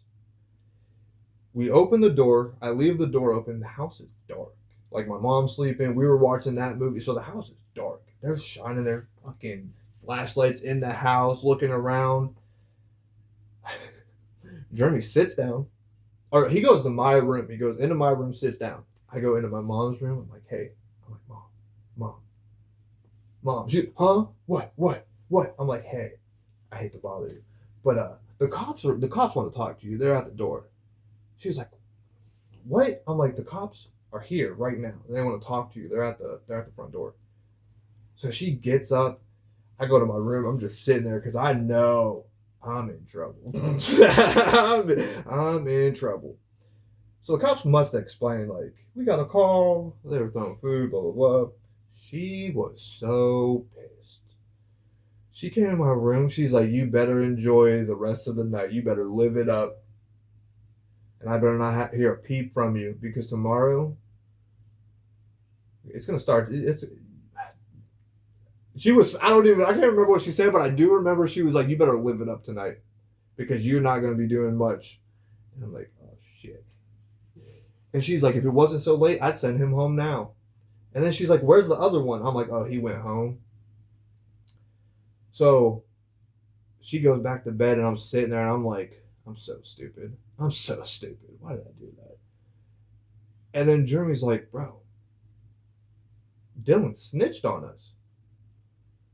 We open the door. I leave the door open. The house is dark. Like, my mom's sleeping. We were watching that movie. So the house is dark. They're shining their fucking flashlights in the house, looking around. Jeremy sits down. Or he goes to my room. He goes into my room, sits down. I go into my mom's room. I'm like, hey. I'm like, mom. She, huh? What? I'm like, hey, I hate to bother you, but the cops want to talk to you. They're at the door. She's like, what? I'm like, the cops are here right now. They want to talk to you. They're at the front door. So she gets up. I go to my room. I'm just sitting there because I know I'm in trouble. I'm in trouble. So the cops must explain, like, we got a call. They were throwing food, blah, blah, blah. She was so pissed. She came in my room. She's like, you better enjoy the rest of the night. You better live it up. And I better not hear a peep from you because tomorrow it's going to start. I can't remember what she said, but I do remember she was like, you better live it up tonight because you're not going to be doing much. And I'm like, oh, shit. And she's like, if it wasn't so late, I'd send him home now. And then she's like, where's the other one? I'm like, oh, he went home. So she goes back to bed and I'm sitting there and I'm like, I'm so stupid. Why did I do that? And then Jeremy's like, bro, Dylan snitched on us.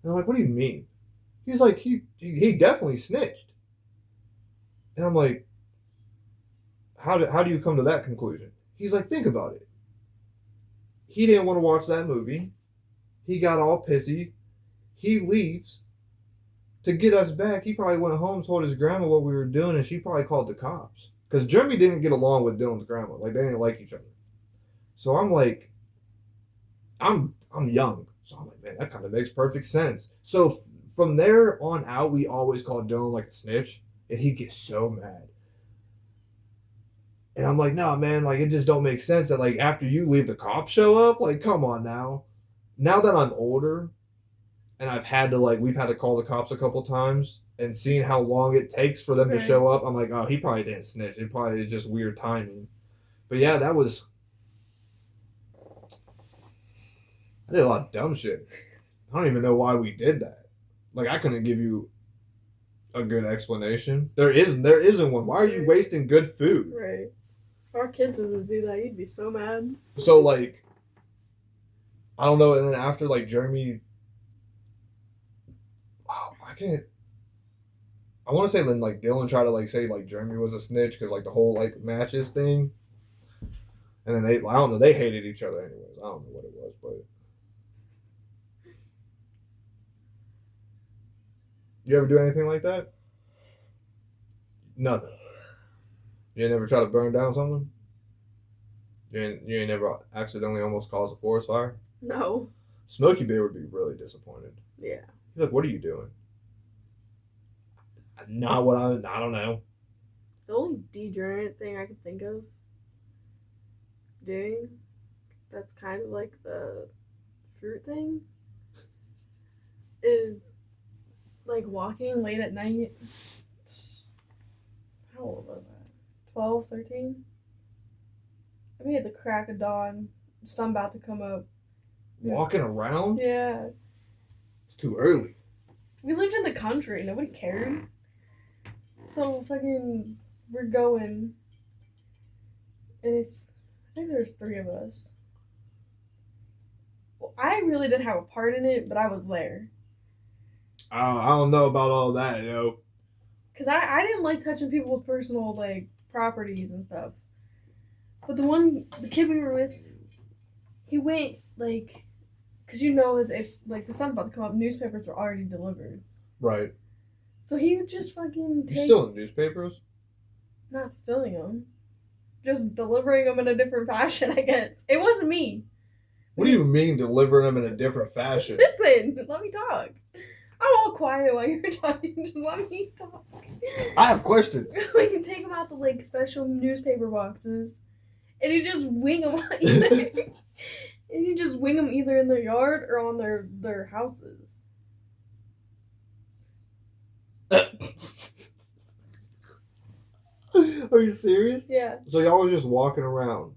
And I'm like, what do you mean? He's like, he definitely snitched. And I'm like, how do you come to that conclusion? He's like, think about it. He didn't want to watch that movie. He got all pissy. He leaves to get us back. He probably went home, told his grandma what we were doing, and she probably called the cops. Because Jeremy didn't get along with Dylan's grandma. Like, they didn't like each other. So I'm like, I'm young. So I'm like, man, that kind of makes perfect sense. So from there on out, we always called Dylan like a snitch. And he'd get so mad. And I'm like, no, man, like, it just don't make sense that, like, after you leave, the cops show up. Like, come on now. Now that I'm older and we've had to call the cops a couple times and seeing how long it takes for them to show up, I'm like, oh, he probably didn't snitch. It probably is just weird timing. But yeah, I did a lot of dumb shit. I don't even know why we did that. Like, I couldn't give you a good explanation. There isn't one. Why are you wasting good food? Right. If our kids was to do that, you'd be so mad. So, like, I don't know. And then after, like, Jeremy, I want to say then, like, Dylan tried to, like, say, like, Jeremy was a snitch because, like, the whole, like, matches thing. And then I don't know, they hated each other anyways. I don't know what it was, but. You ever do anything like that? Nothing. You ain't never try to burn down something? You ain't never accidentally almost caused a forest fire? No. Smokey Bear would be really disappointed. Yeah. He's like, what are you doing? Not what I don't know. The only degenerate thing I can think of doing that's kind of like the fruit thing is like walking late at night. How old was I? 12, 13? I mean, at the crack of dawn, sun about to come up. Walking around? Yeah. It's too early. We lived in the country. Nobody cared. So fucking we're going, and I think there's 3 of us. Well, I really didn't have a part in it, but I was there. I don't know about all that, yo. Because I didn't like touching people's personal, like, properties and stuff. But the kid we were with, he went, like, because it's like, the sun's about to come up, newspapers were already delivered. Right. So he would just fucking You stealing newspapers? Not stealing them. Just delivering them in a different fashion, I guess. It wasn't me. What do you mean delivering them in a different fashion? Listen, let me talk. I'm all quiet while you're talking. Just let me talk. I have questions. We can take them out the like special newspaper boxes, and you just wing them either. And you just wing them either in their yard or on their houses. Are you serious? Yeah. So y'all was just walking around,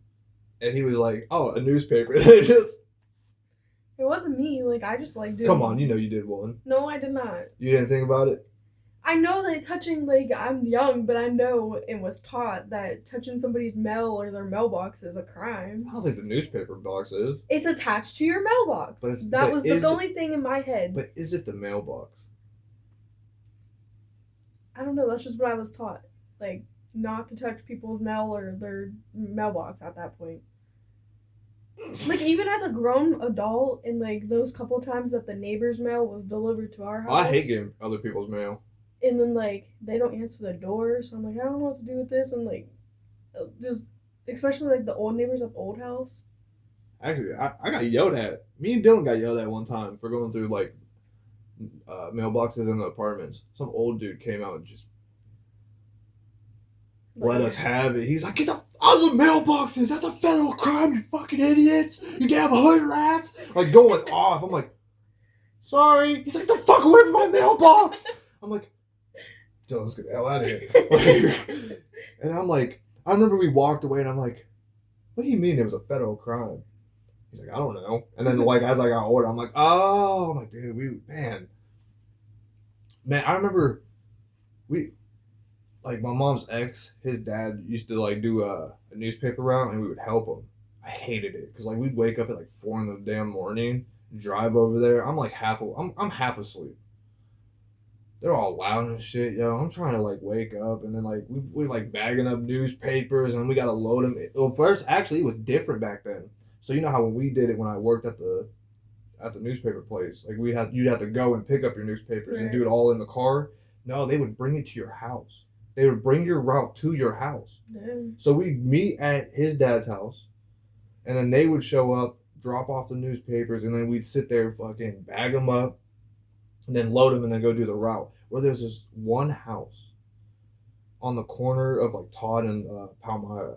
and he was like, "Oh, a newspaper." It wasn't me. Like, I just like did. Come on, you know you did one. No, I did not. You didn't think about it? I know that touching, like, I'm young, but I know and was taught that touching somebody's mail or their mailbox is a crime. I don't think the newspaper box is. It's attached to your mailbox. That was the only thing in my head. But is it the mailbox? I don't know. That's just what I was taught. Like, not to touch people's mail or their mailbox at that point. Like, even as a grown adult, and like those couple times that the neighbor's mail was delivered to our house. I hate getting other people's mail. And then like they don't answer the door, so I'm like, I don't know what to do with this, and like, just especially like the old neighbors at the old house. Actually, I got yelled at. Me and Dylan got yelled at one time for going through like mailboxes in the apartments. Some old dude came out and just let us have it. He's like, "Get the other mailboxes! That's a federal crime, you fucking idiots! You damn hood rats!" Like going off. I'm like, "Sorry." He's like, "The fuck away from my mailbox!" I'm like, "Dude, let's get the hell out of here." And I'm like, I remember we walked away, and I'm like, "What do you mean it was a federal crime?" He's like, "I don't know." And then like as I got older, I'm like, "Oh," I'm like, "Dude, man, I remember like my mom's ex, his dad used to like do a newspaper route, and we would help him. I hated it because like we'd wake up at like 4 in the damn morning, drive over there. I'm like I'm half asleep. They're all loud and shit, yo. I'm trying to like wake up, and then like we like bagging up newspapers, and we gotta load them. Well, first actually it was different back then. So you know how when we did it when I worked at the newspaper place, like you'd have to go and pick up your newspapers and do it all in the car. No, they would bring it to your house. They would bring your route to your house. Damn. So we'd meet at his dad's house, and then they would show up, drop off the newspapers, and then we'd sit there, fucking bag them up, and then load them, and then go do the route. Where there's this one house on the corner of like Todd and Palmyra,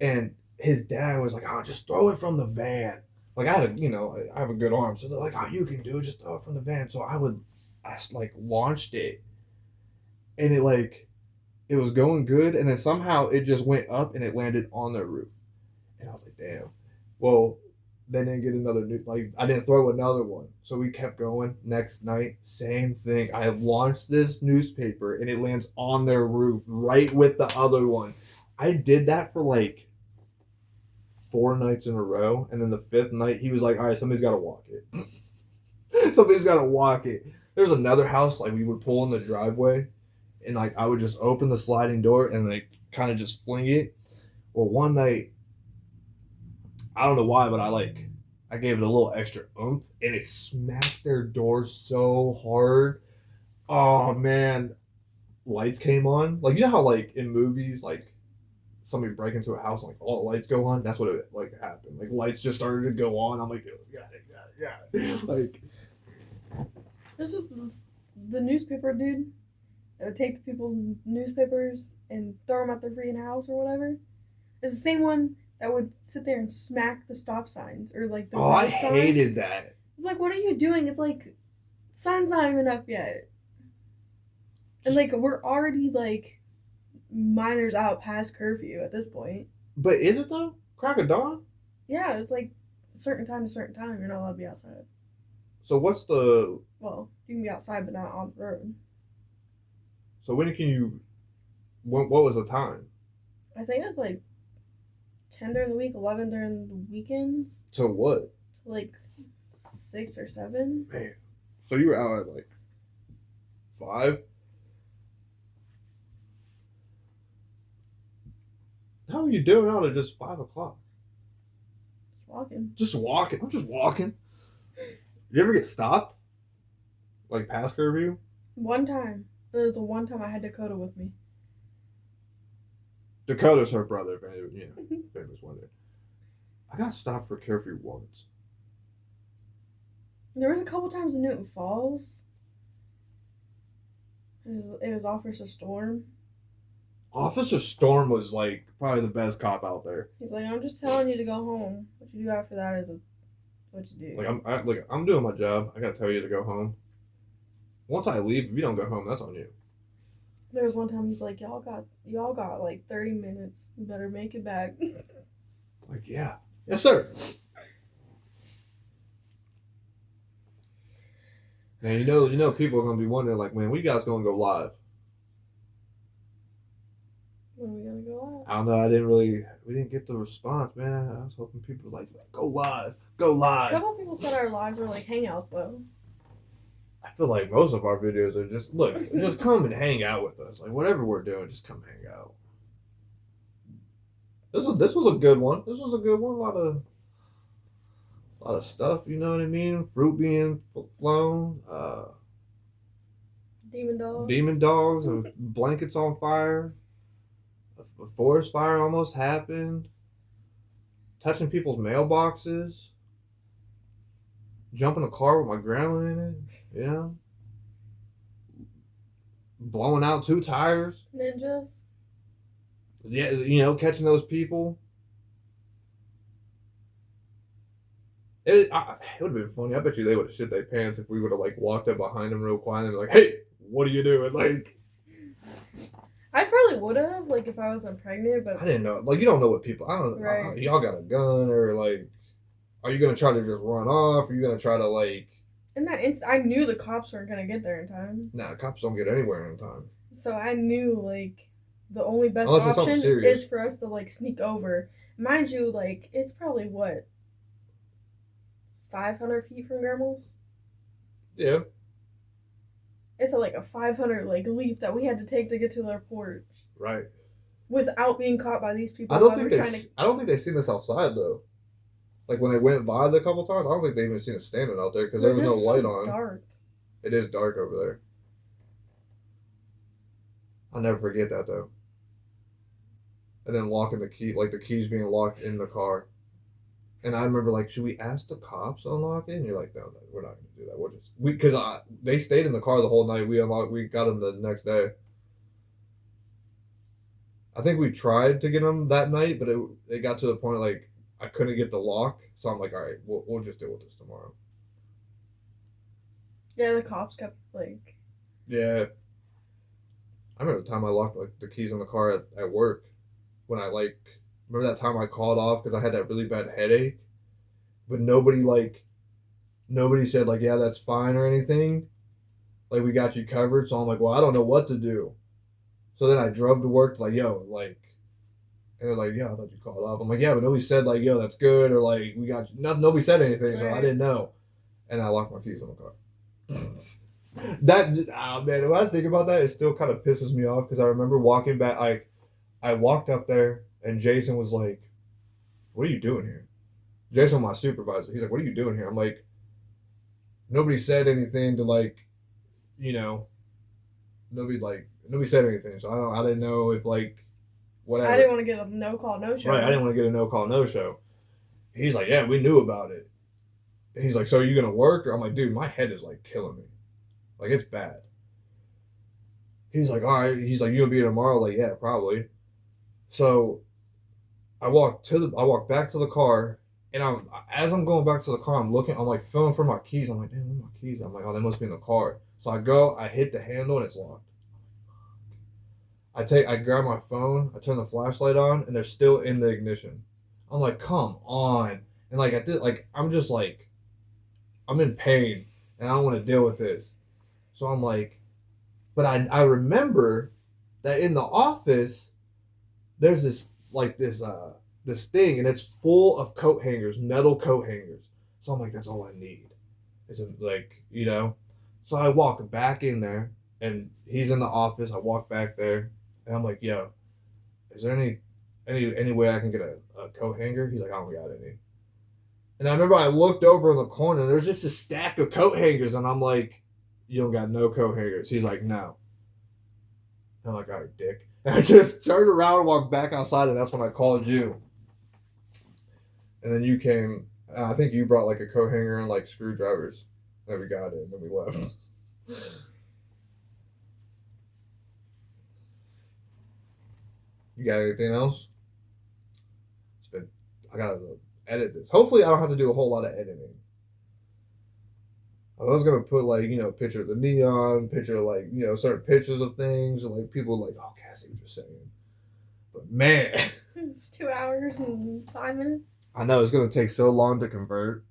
and his dad was like, "Oh, just throw it from the van." Like I have a good arm, so they're like, "Oh, you can do it, just throw it from the van." So I like launched it. And it was going good, and then somehow it just went up and it landed on their roof. And I was like, damn. Well, they didn't get another I didn't throw another one. So we kept going. Next night, same thing. I launched this newspaper and it lands on their roof right with the other one. I did that for like 4 nights in a row, and then the 5th night he was like, "All right, somebody's got to walk it." Somebody's got to walk it. There's another house like we would pull in the driveway. And like I would just open the sliding door and like kind of just fling it. Well, one night, I don't know why, but I gave it a little extra oomph, and it smacked their door so hard. Oh man, lights came on. Like you know how like in movies, like somebody break into a house and like all the lights go on. That's what it like happened. Like lights just started to go on. I'm like, got it. Like This is the newspaper dude. That would take the people's newspapers and throw them at their freaking house or whatever. It's the same one that would sit there and smack the stop signs or like the I road signs. hated that. It's like, what are you doing? It's like, sign's not even up yet. And like, we're already like minors out past curfew at this point. But is it though? Crack of dawn? Yeah, it's like certain time to certain time. You're not allowed to be outside. So what's the... Well, you can be outside, but not on the road. So when can you What was the time? I think it's like 10 during the week, 11 during the weekends, To what? to like 6 or 7. Man. So you were out at like 5? How are you doing out at just 5 o'clock? Just walking. Just walking. I'm just walking. You ever get stopped? Like past curfew? One time. There was the one time I had Dakota with me. Dakota's her brother, if anyone's wondering. I got stopped for curfew once. There was a couple times in Newton Falls. It was Officer Storm. Officer Storm was like probably the best cop out there. He's like, I'm just telling you to go home. What you do after that is what you do. Like I'm doing my job. I gotta tell you to go home. Once I leave, if you don't go home, that's on you. There was one time he's like, y'all got like 30 minutes. You better make it back. Like, yeah. Yes, sir. Man, you know people are gonna be wondering, like, man, when you guys gonna go live? When are we gonna go I don't know, we didn't get the response, man. I was hoping people were like, go live. out? A couple people said our lives were like hangouts though. I feel like most of our videos are just come and hang out with us. Like whatever we're doing, just come hang out. This was a good one. This was a good one. A lot of stuff. You know what I mean? Fruit being flown. Demon dogs and blankets on fire. A forest fire almost happened. Touching people's mailboxes. Jumping a car with my grandma in it. Yeah. Blowing out 2 tires. Ninjas. Yeah, catching those people. It would have been funny. I bet you they would have shit their pants if we would have like walked up behind them real quiet and been like, "Hey, what are you doing?" Like, I probably would have, like, if I wasn't pregnant, but I didn't know. Like, you don't know what people. I don't. Right. Y'all got a gun or like, are you gonna try to just run off? Are you gonna try to like? in that instant, I knew the cops weren't gonna get there in time. Nah, cops don't get anywhere in time. So I knew, like, the only best Unless it's something option serious. is for us to, like, sneak over. Mind you, like, it's probably, 500 feet from Grandma's? Yeah. It's like a 500, like, leap that we had to take to get to their porch. Right. Without being caught by these people. I don't think they've seen us outside though. Like when they went by the couple times, I don't think they even seen us standing out there because there was no light on. Dark. It is dark over there. I'll never forget that though. And then locking the key, like the keys being locked in the car. And I remember like, should we ask the cops to unlock it? And you're like, no, we're not gonna do that. We'll just because they stayed in the car the whole night. We got them the next day. I think we tried to get them that night, but it got to the point like I couldn't get the lock, so I'm like, all right, we'll just deal with this tomorrow. Yeah, the cops kept like. Yeah. I remember the time I locked like the keys in the car at work, when I remember that time I called off because I had that really bad headache, but nobody said like, yeah, that's fine or anything. Like we got you covered, so I'm like, well, I don't know what to do. So then I drove to work like, yo, like, and they're like, yeah, I thought you called off. I'm like, yeah, but nobody said like, yo, that's good, or like, we got you. Nobody said anything, so I didn't know. And I locked my keys in the car. Man, when I think about that, it still kind of pisses me off because I remember walking back, I walked up there and Jason was like, what are you doing here? Jason, my supervisor, he's like, what are you doing here? I'm like, nobody said anything to like, nobody said anything, so I didn't know if like whatever. I didn't want to get a no call, no show. Right, I didn't want to get a no call, no show. He's like, yeah, we knew about it. And he's like, so are you gonna work? Or I'm like, dude, my head is like killing me, like it's bad. He's like, all right. He's like, you gonna be here tomorrow? Like, yeah, probably. So I walk back to the car, and as I'm going back to the car, I'm like feeling for my keys. I'm like, damn, where are my keys? I'm like, oh, they must be in the car. So I hit the handle and it's locked. I grab my phone, I turn the flashlight on, and they're still in the ignition. I'm like, come on. And like I'm just like, I'm in pain and I don't want to deal with this. So I'm like, but I remember that in the office there's this thing, and it's full of coat hangers, metal coat hangers. So I'm like, that's all I need. It's So I walk back in there, and he's in the office. I walk back there, and I'm like, yo, is there any way I can get a coat hanger? He's like, I don't got any. And I remember I looked over in the corner, and there's just a stack of coat hangers, and I'm like, you don't got no coat hangers. He's like, no. I'm like, all right, dick. And I just turned around and walked back outside, and that's when I called you. And then you came. I think you brought like a coat hanger and like screwdrivers. Then we got it, and then we left. You got anything else? I gotta edit this. Hopefully, I don't have to do a whole lot of editing. I was gonna put like picture of the neon, picture of like certain pictures of things, and like people like, oh, okay, I see what you're saying. But man, it's 2 hours and 5 minutes. I know it's gonna take so long to convert.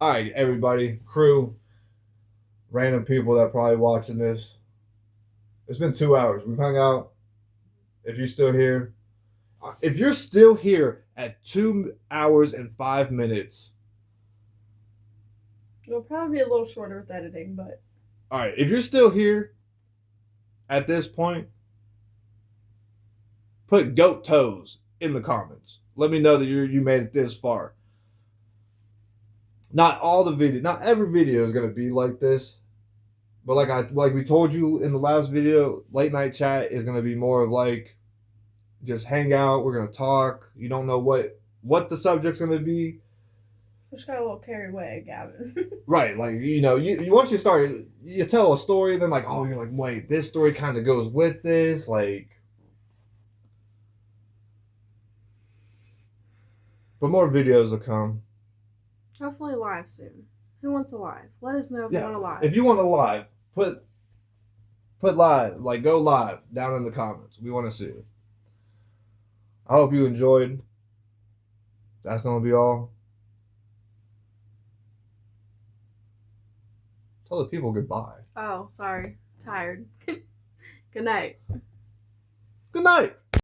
All right, everybody, crew, random people that are probably watching this. It's been 2 hours. We've hung out. If you're still here at 2 hours and 5 minutes. It'll probably be a little shorter with editing, but. All right, if you're still here at this point, put goat toes in the comments. Let me know that you made it this far. Not every video is gonna be like this, but like we told you in the last video, late night chat is gonna be more of like just hang out. We're gonna talk. You don't know what the subject's gonna be. Just got a little carried away, Gavin. Right, like you once you start, you tell a story, then like, oh, you're like, wait, this story kind of goes with this, like. But more videos will come. Hopefully live soon. Who wants a live? Let us know if you want a live. If you want a live, put live, like go live down in the comments. We want to see it. I hope you enjoyed. That's gonna be all. Tell the people goodbye. Oh, sorry. Tired. Good night. Good night.